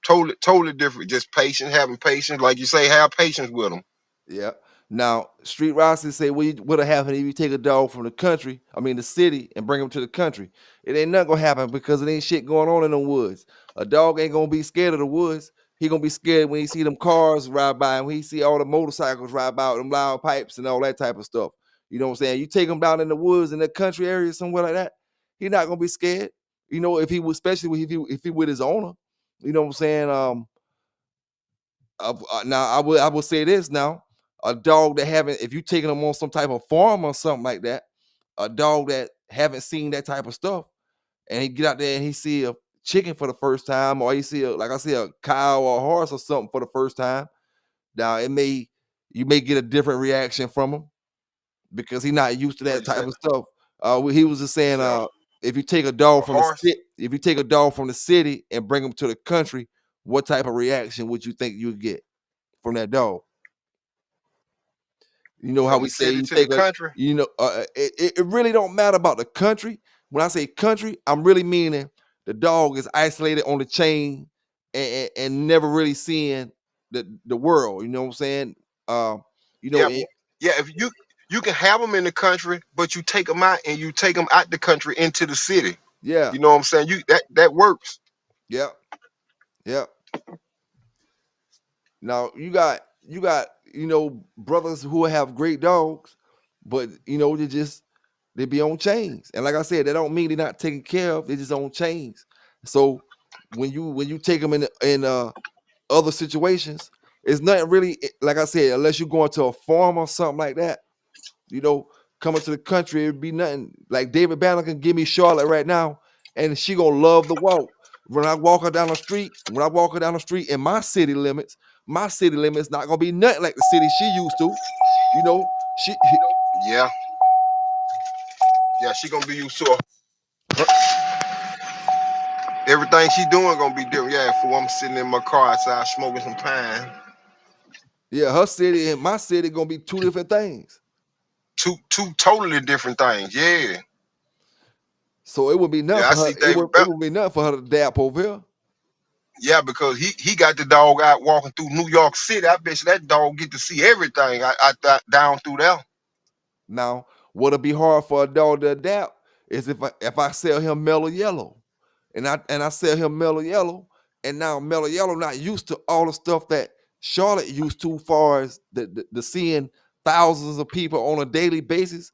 Totally different. Just patient, having patience. Like you say, have patience with him. Yeah. Now, Street Rosters say, what would happen if you take a dog from the country, I mean the city, and bring him to the country? It ain't nothing gonna happen because it ain't shit going on in the woods. A dog ain't gonna be scared of the woods. He gonna be scared when he see them cars ride by and when he see all the motorcycles ride by with them loud pipes and all that type of stuff. You know what I'm saying? You take him down in the woods in the country area somewhere like that, he not gonna be scared. You know, if he was, especially if he with his owner. You know what I'm saying? Now I will say this now. A dog that haven't, if you taking them on some type of farm or something like that, a dog that haven't seen that type of stuff, and he get out there and he see chicken for the first time, or you see like I see a cow or a horse or something for the first time. Now you may get a different reaction from him because he's not used to What that you type say? of stuff. He was just saying, Yeah, if you take a dog a from the horse. city, if you take a dog from the city and bring him to the country, what type of reaction would you think you'd get from that dog? You know how From we the say city you to the take a, country. it really don't matter about the country. When I say country, I'm really meaning the dog is isolated on the chain and never really seeing the world. You know what I'm saying? Uh, you know, Yeah, it, yeah. If you can have them in the country, but you take them out and you take them out the country into the city. yeah, You know what I'm saying? You that works. yeah, yeah. Now you got brothers who have great dogs, but they be on chains. And like I said, that don't mean they're not taken care of. They just on chains. So when you take them in other situations, it's not really like I said, unless you're going to a farm or something like that. You know, coming to the country, it'd be nothing. Like David Banner can give me Charlotte right now, and she gonna love the walk. When I walk her down the street in my city limits not gonna be nothing like the city she used to. You know, she Yeah, yeah. She gonna be used to it. her, Everything she doing gonna be different. Yeah, for I'm sitting in my car outside smoking some pine. yeah, her city and my city gonna be two different things. Two totally different things. Yeah, So it would be nothing yeah. I for her. see It David. would it would be nothing for her to dap over here. Yeah, because he got the dog out walking through New York City. I bet you that dog get to see everything down through there. Now, what'll be hard for a dog to adapt is if I sell him mellow yellow, and I sell him mellow yellow, and now mellow yellow not used to all the stuff that Charlotte used to, far as the seeing thousands of people on a daily basis.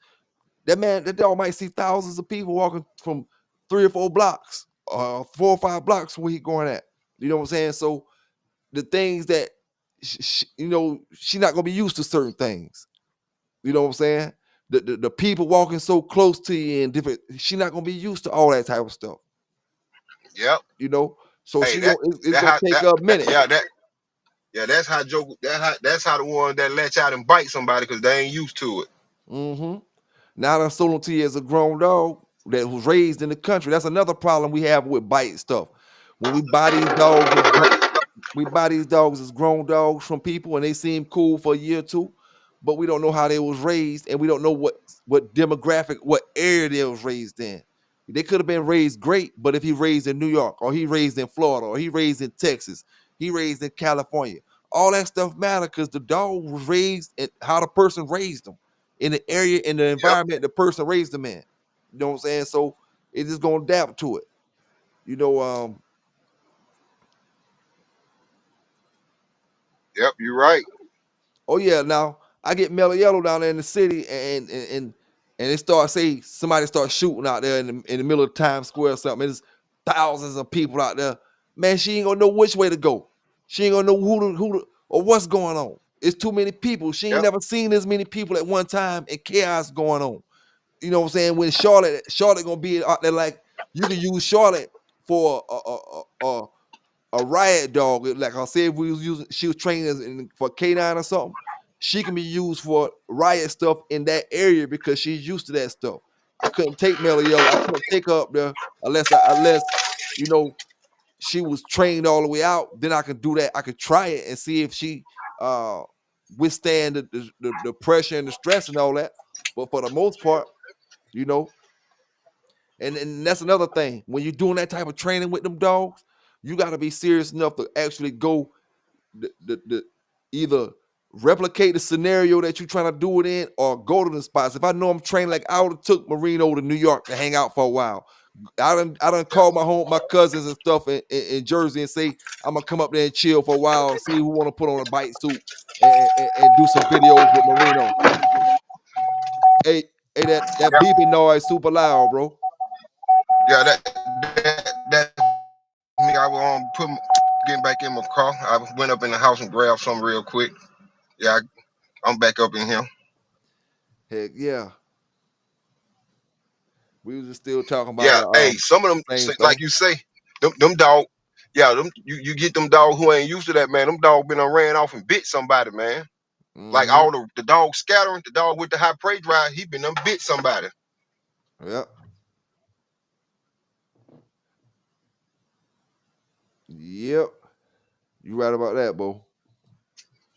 That dog might see thousands of people walking from 3 or 4 blocks, 4 or 5 blocks where he going at. You know what I'm saying? So the things that she's not gonna be used to certain things. You know what I'm saying? The people walking so close to you and different, she not gonna be used to all that type of stuff. Yep. You know, so Hey, she gonna it's that gonna how take her a that minute. yeah yeah that's how Joe that's how the one that lets out and bite somebody because they ain't used to it. hmm Now that sold to you as a grown dog that was raised in the country. That's another problem we have with bite stuff. When we buy these dogs, we buy these dogs as grown dogs from people, and they seem cool for a year or two, but we don't know how they was raised, and we don't know what demographic, what area they was raised in. They could have been raised great, but if he raised in New York, or he raised in Florida, or he raised in Texas, he raised in California, all that stuff matter because the dog was raised and how the person raised them in the area, in the Yep. environment the person raised them in. You know what I'm saying? So it's just gonna adapt to it. You know, Yep. You're right. oh yeah, now I get mellow yellow down there in the city, and it starts say somebody starts shooting out there in the middle of Times Square or something. There's thousands of people out there. Man, she ain't gonna know which way to go. She ain't gonna know who to or what's going on. It's too many people. She ain't Yep. never seen as many people at one time and chaos going on. You know what I'm saying? When Charlotte gonna be out there, like you can use Charlotte for a riot dog. Like I said, if we was using, she was trained for canine or something. She can be used for riot stuff in that area because she's used to that stuff. I couldn't take Mellow Yellow. I couldn't take her up there unless you know she was trained all the way out. Then I could do that. I could try it and see if she uh withstand the pressure and the stress and all that. But for the most part, you know, and that's another thing. When you're doing that type of training with them dogs, you got to be serious enough to actually go the either replicate the scenario that you're trying to do it in or go to the spots. If I know I'm trained, like I would have took Marino to New York to hang out for a while. I done call my cousins and stuff in Jersey and say I'm gonna come up there and chill for a while, see who want to put on a bite suit and do some videos with Marino. Hey, hey, that Yep. beeping noise super loud, bro. Yeah. That me. I was getting back in my car. I went up in the house and grabbed something real quick. Yeah. I'm back up in here. Heck yeah. We was just still talking about Yeah. the Hey, some of them same like thing. you say. Them dog, yeah, you get them dog who ain't used to that, man. Them dog been on ran off and bit somebody, man. Like Mm-hmm. all the dog scattering, the dog with the high prey drive, he been done bit somebody. Yep. Yep. You right about that, Bo.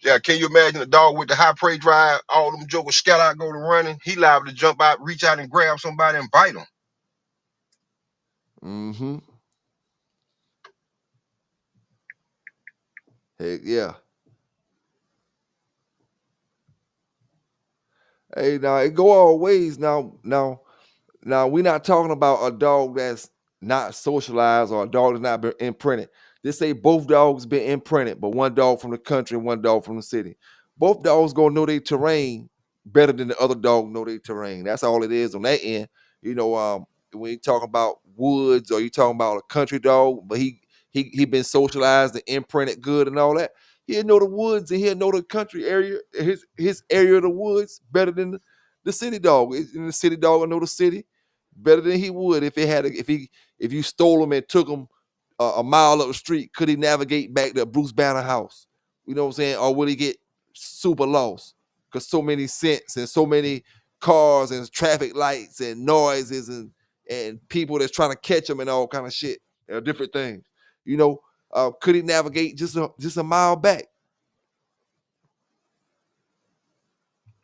Yeah, can you imagine a dog with the high prey drive? All them jokers scatter out, go to running. He liable to jump out, reach out and grab somebody and bite them. Mm-hmm. Heck yeah. Hey, now it go all ways. Now we're not talking about a dog that's not socialized or a dog that's not been imprinted. They say both dogs been imprinted, but one dog from the country and one dog from the city. Both dogs gonna know their terrain better than the other dog know their terrain. That's all it is on that end. You know, when you talk about woods or you talking about a country dog, but he been socialized and imprinted good and all that. He'll know the woods and he'll know the country area, his area of the woods better than the city dog. And the city dog will know the city better than he would if you stole him and took him a mile up the street. Could he navigate back to Bruce Banner house? You know what I'm saying? Or would he get super lost? Because so many scents and so many cars and traffic lights and noises and people that's trying to catch him and all kind of shit, different things. You know, could he navigate just a mile back?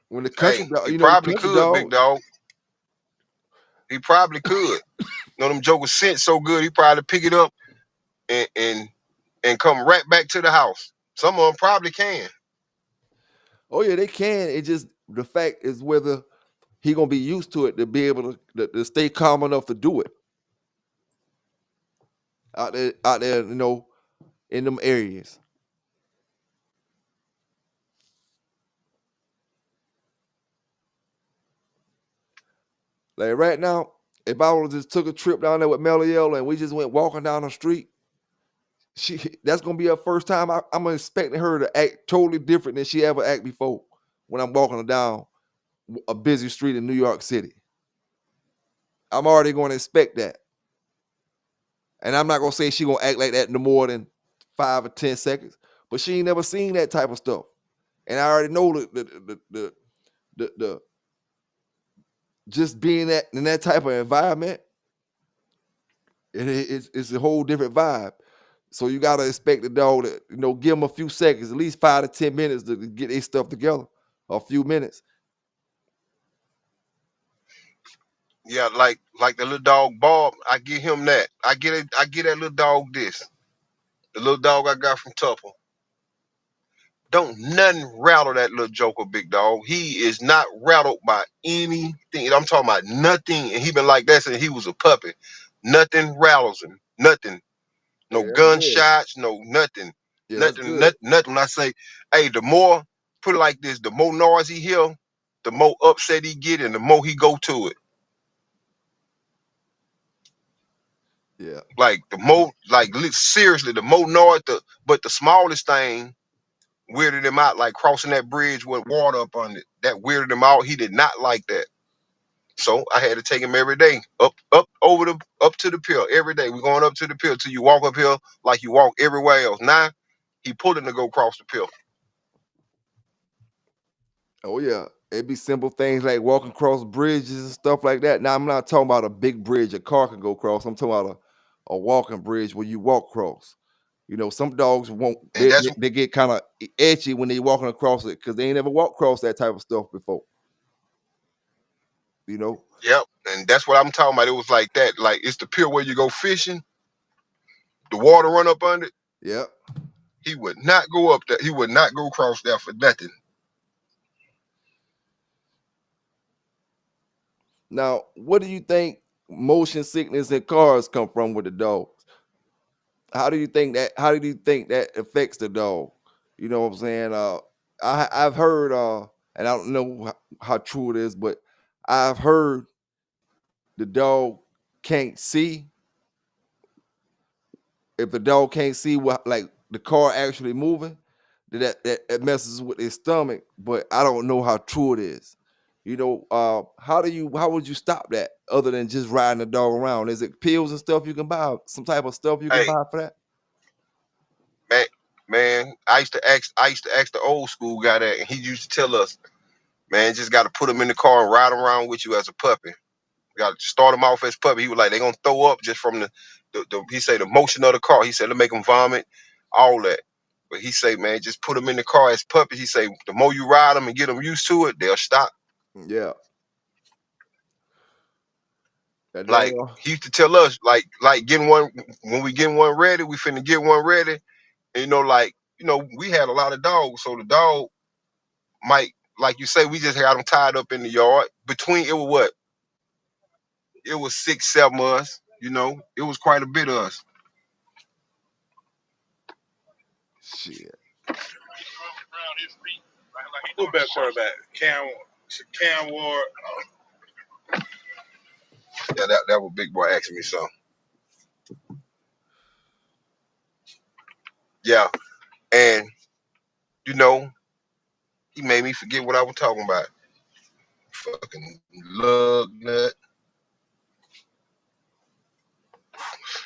When the Hey, country dog, he the probably country could, big dog, dog. He probably could. You know, them jokers scent so good, he probably pick it up and come right back to the house. Some of them probably can. oh yeah, they can. It just the fact is whether he gonna be used to it to be able to stay calm enough to do it out there, in them areas. Like right now, if I would just took a trip down there with Meliel and we just went walking down the street, that's gonna be her first time. I'm expecting her to act totally different than she ever act before when I'm walking her down a busy street in New York City. I'm already going to expect that, and I'm not gonna say she gonna act like that no more than 5 or 10 seconds. But she ain't never seen that type of stuff, and I already know the just being that in that type of environment, it's a whole different vibe. So you gotta expect the dog to, give them a few seconds, at least 5 to 10 minutes to get their stuff together, a few minutes. Yeah, like the little dog Bob, I get him that. I get that little dog this. The little dog I got from Tupper. Don't nothing rattle that little joker, big dog. He is not rattled by anything. I'm talking about nothing. And he been like that since he was a puppy. Nothing rattles him. Nothing. No Hey, that's good. gunshots. No nothing. Yeah, that's Nothing. good. Nothing. Nothing. When I say, hey, the more put it like this, the more noise he hear, the more upset he get, and the more he go to it. Yeah. Like the more, like seriously, the more noise. But the smallest thing weirded him out, like crossing that bridge with water up on it. That weirded him out. He did not like that. So I had to take him every day up to the pier every day. We're going up to the pier till you walk up here like you walk everywhere else. Now he pulling to go across the pier. Oh yeah. It'd be simple things like walking across bridges and stuff like that. Now I'm not talking about a big bridge a car can go across. I'm talking about a walking bridge where you walk across. Some dogs won't. And that's They get kind of edgy when they walking across it because they ain't never walked across that type of stuff before. You know. yep. And that's what I'm talking about. It was like that. Like it's the pier where you go fishing. The water run up under it. Yep. He would not go up there. He would not go across there for nothing. Now, what do you think motion sickness in cars come from with the dogs? How do you think that? How do you think that affects the dog? You know what I'm saying? I've heard, and I don't know how true it is, but I've heard the dog can't see. If the dog can't see what, like the car actually moving, that messes with their stomach. But I don't know how true it is. How would you stop that other than just riding the dog around? Is it pills and stuff you can buy? Some type of stuff you can Hey, buy for that? man, man, I used to ask the old school guy that, and he used to tell us, man, just got to put him in the car and ride around with you as a puppy. Got to start him off as puppy. He was like, they gonna throw up just from the he said the motion of the car. He said to make them vomit, all that. But he say, man, just put them in the car as puppies. He say the more you ride them and get them used to it, they'll stop. Yeah. That Like daggone. he used to tell us, like getting one when we getting one ready, we finna get one ready. And we had a lot of dogs, so the dog might, like you say, we just had them tied up in the yard. Between it was what? It was 6, 7 months. It was quite a bit of us. Shit. Who best quarterback? Cam Ward. Yeah, that was big boy asking me so. Yeah, and you know, he made me forget what I was talking about. Fucking lug nut.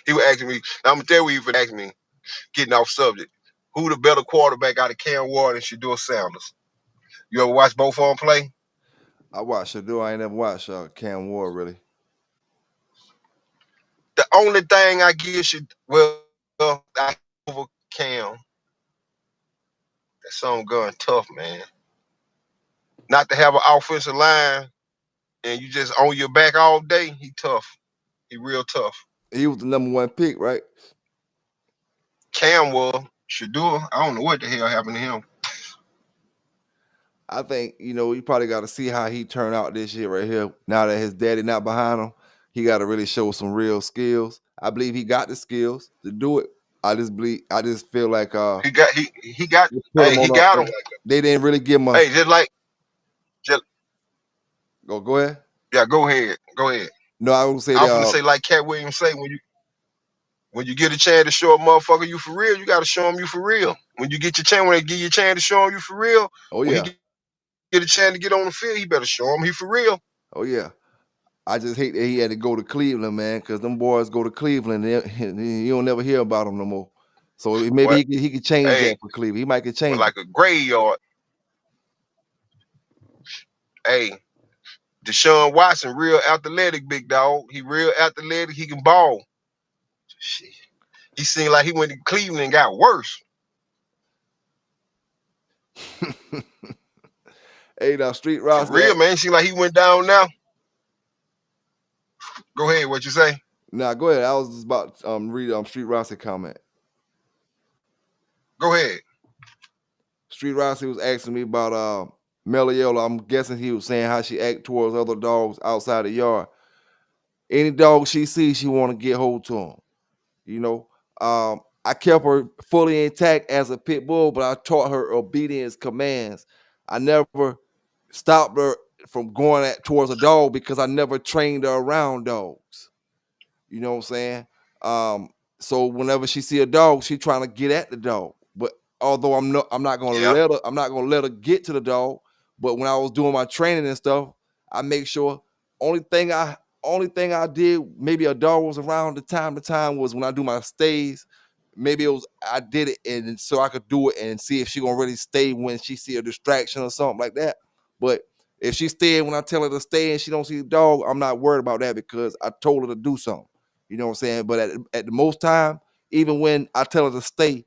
He was asking me. I'm gonna tell you what he was asking me. Getting off subject. Who the better quarterback out of Cam Ward and Shador Sanders? You ever watch both of them play? I watched Shador. I ain't never watched Cam Ward really. The only thing I give you, I over Cam. That song gun tough, man. Not to have an offensive line and you just on your back all day. He tough. He real tough. He was the #1 pick, right? Cam was Shador. I don't know what the hell happened to him. I think, you probably got to see how he turned out this year right here. Now that his daddy not behind him, he got to really show some real skills. I believe he got the skills to do it. I just feel like He got. they put Hey, him he on got him. they didn't really give him a Hey, just go ahead. yeah. Go ahead. Go ahead. No, I would say I'm finna that say like Cat Williams say when you get a chance to show a motherfucker you for real, you gotta show him you for real. When you get your chance, when they give you a chance to show him you for real, oh when he yeah. get a chance to get on the field, he better show him he for real. Oh yeah. I just hate that he had to go to Cleveland, man, because them boys go to Cleveland and you don't never hear about them no more. So maybe What? he could change Hey, that for Cleveland. He might could well, change it. like a graveyard. Hey, Deshaun Watson, real athletic, big dog. He real athletic. He can ball. Shit. He seemed like he went to Cleveland and got worse. Hey, now Street For Ross, real, man. It seemed like he went down now. Go ahead. What you say? nah, go ahead. I was just about to read Street Ross's comment. Go ahead. Street Rossi was asking me about Meliola. I'm guessing he was saying how she act towards other dogs outside the yard. Any dog she sees, she want to get hold to him. You know, I kept her fully intact as a pit bull, but I taught her obedience commands. I never stopped her from going towards a dog because I never trained her around dogs. You know what I'm saying? So whenever she see a dog, she trying to get at the dog. But although I'm not gonna Yeah. let her get to the dog. But when I was doing my training and stuff, I make sure only thing I did, maybe a dog was around the time to time was when I do my stays. Maybe it was I did it and so I could do it and see if she gonna really stay when she see a distraction or something like that. But if she stayed when I tell her to stay and she don't see the dog, I'm not worried about that because I told her to do something. You know what I'm saying? But at the most time, even when I tell her to stay,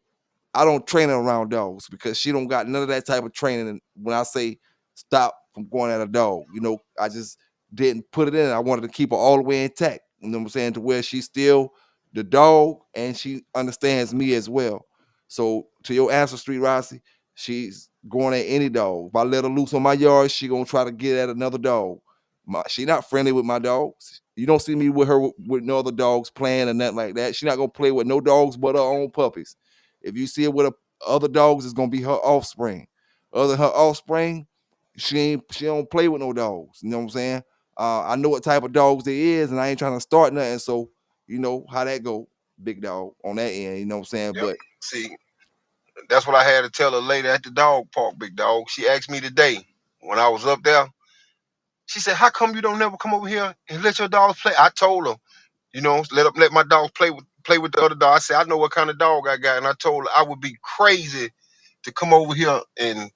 I don't train her around dogs because she don't got none of that type of training. And when I say stop from going at a dog, I just didn't put it in. I wanted to keep her all the way intact. You know what I'm saying? To where she's still the dog and she understands me as well. So to your answer, Street Rossi, she's going at any dog. If I let her loose on my yard, she gonna try to get at another dog. She not friendly with my dogs. You don't see me with her with no other dogs playing or nothing like that. She not gonna play with no dogs but her own puppies. If you see it with other dogs, it's gonna be her offspring. Other than her offspring, she don't play with no dogs. You know what I'm saying? I know what type of dogs they is, and I ain't trying to start nothing. So you know how that go, big dog on that end. You know what I'm saying? Yep. But See, that's what I had to tell her later at the dog park, big dog. She asked me today when I was up there. She said, "How come you don't never come over here and let your dogs play?" I told her, let my dogs play with the other dog. I said, "I know what kind of dog I got," and I told her I would be crazy to come over here and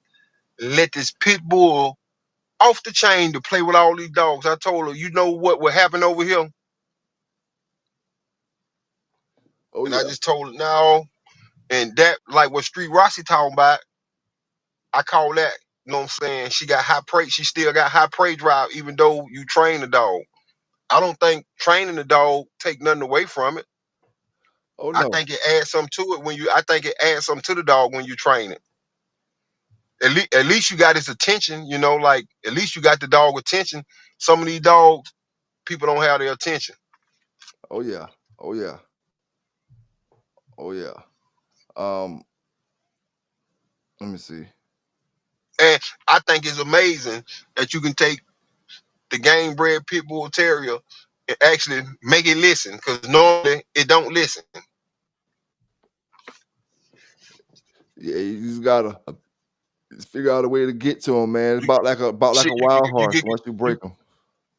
let this pit bull off the chain to play with all these dogs. I told her, "You know what will happen over here?" Oh And I yeah. just told her no. And that, like what Street Rossi talking about, I call that, you know what I'm saying? She got high prey. She still got high prey drive, even though you train the dog. I don't think training the dog take nothing away from it. Oh I no. think it adds something to it I think it adds something to the dog when you train it. At least you got his attention, like at least you got the dog attention. Some of these dogs, people don't have their attention. Oh yeah. Oh yeah. Oh yeah. Um, let me see. And I think it's amazing that you can take the game bred pit bull terrier and actually make it listen, because normally it don't listen. Yeah, you just gotta just figure out a way to get to them, man. About like Shit, a you, wild you, you horse get once you you break them.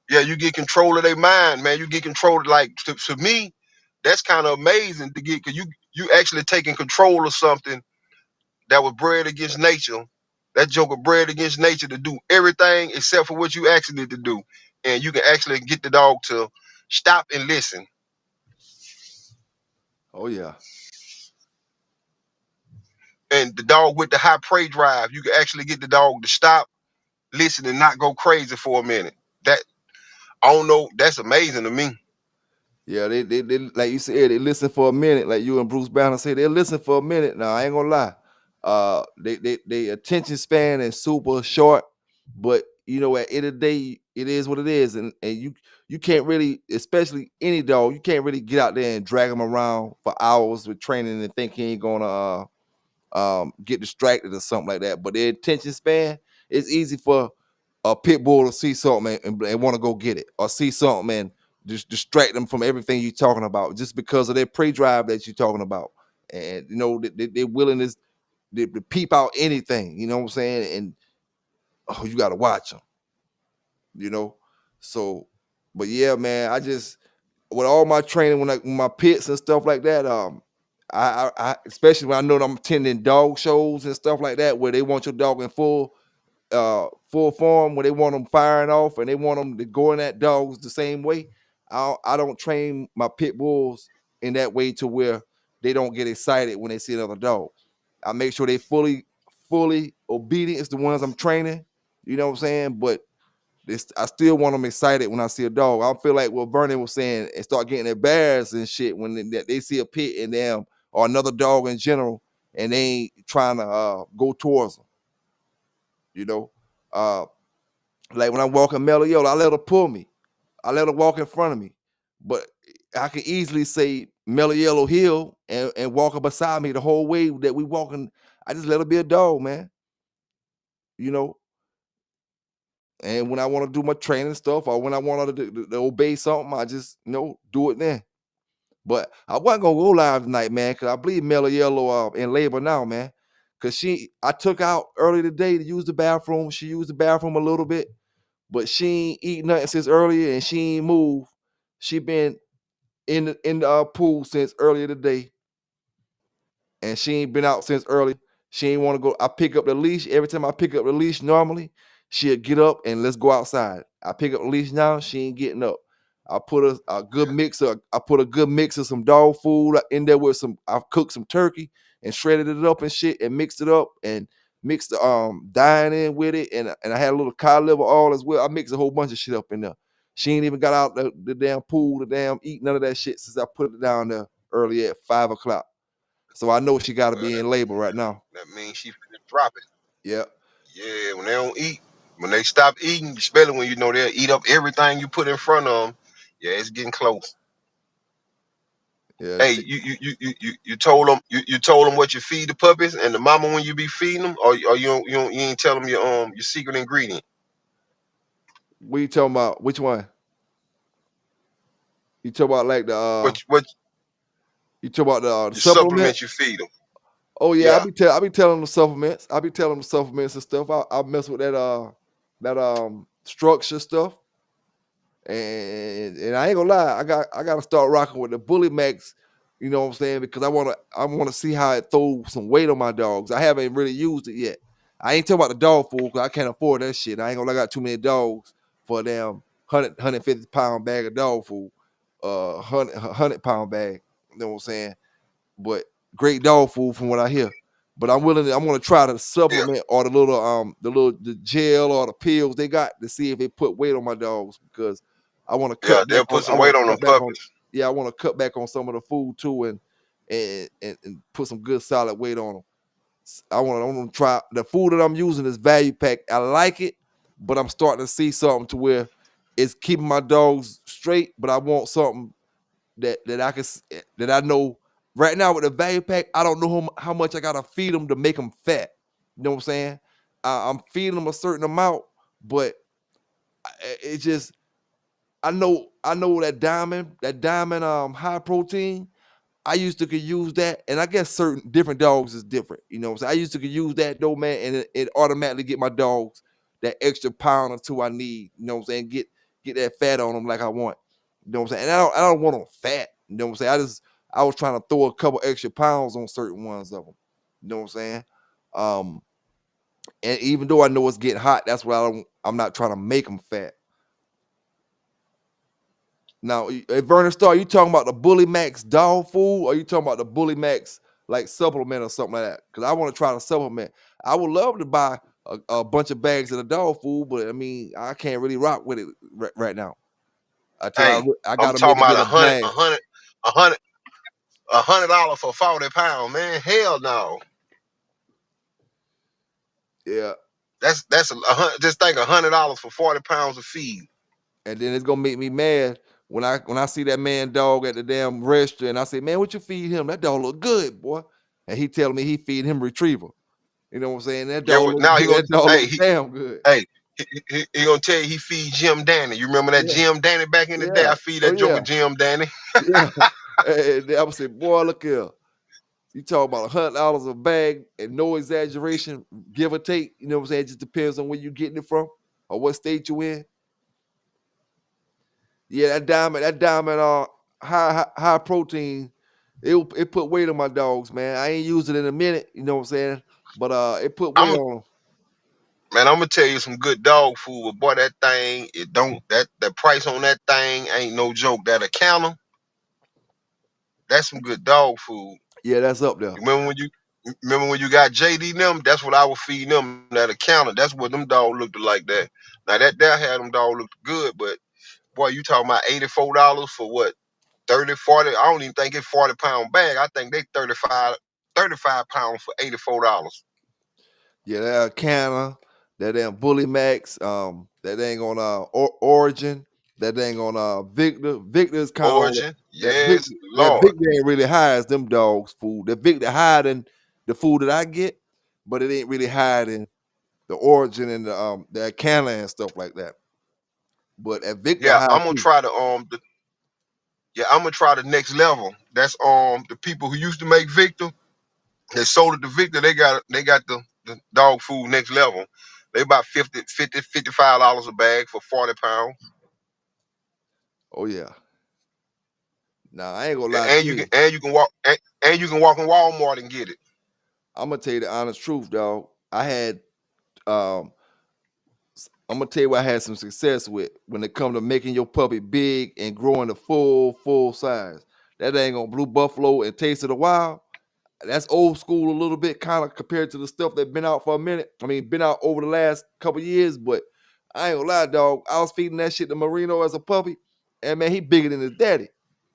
yeah, you get control of their mind, man. You get control of, like, to me, that's kind of amazing to get, because you actually taking control of something that was bred against nature. That joker bred against nature to do everything except for what you actually need to do, and you can actually get the dog to stop and listen. Oh yeah. And the dog with the high prey drive, you can actually get the dog to stop, listen, and not go crazy for a minute. That, I don't know. That's amazing to me. Yeah, they like you said, they listen for a minute, like you and Bruce Banner said, they listen for a minute. Now I ain't gonna lie. They attention span is super short, but at the end of the day, it is what it is, and you can't really, especially any dog, you can't really get out there and drag them around for hours with training and think he ain't gonna get distracted or something like that. But their attention span, it's easy for a pit bull to see something and want to go get it, or see something and just distract them from everything you're talking about, just because of their prey drive that you're talking about. And their willingness to peep out anything. You know what I'm saying? And you got to watch them. You know, so. But yeah, man, I just, with all my training, when my pits and stuff like that, I especially when I know that I'm attending dog shows and stuff like that, where they want your dog in full form, where they want them firing off and they want them to go in at dogs the same way. I don't train my pit bulls in that way to where they don't get excited when they see another dog. I make sure they fully obedient is the ones I'm training. You know what I'm saying? But I still want them excited when I see a dog. I feel like what Vernon was saying, and start getting embarrassed and shit when they see a pit and them, or another dog in general, and they ain't trying to go towards them. You know, uh, like when I'm walking Mellow Yellow, I let her pull me. I let her walk in front of me, but I can easily say Mellow Yellow Hill and walk her beside me the whole way that we walking. I just let her be a dog, man. You know, and when I want to do my training stuff, or when I want her to obey something, I just do it then. But I wasn't gonna go live tonight, man, because I believe Mellow Yellow in labor now, man. Cause I took out early today to use the bathroom. She used the bathroom a little bit, but she ain't eat nothing since earlier, and she ain't moved. She been in the pool since earlier today, and she ain't been out since early. She ain't want to go. I pick up the leash. Every time I pick up the leash, normally she'll get up and let's go outside. I pick up the leash now, she ain't getting up. I put a good mix of some dog food in there with some. I cooked some turkey and shredded it up and shit and mixed it up and mixed the dine in with it, and I had a little cod liver oil as well. I mixed a whole bunch of shit up in there. She ain't even got out the damn pool, the damn eat none of that shit since I put it down there early at 5 o'clock. So I know she got to Well, be in labor right now. that means she finna drop it. Yeah, Yeah, when they don't eat, when they stop eating, especially when they'll eat up everything you put in front of them. Yeah, it's getting close. yeah. Hey, you told them you told them what you feed the puppies and the mama when you be feeding them, or you ain't tell them your secret ingredient. What you talking about? Which one? You talk about like What you talk about the your supplement? supplements you feed them? Oh yeah, Yeah. I be telling them the supplements. I be telling them the supplements and stuff. I mess with that structure stuff. And I ain't gonna lie, I gotta start rocking with the Bully Max, you know what I'm saying? Because I wanna see how it throws some weight on my dogs. I haven't really used it yet. I ain't talking about the dog food because I can't afford that shit. I ain't gonna lie, I got too many dogs for a damn 150 pound bag of dog food, 100 pound bag. You know what I'm saying? But great dog food from what I hear. But I'm gonna try the Yeah, supplement or the gel or the pills they got to see if it put weight on my dogs because I want to yeah, cut back they'll on put some weight on them puppies. I want to cut back on some of the food too and put some good solid weight on them. I want to try the food that I'm using is value pack. I like it, but I'm starting to see something to where it's keeping my dogs straight, but I want something that I know right now with the value pack, I don't know how much I gotta feed them to make them fat. You know what I'm saying? I'm feeding them a certain amount, but it just I know that diamond high protein. I used to could use that, and I guess certain different dogs is different. You know what I'm saying? I used to could use that though, man, and it automatically get my dogs that extra pound or two I need. You know what I'm saying? Get that fat on them like I want. You know what I'm saying? And I don't want them fat. You know what I'm saying? I was trying to throw a couple extra pounds on certain ones of them. You know what I'm saying? Um, and even though I know it's getting hot, that's why I'm not trying to make them fat. Now, Vernon Star, you talking about the Bully Max dog food, or you talking about the Bully Max like supplement or something like that? Because I want to try the supplement. I would love to buy a bunch of bags of the dog food, but I mean, I can't really rock with it right now until Hey, I I'm got them in talking to about get a bag. a hundred, $100 for 40 pounds, man. Hell no. Yeah, That's just think $100 for 40 pounds of feed. and then it's gonna make me mad when I see that man dog at the damn register, and I say, man, what you feed him? That dog look good, boy. And he telling me he feed him retriever. You know what I'm saying? That Yeah, dog what look now good. That dog look damn good. hey, he gonna tell you he feed Jim Danny. You remember that Yeah, Jim Danny back in the day? yeah. I feed Oh that Joker yeah. Jim Danny. Yeah. And I would say, boy, look here. You talk about $100 a bag and no exaggeration, give or take. You know what I'm saying? It just depends on where you're getting it from or what state you in. Yeah, that diamond high protein, it put weight on my dogs, man. I ain't used it in a minute, you know what I'm saying? But it put weight I'm on them. Man, I'm gonna tell you some good dog food, but boy, that thing, it don't that the price on that thing ain't no joke. That a counter, that's some good dog food. Yeah, that's up there. You remember when you got JD them? That's what I was feeding them. That a counter. That's what them dogs looked like. That now that there had them dog looked good, but boy, you talking about $84 for what 30, 40? I don't even think it's 40 pound bag. I think they 35 pounds for $84. Yeah, that Canna, that damn Bully Max, that ain't on Origin, that ain't on Victor. Victor is kind of on Origin, that yes, Victor. That Lord. Victor ain't really high as them dogs' food. That Victor higher than the food that I get, but it ain't really higher than the Origin and the Canna and stuff like that. But at Victor Yeah, high I'm gonna too. try yeah, I'm gonna try the next level. That's the people who used to make Victor. They sold it to Victor. They got the dog food next level. They about $55 a bag for 40 pounds. Oh yeah. Nah, I ain't gonna Yeah, lie to and you can you. and you can walk and you can walk in Walmart and get it. I'm gonna tell you the honest truth, dog. I had um I'm gonna tell you what I had some success with when it come to making your puppy big and growing to full size. That ain't gonna Blue Buffalo and Taste of the Wild. That's old school a little bit, kind of compared to the stuff that been out for a minute. I mean, been out over the last couple years, but I ain't gonna lie, dog. I was feeding that shit to Marino as a puppy, and man, he bigger than his daddy.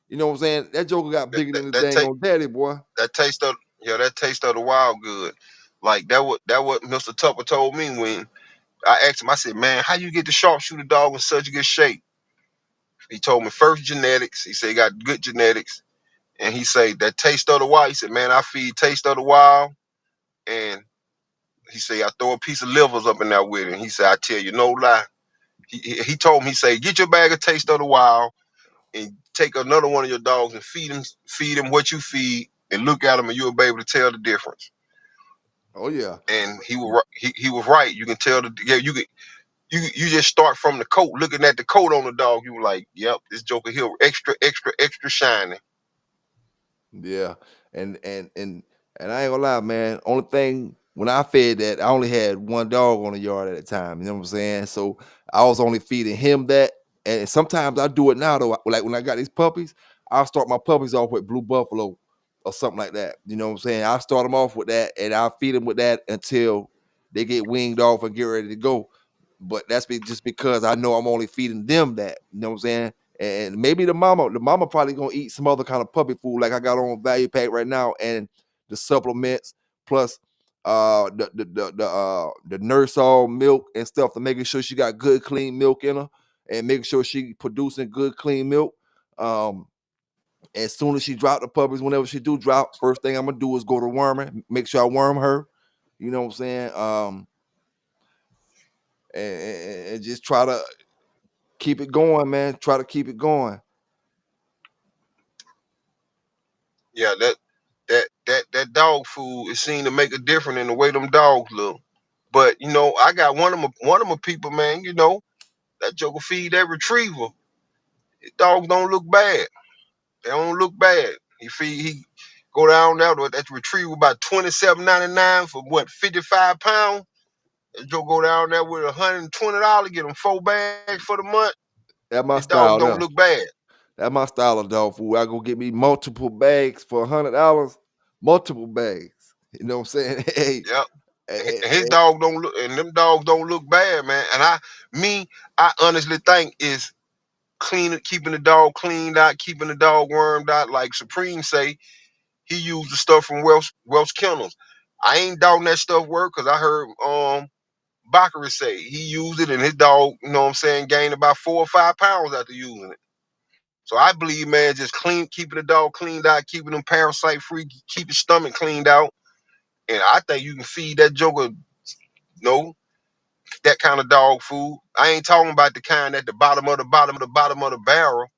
You know what I'm saying? That joker got That bigger that, than his that dang take on daddy, boy. that taste of that taste of the wild good. Like that what Mr. Tupper told me when I asked him. I said, man, how you get the sharpshooter dog in such good shape? He told me first genetics. He said he got good genetics. And he said that taste of the wild. He said, man, I feed taste of the wild. And he said, I throw a piece of livers up in there with it. And he said, I tell you, no lie. He told me, he said, get your bag of taste of the wild and take another one of your dogs and feed him what you feed and look at him and you'll be able to tell the difference. Oh yeah. And he was right. You can tell You just start from the coat, looking at the coat on the dog. You were like, yep, this Joker here, extra, extra, extra shiny. Yeah, and I ain't gonna lie, man. Only thing when I fed that, I only had one dog on the yard at a time. You know what I'm saying? So I was only feeding him that, and sometimes I do it now though. Like when I got these puppies, I'll start my puppies off with blue buffalo or something like that. You know what I'm saying? I start them off with that, and I'll feed them with that until they get weaned off and get ready to go. But that's just because I know I'm only feeding them that. You know what I'm saying? And maybe the mama probably gonna eat some other kind of puppy food, like I got on value pack right now, and the supplements plus the nurse all milk and stuff to making sure she got good clean milk in her and making sure she producing good clean milk. Um, as soon as she drop the puppies, whenever she do drop, first thing I'm gonna do is go to worming, make sure I worm her. You know what I'm saying? And just try to keep it going, man. Try to keep it going. Yeah, that dog food is seen to make a difference in the way them dogs look. But I got one of my people, man. That Joker feed that retriever. His dogs don't look bad. They don't look bad. He go down there with that retriever about $27.99 for what 55 pounds. That Joe go down there with $120, get them 4 bags for the month. That's my His dogs style don't now. look bad. That's my style of dog food. I go get me multiple bags for $100, multiple bags. You know what I'm saying? Hey, Yep. eh, And eh, his dog don't look, and them dogs don't look bad, man. And I honestly think is keeping the dog cleaned out, keeping the dog wormed out. Like Supreme say, he used the stuff from Welsh Kennels. I ain't doubting that stuff work because I heard Bakary say he used it and his dog, gained about 4 or 5 pounds after using it. So I believe, man, just keeping the dog cleaned out, keeping them parasite free, keep his stomach cleaned out. And I think you can feed that joker, that kind of dog food. I ain't talking about the kind at the bottom of the barrel,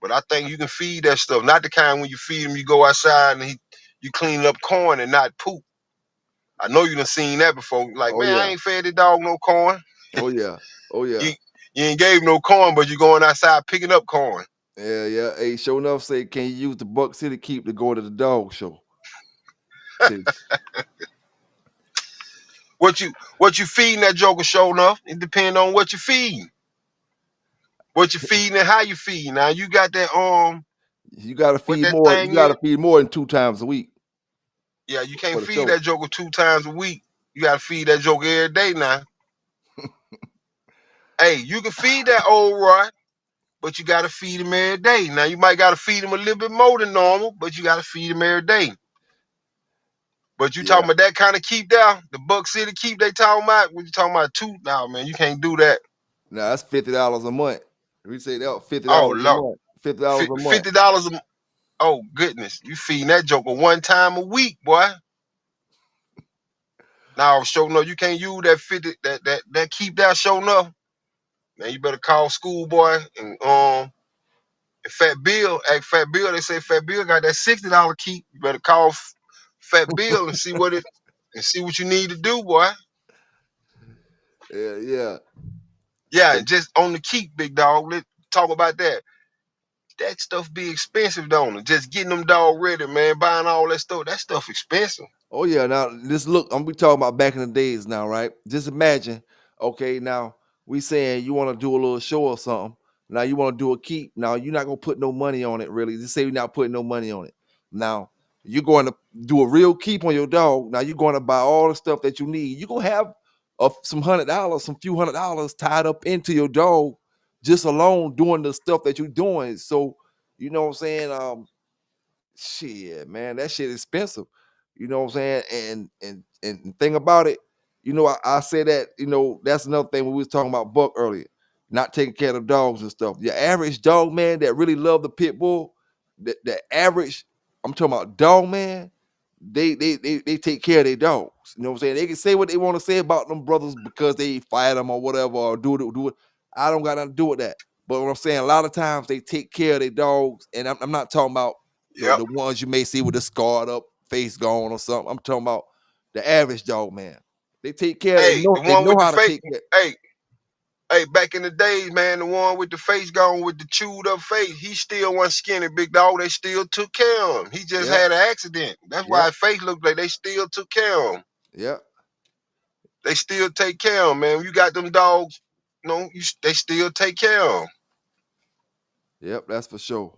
but I think you can feed that stuff. Not the kind when you feed him, you go outside and you clean up corn and not poop. I know you done seen that before. Like, oh man, I yeah, ain't fed the dog no corn. oh yeah, oh You yeah, you ain't gave no corn, but you going outside picking up corn. yeah, yeah. Hey, sure enough, say, can you use the Buck City Keep to go to the dog show? Say, What you feeding that joker show enough? It depends on what you feeding. What you feeding and how you feeding. Now you got that you gotta what feed that more. You thing gotta is. feed more than 2 times a week Yeah, you can't for the feed show. that joker 2 times a week. You gotta feed that joker every day now. Hey, you can feed that old Roy, but you gotta feed him every day. Now you might gotta feed him a little bit more than normal, but you gotta feed him every day. But you talking Yeah. about that kind of keep there, the Buck City keep they talking about? What you talking about two now, man? You can't do that. Now that's $50 a month. We say that fifty Oh dollars a Lord. month. $50 a month. $50 a oh goodness. You feeding that joker 1 time a week, boy. Now show enough you can't use that 50 that keep that show enough. Man, you better call schoolboy and Fat Bill. Ask Fat Bill. They say Fat Bill got that $60 keep. You better call Fat Bill and see what you need to do, boy. Yeah, yeah. Yeah, and just on the keep, big dog. Let's talk about that. That stuff be expensive, don't it? Just getting them dog ready, man. Buying all that stuff. That stuff expensive. Oh yeah, now just look, I'm we talking about back in the days now, right? Just imagine, okay, now we saying you want to do a little show or something. Now you want to do a keep. Now you're not gonna put no money on it, really. Just say you're not putting no money on it. Now you're going to do a real keep on your dog. Now you're going to buy all the stuff that you need. You're gonna have some $100, some few $100 tied up into your dog just alone doing the stuff that you're doing. So you know what I'm saying? Shit, man, that shit expensive. You know what I'm saying? And the thing about it, I say that, that's another thing when we was talking about Buck earlier, not taking care of the dogs and stuff. Your average dog man that really love the pit bull, the average, I'm talking about dog man, they take care of their dogs. You know what I'm saying? They can say what they want to say about them brothers because they fight them or whatever or do it. I don't got nothing to do with that. But what I'm saying, a lot of times they take care of their dogs, and I'm not talking about Yep. the ones you may see with the scarred up face gone or something. I'm talking about the average dog man. They take care. Hey, the They one know with the how to fake. take care. Hey, Hey, back in the days, man, the one with the face gone with the chewed up face, he still wasn't skinny, big dog. They still took care of him. He just Yep. had an accident. That's why Yep. his face looked like they still took care of him. Yep. They still take care of him, man. You got them dogs, they still take care of them. Yep. That's for sure.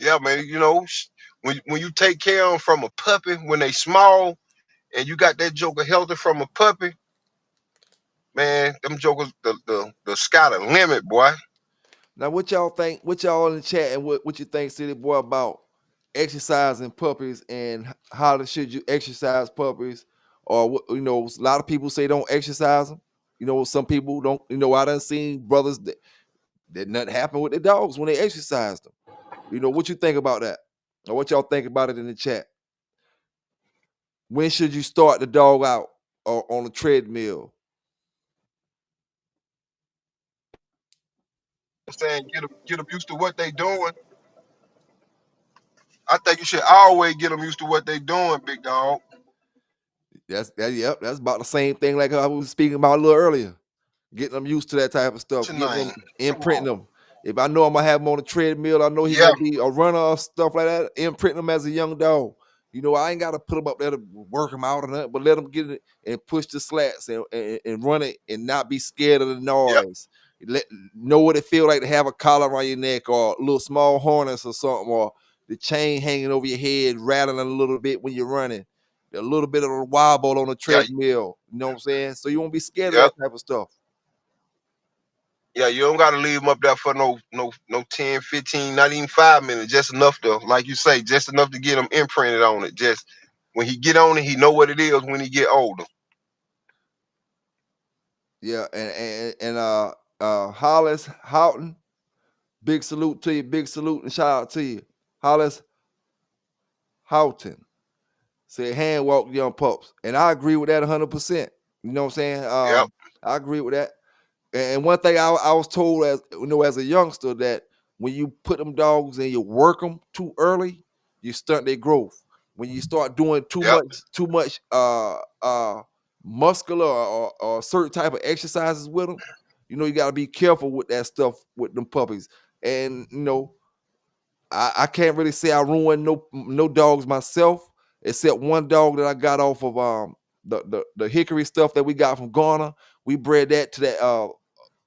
Yeah, man. When you take care of them from a puppy when they small, and you got that joker healthy from a puppy, man, them jokers, the sky the limit, boy. Now, what y'all think? What y'all in the chat and what you think, City Boy, about exercising puppies and should you exercise puppies? Or a lot of people say don't exercise them. Some people don't. I done seen brothers that nothing happened with their dogs when they exercised them. What you think about that? Or what y'all think about it in the chat? When should you start the dog out or on a treadmill? I'm saying get them used to what they doing. I think you should always get them used to what they doing, big dog. Yep. That's about the same thing like I was speaking about a little earlier. Getting them used to that type of What's stuff, your getting name? them Come imprinting on. them. If I know I'm gonna have him on the treadmill, I know he Yeah, gonna be a runner or stuff like that. Imprint him as a young dog. I ain't gotta put him up there to work him out or nothing, but let him get it and push the slats and run it and not be scared of the yep, noise. Know what it feel like to have a collar around your neck or a little small harness or something, or the chain hanging over your head, rattling a little bit when you're running. A little bit of a wobble on the yeah, treadmill. You know what I'm saying? So you won't be scared of yep. that type of stuff. Yeah, you don't gotta leave them up there for no 10, 15, not even 5 minutes. Just enough to, like you say, just enough to get him imprinted on it. Just when he get on it, he know what it is when he get older. Yeah, and Hollis Houghton, big salute to you, big salute and shout out to you. Hollis Houghton said hand walk young pups. And I agree with that 100%. You know what I'm saying? Yep, I agree with that. And one thing I was told as a youngster that when you put them dogs and you work them too early, you stunt their growth. When you start doing yep, too much muscular or certain type of exercises with them, you got to be careful with that stuff with them puppies. And I can't really say I ruined no dogs myself, except one dog that I got off of the hickory stuff that we got from Ghana. We bred that to that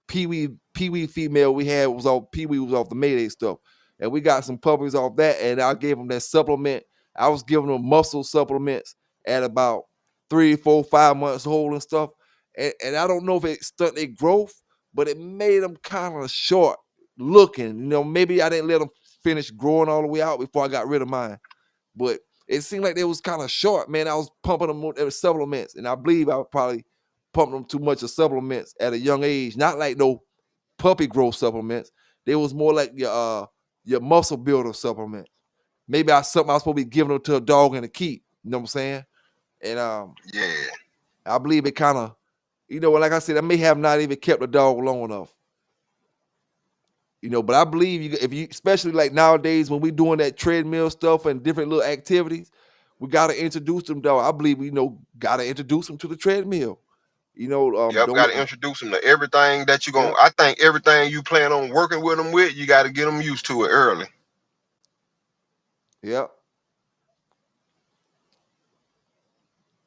Pee-wee female we had was off Pee-wee was off the Mayday stuff. And we got some puppies off that, and I gave them that supplement. I was giving them muscle supplements at about 3, 4, 5 months old and stuff. And I don't know if it stunted their growth, but it made them kind of short looking. Maybe I didn't let them finish growing all the way out before I got rid of mine. But it seemed like they was kind of short, man. I was pumping them with supplements, and I believe I was probably pumping them too much of supplements at a young age. Not like no puppy growth supplements. They was more like your muscle builder supplements. Maybe something I was supposed to be giving them to a dog and a keep. You know what I'm saying? And yeah, I believe it kind of, like I said, I may have not even kept the dog long enough. But I believe if you, especially like nowadays when we doing that treadmill stuff and different little activities, we got to introduce them, dog. I believe got to introduce them to the treadmill. yep. Don't Got let to introduce them to everything that you gonna. Yep, I think everything you plan on working with them with, you got to get them used to it early. yep,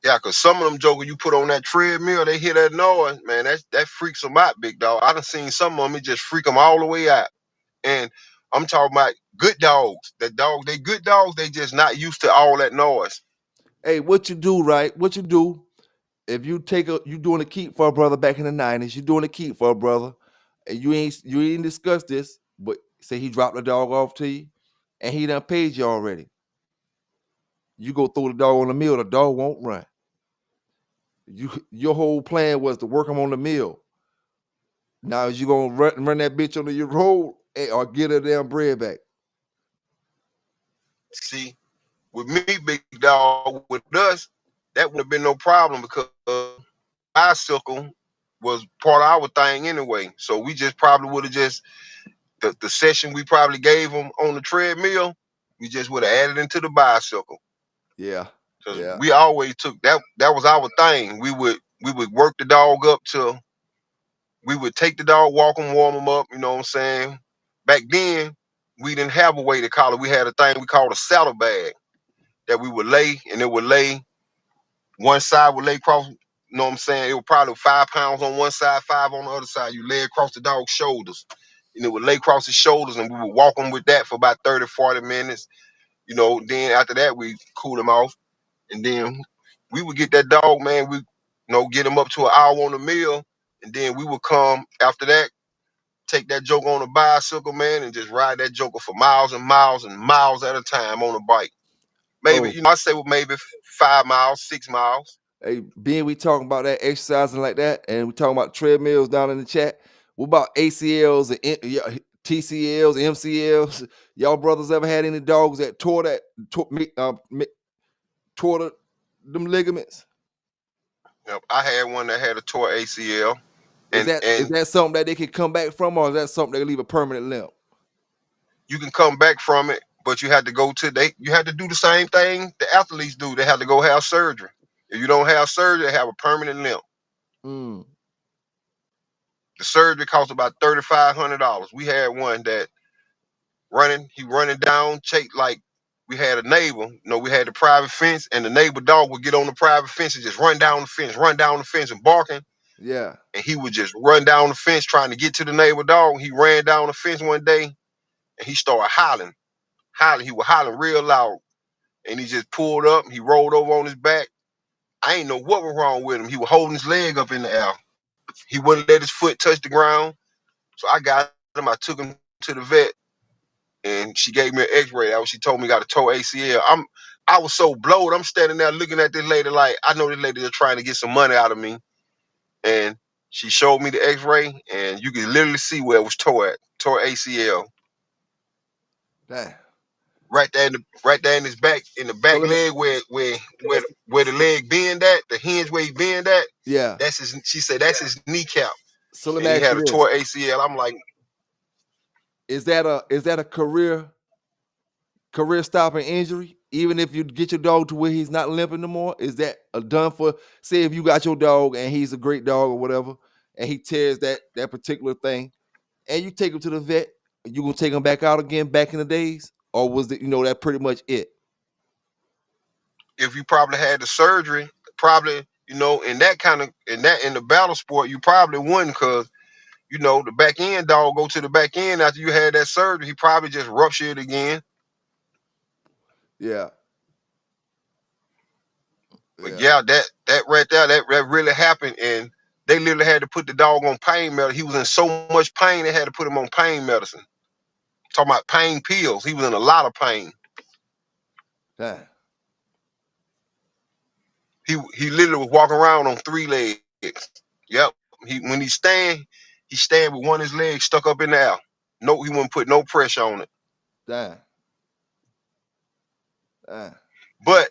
Yeah, cause some of them jokers you put on that treadmill, they hear that noise, man. That freaks them out, big dog. I done seen some of them, it just freak them all the way out. And I'm talking about good dogs. They good dogs. They just not used to all that noise. Hey, what you do, right? What you do if you doing a keep for a brother back in the 90s, you doing a keep for a brother, and you ain't discussed this, but say he dropped the dog off to you, and he done paid you already. You go throw the dog on the mill, the dog won't run. Your whole plan was to work him on the mill. Now is you gonna run that bitch onto your road or get her damn bread back? See, with me, big dog, with us, that would have been no problem because bicycle was part of our thing anyway. So we just probably would have just the session we probably gave them on the treadmill, we just would have added into the bicycle. Yeah, Cause yeah, we always took that. That was our thing. We would We would work the dog up to. We would take the dog, walk him, warm him up. You know what I'm saying? Back then, we didn't have a weighted collar. We had a thing we called a saddle bag that we would lay, and it would lay one side would lay across. You know what I'm saying? It was probably 5 pounds on one side, 5 on the other side. You lay across the dog's shoulders, and it would lay across his shoulders, and we would walk him with that for about 30, 40 minutes. You know, then after that, we cool him off, and then we would get that dog, man. We, get him up to an hour on the meal, and then we would come after that, take that joker on a bicycle, man, and just ride that joker for miles and miles and miles at a time on a bike. Maybe, Bro, I say maybe 5 miles, 6 miles. hey, being we talking about that exercising like that, and we talking about treadmills down in the chat. What about ACLs and TCLs, MCLs? Y'all brothers ever had any dogs that tore them ligaments? Yep, I had one that had a tore ACL, Is and that something that they can come back from, or is that something that leave a permanent limp? you can come back from it, but you had to you had to do the same thing the athletes do. They had to go have surgery. If you don't have surgery, they have a permanent limp. Mm. The surgery cost about $3,500. We had one that running down, like we had a neighbor, we had the private fence, and the neighbor dog would get on the private fence and just run down the fence and barking. Yeah. And he would just run down the fence trying to get to the neighbor dog. He ran down the fence one day and he started hollering. He was hollering real loud. And he just pulled up, he rolled over on his back. I ain't know what was wrong with him. He was holding his leg up in the air. He wouldn't let his foot touch the ground. So I got him, I took him to the vet, and she gave me an x-ray. She told me he got a toe ACL. I was so blowed. I'm standing there looking at this lady like, I know this lady is trying to get some money out of me. And she showed me the x-ray, and you could literally see where it was tore ACL. Damn. Right there in his back, in the So back let me, leg where the leg bend at, the hinge where he bend at, yeah. she said that's his kneecap. So let me And he ask had you a this: tore ACL. I'm like, Is that a career stopping injury? Even if you get your dog to where he's not limping no more, is that done for? Say if you got your dog and he's a great dog or whatever, and he tears that particular thing, and you take him to the vet, you gonna take him back out again back in the days, or was it that pretty much it? if you probably had the surgery, probably, in the battle sport, you probably wouldn't, because the back end dog go to the back end after you had that surgery, he probably just ruptured it again. Yeah, But yeah, yeah, that right there, that really happened, and they literally had to put the dog on pain medicine. He was in so much pain they had to put him on pain medicine. Talking about pain pills. He was in a lot of pain. damn, He literally was walking around on 3 legs. Yep. He stand with one of his legs stuck up in the air. No, he wouldn't put no pressure on it. damn, damn, But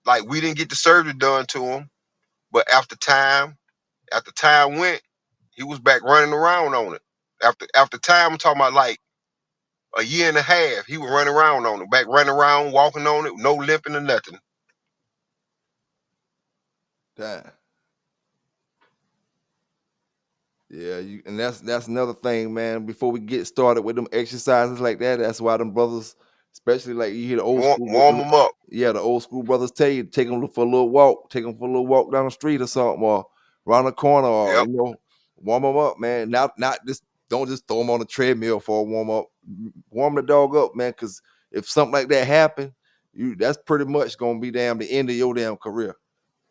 like, we didn't get the surgery done to him. But after time went, he was back running around on it. After time, I'm talking about like a year and a half, he was running around on it, back running around, walking on it, no limping or nothing. damn. Yeah, and that's another thing, man. Before we get started with them exercises like that, that's why them brothers, especially like you hear the old school, Warm him up. yeah, the old school brothers tell you take them for a little walk, down the street or something, or around the corner, or Yep. warm them up, man. Not just don't just throw them on the treadmill for a warm up. Warm the dog up, man, because if something like that happen, that's pretty much gonna be the end of your damn career.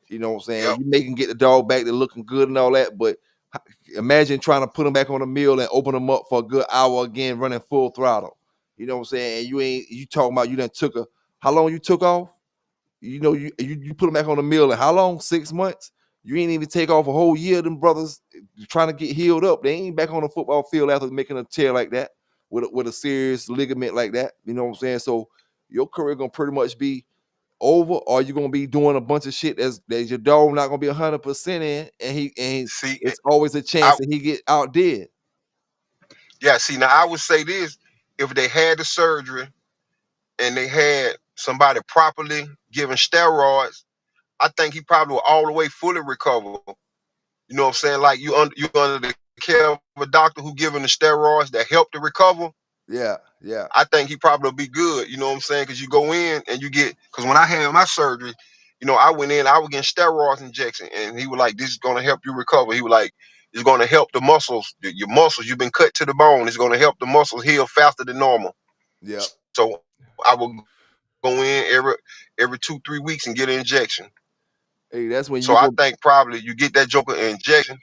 You know what I'm saying? Yep. You may can get the dog back to looking good and all that, but imagine trying to put them back on the meal and open them up for a good hour again, running full throttle. You know what I'm saying? And you talking about you done took how long you took off? You put them back on the meal and how long? 6 months? You ain't even take off a whole year. Them brothers trying to get healed up. They ain't back on the football field after making a tear like that with a serious ligament like that. You know what I'm saying? So your career gonna pretty much be over, or you gonna be doing a bunch of shit that's your dog not gonna be 100% in, and See, it's always a chance that he get out dead. see, now I would say this: if they had the surgery and they had somebody properly giving steroids, I think he probably will all the way fully recover. You know what I'm saying? Like you under the care of a doctor who giving the steroids that help to recover. Yeah, yeah, I think he probably will be good. You know what I'm saying? Because you go in and you get. Because when I had my surgery, I went in, I was getting steroids injection, and he was like, "This is gonna help you recover." He was like, "It's gonna help the muscles, your muscles. You've been cut to the bone. It's gonna help the muscles heal faster than normal." yep. So I will go in every 2-3 weeks and get an injection. Hey, that's when So you I go. think probably you get that joker injection,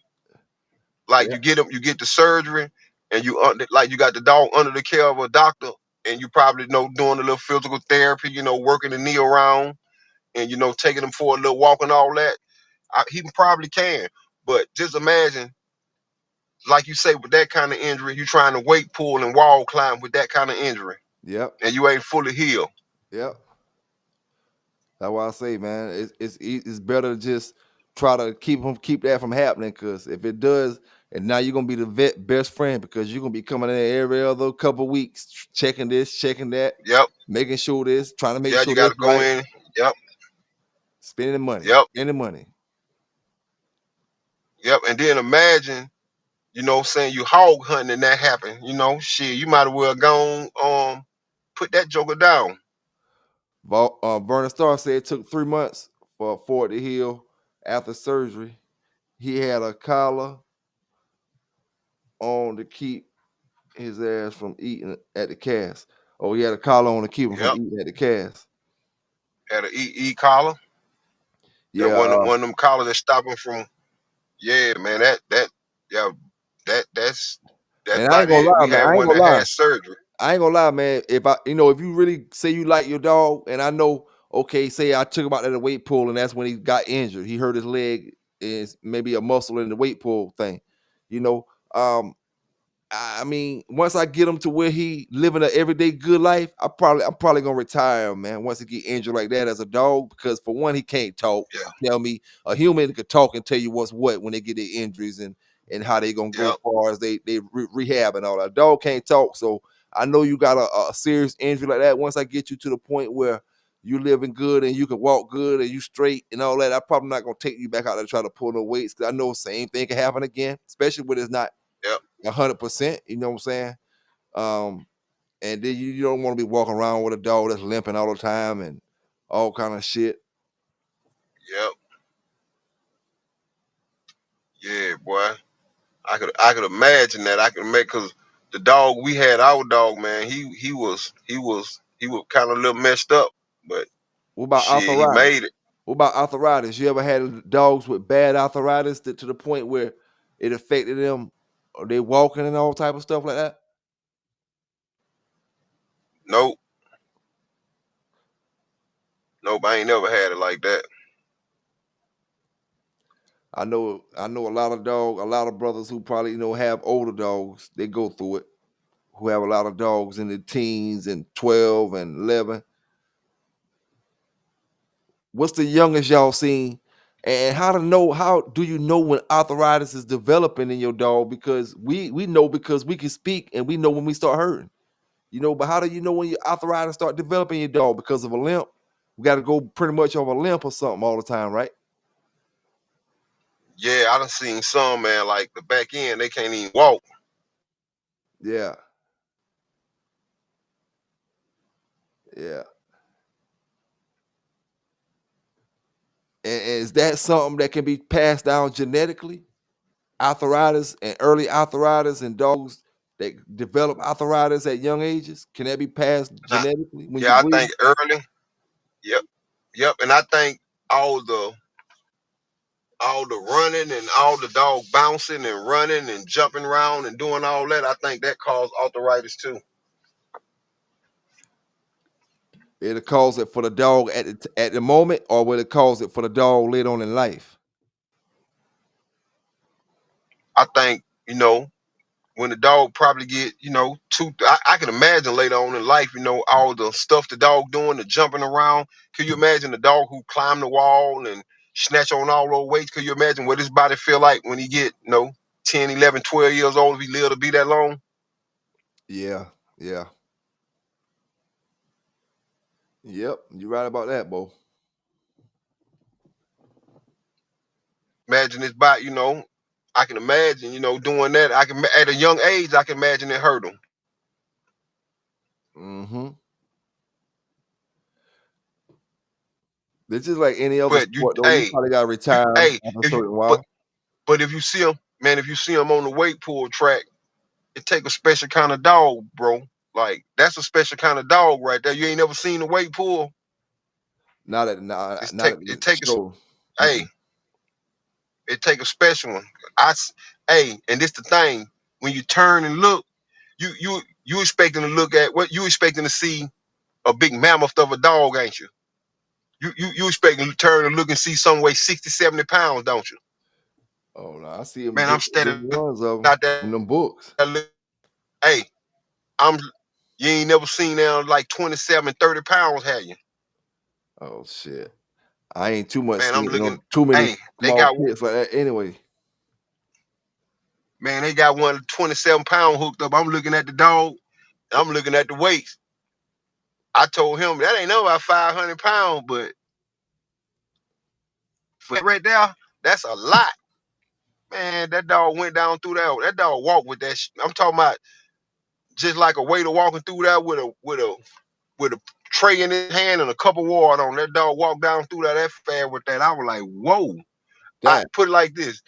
like Yeah, you get the surgery, and like you got the dog under the care of a doctor, and you probably doing a little physical therapy, working the knee around, and taking him for a little walk and all that. He probably can, but just imagine, like you say, with that kind of injury, you trying to weight pull and wall climb with that kind of injury, yep, and you ain't fully healed. yep. That's why I say, man, it's better to just try to keep that from happening. Because if it does, and now you're gonna be the best friend because you're gonna be coming in every other couple weeks, checking this, checking that, Yep. making sure this, trying to make Yeah, you sure got this to go right, in. Yep. spending money, Yep. spending money. Yep. And then imagine, saying you hog hunting and that happen. Shit, you might as well go on, put that joker down. Vernon Starr said it took 3 months for it to heal after surgery. He had a collar on to keep his ass from eating at the cast. Oh, he had a collar on to keep him from Yep. eating at the cast. Had an collar. That Yeah, one of them collars that stop him from. Yeah, man. Yeah, that's and I ain't about gonna it. lie, We man. had I ain't one gonna that lie. had surgery. I ain't gonna lie, man. If you really say you like your dog, and I know, okay, say I took him out there to weight pool, and that's when he got injured. He hurt his leg, is maybe a muscle in the weight pool thing. You know, um, I mean, once I get him to where he living an everyday good life, I'm probably gonna retire him, man. Once he get injured like that as a dog, because for one, he can't talk. Yeah. Tell me a human could talk and tell you what's what when they get their injuries and how they gonna go Yep. as far as rehab and all that. Dog can't talk, so I know you got a serious injury like that. Once I get you to the point where you living good and you can walk good and you straight and all that, I'm probably not gonna take you back out there to try to pull no weights because I know the same thing can happen again, especially when it's not Yep. 100%. You know what I'm saying? Um, and then you don't want to be walking around with a dog that's limping all the time and all kind of shit. Yep. Yeah, boy. I could imagine that. I could make because the dog we had, our dog, man, he was kind of a little messed up, but What about shit, he arthritis? made it. What about arthritis? You ever had dogs with bad arthritis to the point where it affected them, or they walking and all type of stuff like that? Nope. Nope. I ain't never had it like that. I know a lot of brothers who probably have older dogs. They go through it. Who have a lot of dogs in the teens and 12 and 11. What's the youngest y'all seen? And how do you know when arthritis is developing in your dog? Because we know because we can speak and we know when we start hurting. But how do you know when your arthritis start developing in your dog? Because of a limp? We got to go pretty much over a limp or something all the time, right? Yeah, I done seen some, man, like the back end, they can't even walk. Yeah, yeah. And is that something that can be passed down genetically? Arthritis and early arthritis in dogs that develop arthritis at young ages? Can that be passed Nah, genetically when you yeah, I breed? think early. Yep. Yep. And I think all the running and all the dog bouncing and running and jumping around and doing all that, I think that caused arthritis too. It'll cause it for the dog at the moment, or will it cause it for the dog later on in life? I think, when the dog probably get, I can imagine later on in life, all the stuff the dog doing, the jumping around. Could you imagine the dog who climbed the wall and snatch on all those weights? Could you imagine what his body feel like when he get, 10, 11, 12 years old, if he live to be that long? Yeah, yeah, yep. You're right about that, Bo. Imagine this bot, I can imagine, doing that. I can at a young age, I can imagine it hurt them. Mm-hmm. It's just like any other But sport, though. You probably got to retire after a if you, certain while. but if you see them, man, if you see them on the weight pull track, it take a special kind of dog, bro. Like that's a special kind of dog right there. You ain't never seen the weight pull. Not at It the take a, show. hey, it take a special one. Hey, and this the thing. When you turn and look, you expecting to look at what you expecting to see a big mammoth of a dog, ain't you? You expecting to turn and look and see some weigh 60, 70 pounds, don't you? Oh no, I see them Man, I'm big standing ones of them out there. in them books. Hey, I'm you ain't never seen them like 27, 30 pounds, have you? Oh shit, I ain't too much Man, I'm seen looking. too many Hey, small kids like that. Anyway, they got one 27-pound hooked up. I'm looking at the dog. I'm looking at the weights. I told him that ain't no about 500 pounds, but for right there, that's a lot. Man, that dog went down through that. That dog walked with that. I'm talking about just like a waiter walking through that with a tray in his hand and a cup of water on. That dog walked down through that fast with that. I was like, whoa. I that put it like this.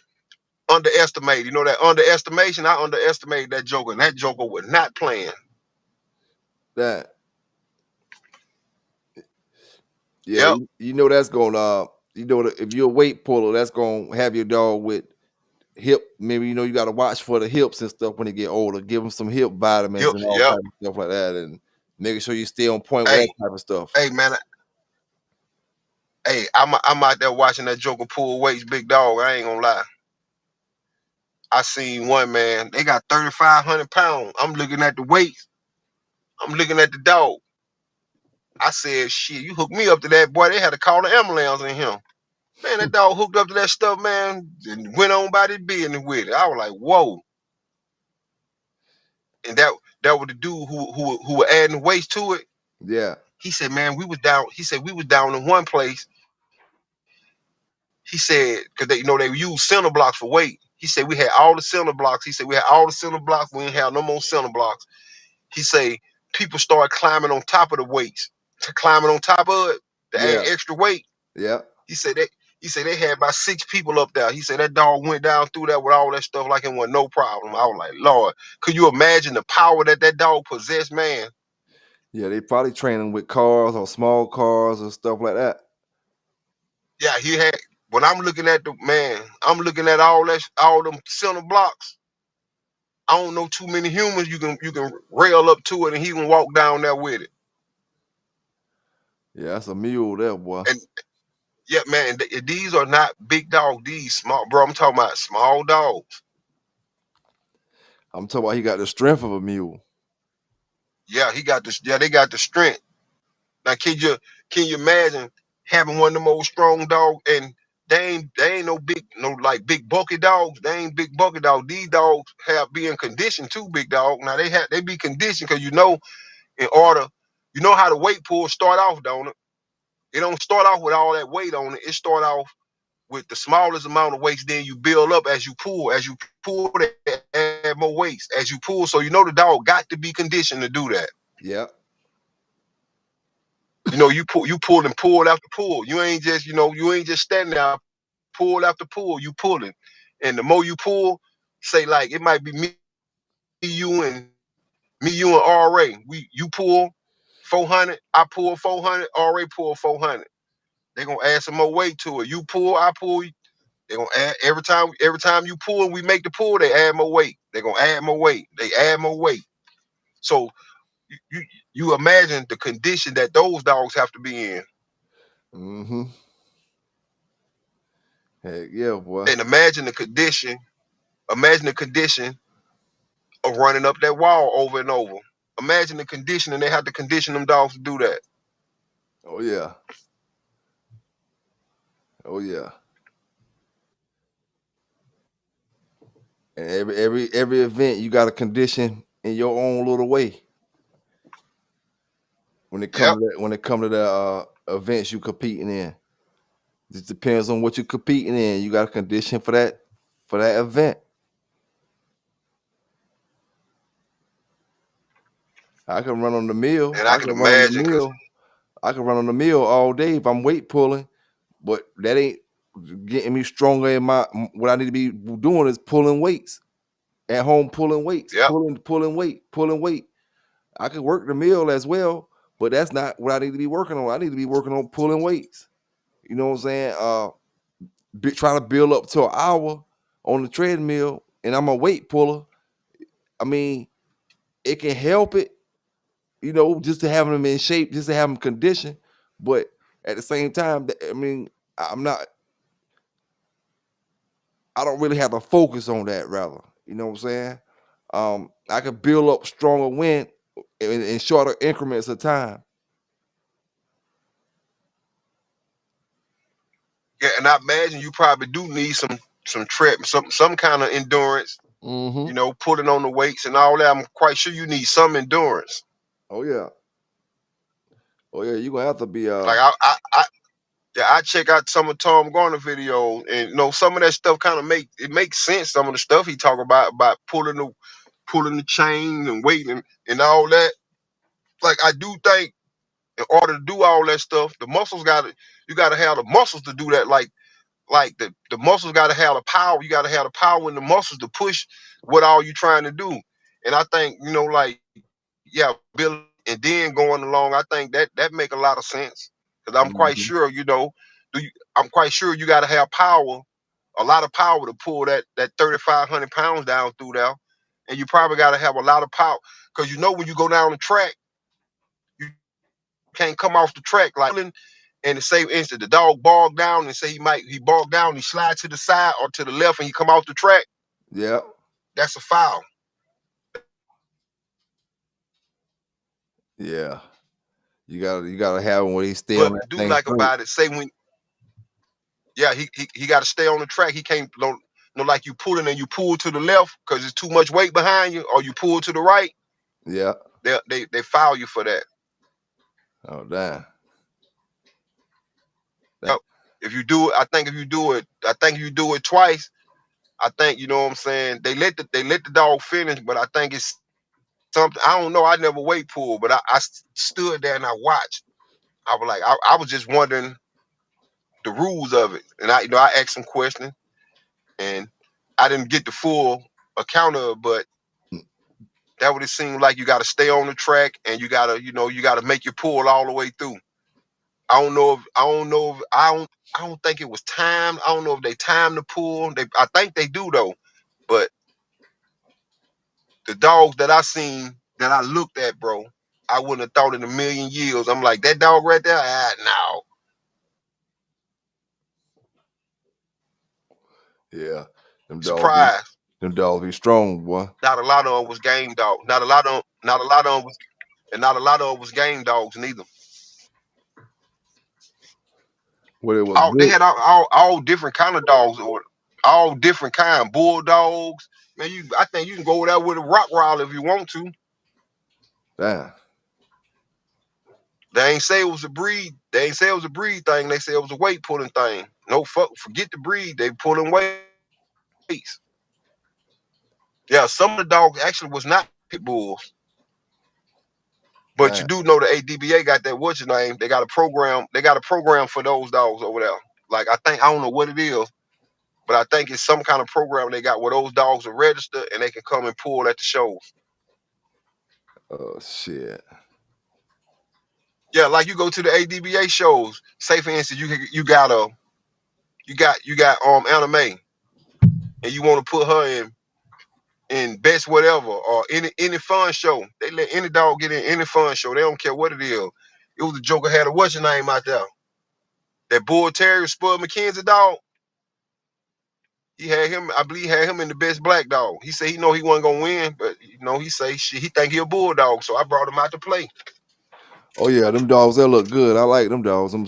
Underestimate. You know that underestimation? I underestimated that joker, and that joker was not playing. that yeah, Yep, you know that's gonna if you're a weight puller, that's gonna have your dog with hip. Maybe you got to watch for the hips and stuff when they get older. Give them some hip vitamins and all yep. type of stuff like that, and making sure you stay on point with Hey, that type of stuff. hey, man. Hey, I'm out there watching that joker pull weights, big dog. I ain't gonna lie. I seen one man. They got 3,500 pounds. I'm looking at the weights. I'm looking at the dog. I said, shit, you hooked me up to that boy. They had to call the ambulance in him. Man, that dog hooked up to that stuff, man, and went on by his business with it. I was like, whoa. And that was the dude who was adding weights to it. Yeah, He said, man, we was down. He said we was down in one place. He said, because they use center blocks for weight. He said we had all the center blocks. He said we had all the center blocks. We didn't have no more center blocks. He said people started climbing on top of the weights, climbing on top of it to add yeah, extra weight. yeah, He said they had about 6 people up there. He said that dog went down through that with all that stuff like it was no problem. I was like, Lord, could you imagine the power that dog possessed, man? yeah. They probably training with cars or small cars or stuff like that. Yeah, he had. When I'm looking at I'm looking at all them center blocks. I don't know too many humans you can rail up to it and he can walk down there with it. Yeah, that's a mule there, boy. And yeah, man, these are not big dogs. These small, bro. I'm talking about small dogs. I'm talking about he got the strength of a mule. Yeah, he got this. Yeah, they got the strength. Now, can you imagine having one of them old strong dogs and they ain't no like big bulky dogs. They ain't big bulky dogs. These dogs have being conditioned to big dog. Now they be conditioned because in order how the weight pull start off, don't it? It don't start off with all that weight on it. It start off with the smallest amount of weights. Then you build up as you pull. As you pull, they add more weights as you pull. So the dog got to be conditioned to do that. Yeah, You pull and pull after pull. You ain't just standing there, pull after pull. You pulling, and the more you pull, say like it might be you and RA. You pull 400, I pull 400, RA pull 400. They gonna add some more weight to it. You pull, I pull. They gonna add every time you pull and we make the pull, they add more weight. They gonna add more weight. They add more weight. So you you imagine the condition that those dogs have to be in. mm-hmm. Heck yeah, boy. And imagine the condition of running up that wall over and over. Imagine the condition, and they have to condition them dogs to do that. Oh yeah, oh yeah. And every event, you got a condition in your own little way. When it come Yep. to that, when it come to the events you competing in. Just depends on what you're competing in. You got a condition for that event. I can run on the mill. And I can imagine, cause I can run on the mill all day if I'm weight pulling, but that ain't getting me stronger in my what I need to be doing is pulling weights at home, pulling weights, yep. pulling weight. I can work the mill as well, but that's not what I need to be working on. I need to be working on pulling weights. You know what I'm saying? Trying to build up to an hour on the treadmill, and I'm a weight puller. I mean, it can help it, just to have them in shape, just to have them conditioned. But at the same time, I mean, I'm not. I don't really have to focus on that. Rather, you know what I'm saying? I could build up stronger wind in shorter increments of time. Yeah, and I imagine you probably do need some trip, some kind of endurance. Mm-hmm. Pulling on the weights and all that. I'm quite sure you need some endurance. Oh yeah. Oh yeah. You're gonna have to be Like I check out some of Tom Garner video, and some of that stuff kind of makes sense. Some of the stuff he talk about pulling the chain and weighting and all that. Like I do think in order to do all that stuff, you gotta have the muscles to do that. Like the muscles gotta have the power. You gotta have the power in the muscles to push what all you trying to do. And I think, like, yeah, building and then going along, I think that make a lot of sense. Because I'm quite Mhm. sure, I'm quite sure you gotta have power, a lot of power to pull that 3,500 pounds down through there. And you probably gotta have a lot of power. Because when you go down the track, you can't come off the track like in the same instant the dog bogged down and say he bogged down, he slide to the side or to the left and he come off the track, Yeah. that's a foul. Yeah. You gotta have him where he stay on But that do thing like straight. about it, say when yeah, he got to stay on the track. He can't like you pulling and you pull to the left because there's too much weight behind you, or you pull to the right. Yeah. They foul you for that. Oh damn. Yep. If you do it, I think if you do it twice, I think you know what I'm saying. They let the dog finish, but I think it's something I don't know. I never weight pulled, but I stood there and I watched. I was like, I was just wondering the rules of it, and I asked some questions, and I didn't get the full account of it, but that would it seemed like you got to stay on the track, and you got to make your pull all the way through. I don't think it was timed. I don't know if they timed the pull. I think they do though, but the dogs that I seen that I looked at, bro, I wouldn't have thought in a million years. I'm like that dog right there. No. Yeah. Them dogs be Surprise. them dogs be strong, boy. Not a lot of them was game dogs. Not a lot of them was game dogs neither. Well, it was They good. had all different kind of dogs, or all different kind bulldogs. Man, I think you can go there with a Rottweiler if you want to. Damn. They ain't say it was a breed. They ain't say it was a breed thing. They say it was a weight pulling thing. No forget the breed. They pulling weights. Yeah, some of the dogs actually was not pit bulls. But you Damn. do know the ADBA got that what's your name? They got a program. They got a program for those dogs over there. Like I don't know what it is, but I think it's some kind of program they got where those dogs are registered and they can come and pull at the shows. Oh shit. Yeah, like you go to the ADBA shows. Say for instance, you got anime, and you want to put her in best whatever or any fun show. They let any dog get in any fun show. They don't care what it is. It was the Joker had a what's your name out there? That Bull Terrier Spud McKenzie dog. He had him, I believe, he had him in the best black dog. He said he know he wasn't gonna win, but he say shit, he think he a bulldog, so I brought him out to play. Oh yeah, them dogs they look good. I like them dogs. Them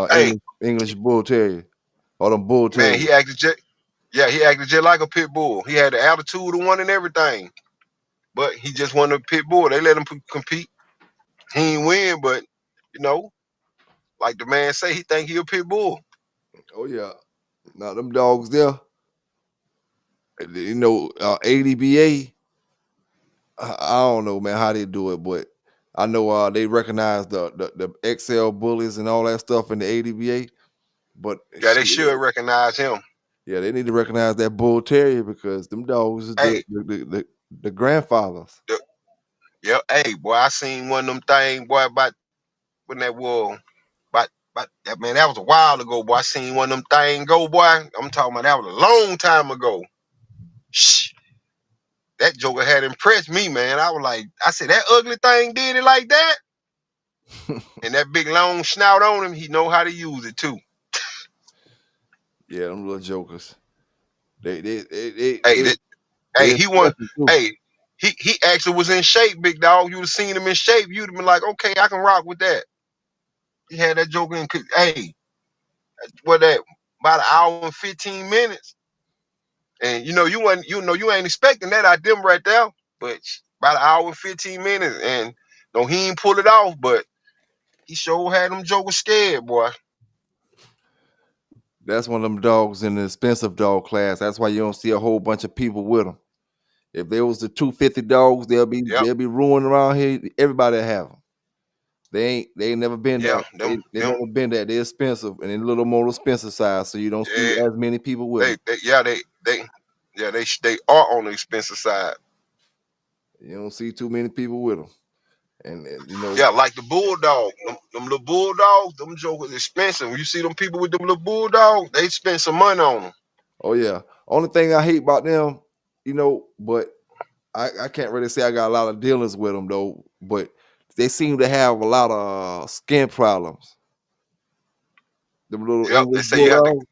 Hey, English bull terrier or them bull man, terrier. he acted just like a pit bull. He had the attitude of one and everything, but he just wanted a pit bull. They let him compete. He ain't win, but you know, like the man say, he think he a pit bull. Oh yeah. Now them dogs there, ADBA. I don't know, man, how they do it, but I know they recognize the XL bullies and all that stuff in the ADBA. But Yeah, they shit, should recognize him. yeah, they need to recognize that bull terrier because them dogs is Hey, the grandfathers. the, yeah, hey, boy, I seen one of them things, boy, about when that was, about that man, that was a while ago, boy. I seen one of them things go, boy. I'm talking about that was a long time ago. Shh, that joker had impressed me, man. I was like, I said, that ugly thing did it like that? And that big long snout on him, he know how to use it too. Yeah, them little jokers. They Hey, they hey, they he won. expensive too. Hey, he actually was in shape, big dog. You'd have seen him in shape. You'd have been like, okay, I can rock with that. He had that joker in. Hey, what that? About an hour and 15 minutes, and you ain't expecting that out them right there. But about an hour and 15 minutes, and no, he ain't pull it off. But he sure had them jokers scared, boy. That's one of them dogs in the expensive dog class. That's why you don't see a whole bunch of people with them. If there was the 250 dogs, Yep, they'll be ruined around here. Everybody have them. They ain't never been yeah, that. They never been that. They're expensive and in a little more expensive size, so you don't see yeah, as many people with them. they are on the expensive side. You don't see too many people with them, and Yeah, like the bulldog, them little bulldogs, them jokers expensive. When you see them people with them little bulldogs, they spend some money on them. oh yeah. Only thing I hate about them, but I can't really say I got a lot of dealings with them though. But they seem to have a lot of skin problems. Them little Yep, English bulldogs.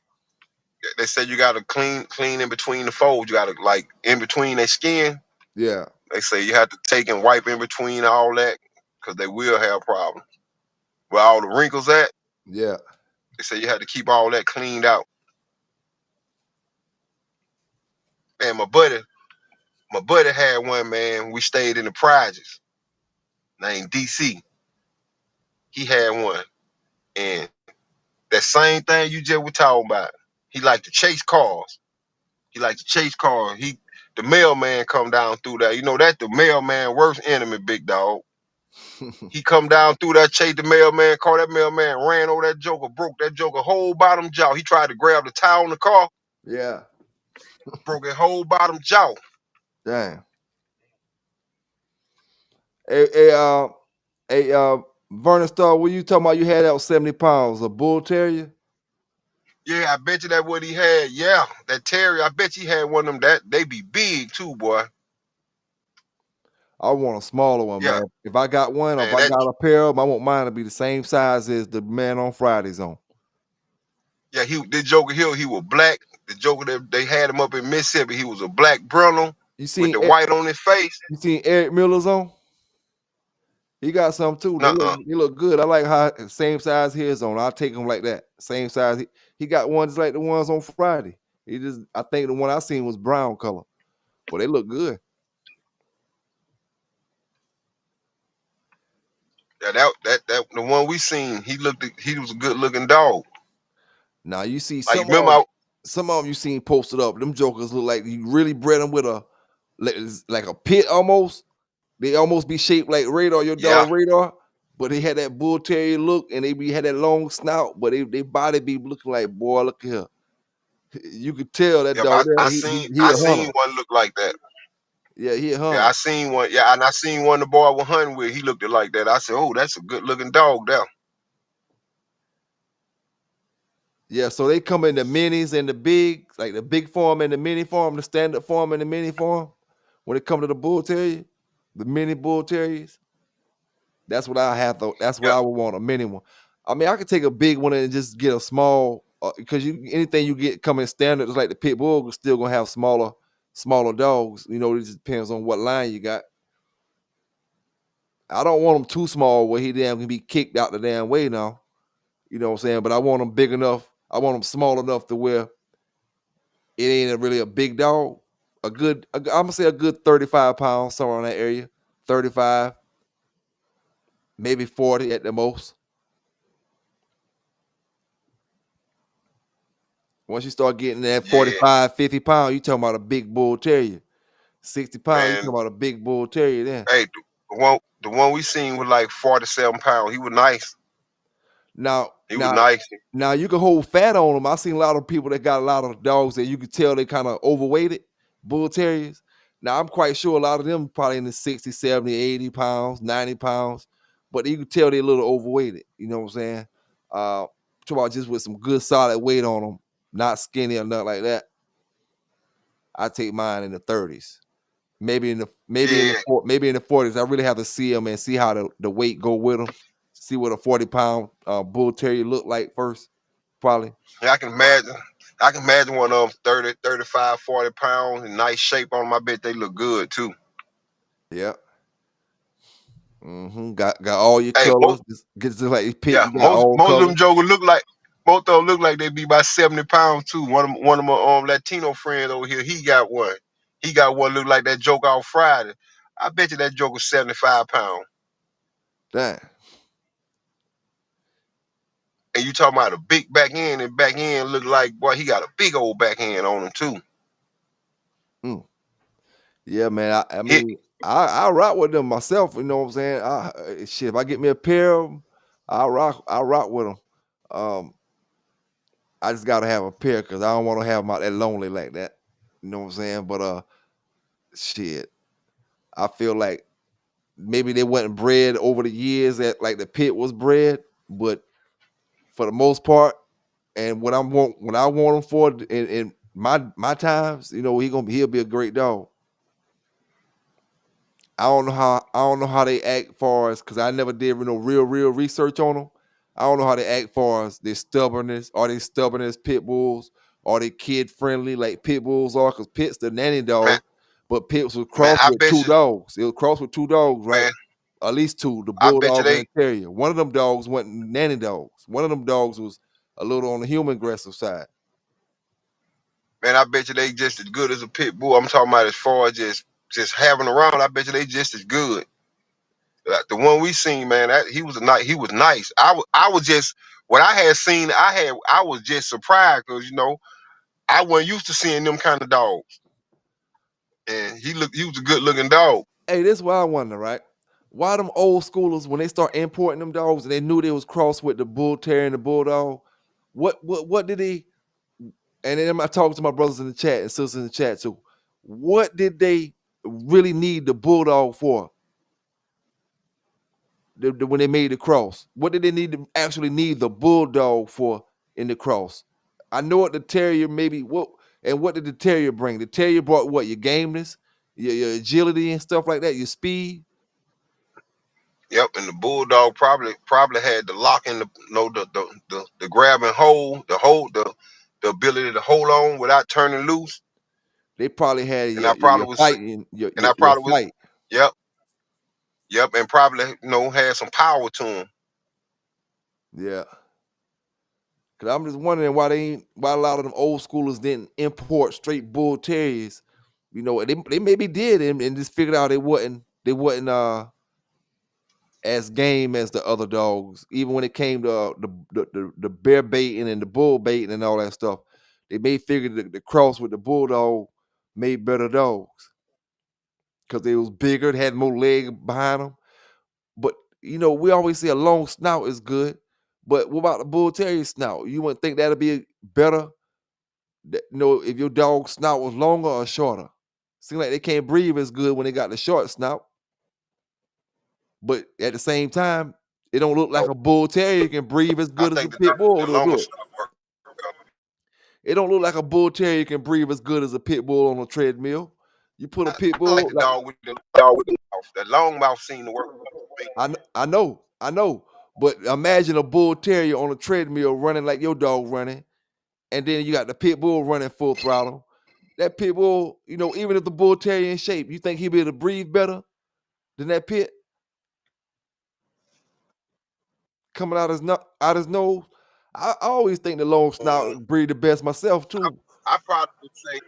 they say you gotta clean in between the folds. You gotta like in between their skin. Yeah, They say you have to take and wipe in between all that because they will have problems. Where all the wrinkles at, yeah. they say you have to keep all that cleaned out. And my buddy had one, man. We stayed in the projects named DC. He had one, and that same thing you just were talking about. He liked to chase cars. He liked to chase cars. The mailman come down through there. You know that the mailman worst enemy, big dog. He come down through there, chase the mailman car. That mailman ran over that joker, broke that joker whole bottom jaw. He tried to grab the tire on the car, Yeah. broke his whole bottom jaw. Damn. Hey, Vernon Star, what you talking about? You had out 70 pounds, a bull terrier? Yeah, I bet you that what he had. Yeah, that terrier. I bet he had one of them. That they be big too, boy. I want a smaller one, Yeah, man. If I got one, or if man. I That got a pair of them, I want mine to be the same size as the man on Fridays on. yeah. The Joker Hill. He was black. The Joker that they had him up in Mississippi. He was a black brindle You with seen the white on his face. you seen Eric Miller's on? He got some too. Nuh-uh. They look good. I like how same size his on. I'll take them like that. Same size. He got ones like the ones on Friday. I think the one I seen was brown color, but they look good. Yeah, that the one we seen. He was a good looking dog. Now you see Like remember, some of them you seen posted up. Them jokers look like you really bred them with like a pit almost. They almost be shaped like Radar, your yeah, dog Radar, but they had that bull terrier look and had that long snout, but they body be looking like, boy, look here. You could tell that yeah. dog But there, he I a hunter. seen one look like that. Yeah, he a Yeah, hunter. I seen one. Yeah, and I seen one the boy was hunting with. He looked it like that. I said, oh, that's a good looking dog there. Yeah, so they come in the minis and the big, like the big form and the mini form, the standard form and the mini form. When it come to the bull terrier, the mini bull terriers, that's what I have to. That's what Yeah, I would want, a mini one. I mean, I could take a big one and just get a small, because anything you get coming standard, just like the pit bull, is still gonna have smaller dogs. It just depends on what line you got. I don't want them too small where he damn can be kicked out the damn way now. You know what I'm saying? But I want them big enough. I want them small enough to where it ain't really a big dog. I'm gonna say a good 35 pounds, somewhere in that area. 35, maybe 40 at the most. Once you start getting that Yeah, 45, 50 pounds, you talking about a big bull terrier. 60 pounds, you man. talking about a big bull terrier then. Hey, the one we seen was like 47 pounds. He was nice. Now, He was now, nice. now you can hold fat on them. I've seen a lot of people that got a lot of dogs that you can tell they kind of overweighted, bull terriers. Now, I'm quite sure a lot of them probably in the 60, 70, 80 pounds, 90 pounds, but you can tell they're a little overweighted. You know what I'm saying? Talk about just with some good solid weight on them, not skinny or nothing like that. I take mine in the 30s. Yeah, Maybe in the 40s. I really have to see them and see how the weight go with them. See what a 40-pound bull terrier look like first, probably. yeah, I can imagine. I can imagine one of them 30, 35, 40 pounds in nice shape on them. I bet they look good too. Yeah. Got all your Hey, colors. Just like your pit, yeah, you got most all most of them colors. jokers look like both of them look like they be about 70 pounds too. One of my Latino friends over here, he got one. He got one look like that joke off Friday. I bet you that joke was 75 pounds. Damn. And you talking about a big back end, and back end look like, boy, he got a big old back end on him too. Mm. Yeah, man. I He, mean, I rock with them myself. You know what I'm saying? Shit, if I get me a pair of them, I rock with them. Um, I just gotta have a pair because I don't want to have them out that lonely like that. You know what I'm saying? But shit, I feel like maybe they wasn't bred over the years that like the pit was bred, but for the most part, and what I want him for in my times, you know, he'll be a great dog. I don't know how they act far as because I never did real research on them. I don't know how they act far as their stubbornness. Are they stubborn as pit bulls? Are they kid friendly like pit bulls are? Because pit's the nanny man, dog, but pits was man, crossed I with bet two you, dogs. It was crossed with two dogs, right? man, At least two, the I bet you bulldog and they, the terrier. One of them dogs wasn't nanny dogs. One of them dogs was a little on the human aggressive side. man, I bet you they just as good as a pit bull. I'm talking about as far as just having around. I bet you they just as good. Like the one we seen, man, he was a nice. He was nice. I was just what I had seen. I was just surprised because I wasn't used to seeing them kind of dogs, and he was a good looking dog. Hey, this is what I wonder, right? Why them old schoolers when they start importing them dogs and they knew they was crossed with the bull terrier and the bulldog? What did they? And then I'm talking to my brothers in the chat and sisters in the chat too. What did they really need the bulldog for? When they made the cross, what did they need to actually need the bulldog for in the cross? I know what the terrier maybe what and what did the terrier bring? The terrier brought what? Your gameness, your agility and stuff like that, your speed. Yep, and the bulldog probably had the lock in the grab and hold, the ability to hold on without turning loose. They probably had And I your probably was fighting, and I your probably was fight. yep, yep, and probably had some power to him. Yeah. Cause I'm just wondering why a lot of them old schoolers didn't import straight bull terriers. You know, they maybe did and just figured out they wasn't as game as the other dogs. Even when it came to the bear baiting and the bull baiting and all that stuff, they may figure the cross with the bulldog made better dogs because they was bigger, they had more leg behind them. But we always say a long snout is good. But what about the bull terrier snout? You wouldn't think that'd be better, if your dog's snout was longer or shorter. Seems like they can't breathe as good when they got the short snout. But at the same time, it don't look like So a bull terrier can breathe as I good as a think pit bull. the Do longer do it. stuff work. It don't look like a bull terrier can breathe as good as a pit bull on a treadmill. You put a pit I like bull the like dog with the mouth. That long mouth seemed to work for me. I know. But imagine a bull terrier on a treadmill running like your dog running, and then you got the pit bull running full throttle. That pit bull, even if the bull terrier in shape, you think he'll be able to breathe better than that pit coming out his nose? I always think the long snout Mhm. breathe the best myself too. I probably would say,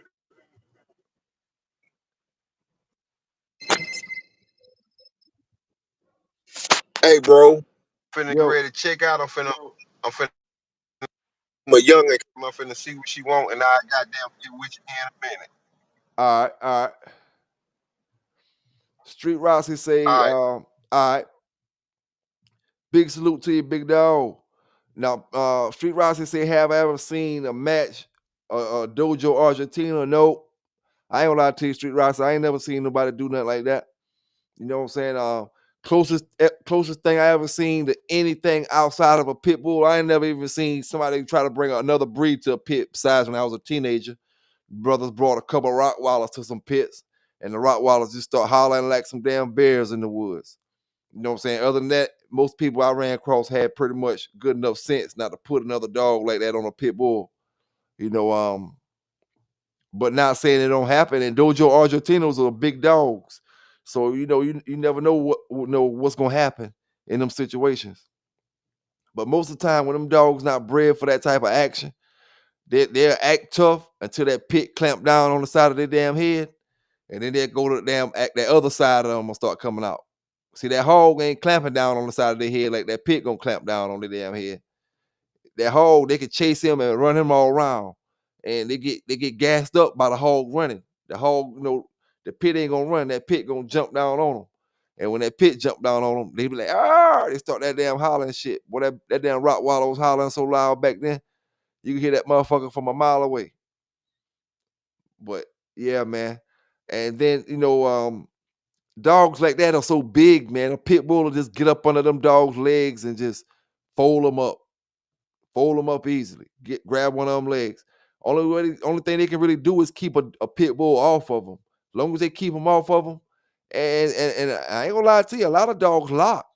hey, bro, finna get Yo, ready to check out. I'm finna I'm a youngin' come up finna see what she want, and I goddamn get with you in a minute. All right. Street Rossi say, All right. all right. Big salute to you, big dog. Now, Street Rossi say, have I ever seen a match, a Dojo Argentina? No. I ain't gonna lie to you, Street Rossi. I ain't never seen nobody do nothing like that. You know what I'm saying? Closest thing I ever seen to anything outside of a pit bull. I ain't never even seen somebody try to bring another breed to a pit. Besides, when I was a teenager, brothers brought a couple of Rottweilers to some pits, and the Rottweilers just start hollering like some damn bears in the woods. You know what I'm saying? Other than that, most people I ran across had pretty much good enough sense not to put another dog like that on a pit bull. You know, but not saying it don't happen. And Dojo Argentinos are big dogs, so you never know what's gonna happen in them situations. But most of the time, when them dogs not bred for that type of action, they'll act tough until that pit clamp down on the side of their damn head, and then they'll go to the damn act. That other side of them will start coming out. See, that hog ain't clamping down on the side of their head like that pit gonna clamp down on their damn head. That hog, they could chase him and run him all around, and they get gassed up by the hog running. The hog, the pit ain't gonna run. That pit gonna jump down on them, and when that pit jump down on them, they be like, ah! They start that damn hollering shit. Boy, that damn Rottweiler was hollering so loud back then, you can hear that motherfucker from a mile away. But yeah, man, and then dogs like that are so big, man. A pit bull will just get up under them dogs' legs and just fold them up. Fold them up easily. Grab one of them legs. Only thing they can really do is keep a pit bull off of them. As long as they keep them off of them, and I ain't gonna lie to you, a lot of dogs lock.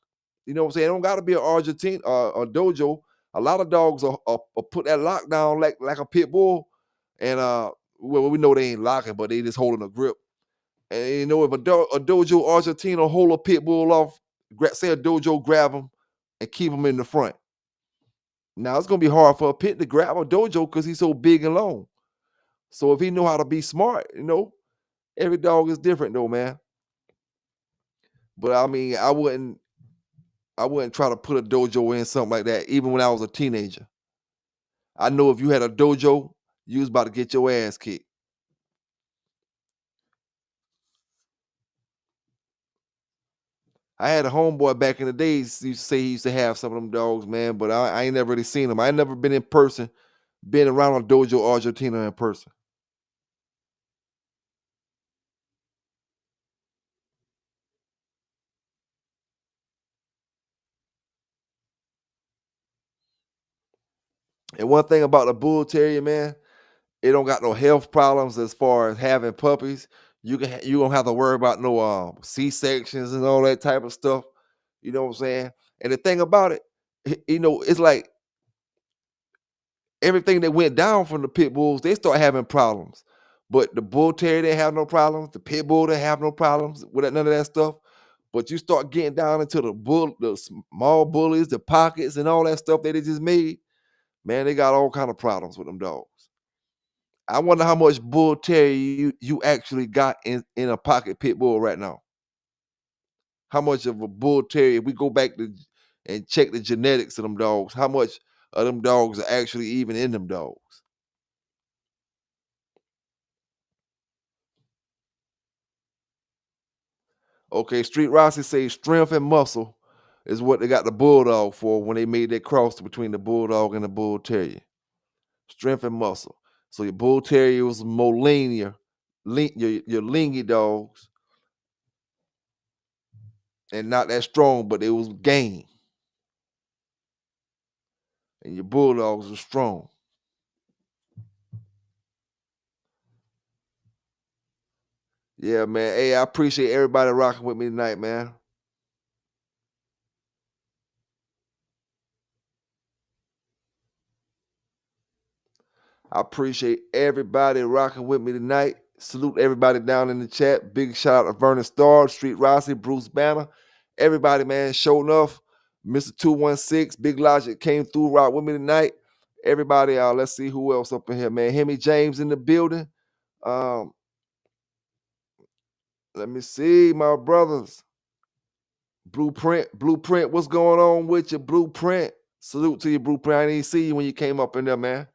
You know what I'm saying? It don't got to be an Argentine or dojo. A lot of dogs are put that lockdown like a pit bull, and well, we know they ain't locking, but they just holding a grip. And if a dojo Argentina hold a pit bull off, say a dojo grab them and keep them in the front. Now it's gonna be hard for a pit to grab a dojo because he's so big and long. So if he know how to be smart, every dog is different though, man. But I mean, I wouldn't try to put a dojo in something like that, even when I was a teenager. I know if you had a dojo, you was about to get your ass kicked. I had a homeboy back in the days used to say he used to have some of them dogs, man, but I ain't never really seen them. I ain't never been in person, been around a dojo Argentina in person. And one thing about the bull terrier, man, it don't got no health problems as far as having puppies. You don't have to worry about no C-sections and all that type of stuff. You know what I'm saying? And the thing about it, it's like everything that went down from the pit bulls, they start having problems. But the bull terrier didn't have no problems. The pit bull didn't have no problems with none of that stuff. But you start getting down into the small bullies, the pockets, and all that stuff that they just made. Man, they got all kind of problems with them dogs. I wonder how much bull terrier you actually got in a pocket pit bull right now. How much of a bull terrier? If we go back and check the genetics of them dogs, how much of them dogs are actually even in them dogs? Okay, Street Rossi say strength and muscle is what they got the bulldog for when they made that cross between the bulldog and the bull terrier. Strength and muscle. So your bull terrier was more linear, your lingy dogs, and not that strong, but it was game. And your bulldogs are strong. Yeah, man. Hey, I appreciate everybody rocking with me tonight, man. I appreciate everybody rocking with me tonight. Salute everybody down in the chat. Big shout out to Vernon Starr, Street Rossi, Bruce Banner. Everybody, man, show enough. Mr. 216, Big Logic came through, rock with me tonight. Everybody, let's see who else up in here, man. Hemi James in the building. Let me see, my brothers. Blueprint, what's going on with your Blueprint? Salute to you, Blueprint. I didn't see you when you came up in there, man.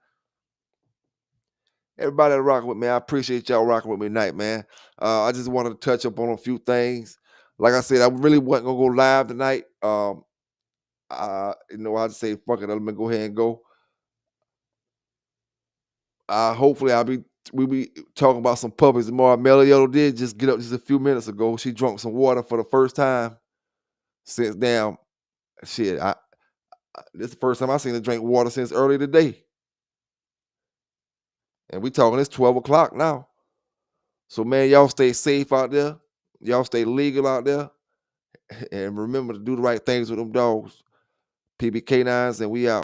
Everybody that rocking with me, I appreciate y'all rocking with me tonight, man. I just wanted to touch up on a few things. Like I said, I really wasn't gonna go live tonight. I just say fuck it. Let me go ahead and go. Hopefully, we'll be talking about some puppies tomorrow. Melioto did just get up just a few minutes ago. She drunk some water for the first time since damn shit. This is the first time I seen her drink water since early today. And we talking it's 12 o'clock now. So man, y'all stay safe out there. Y'all stay legal out there. And remember to do the right things with them dogs. PBK9s, and we out.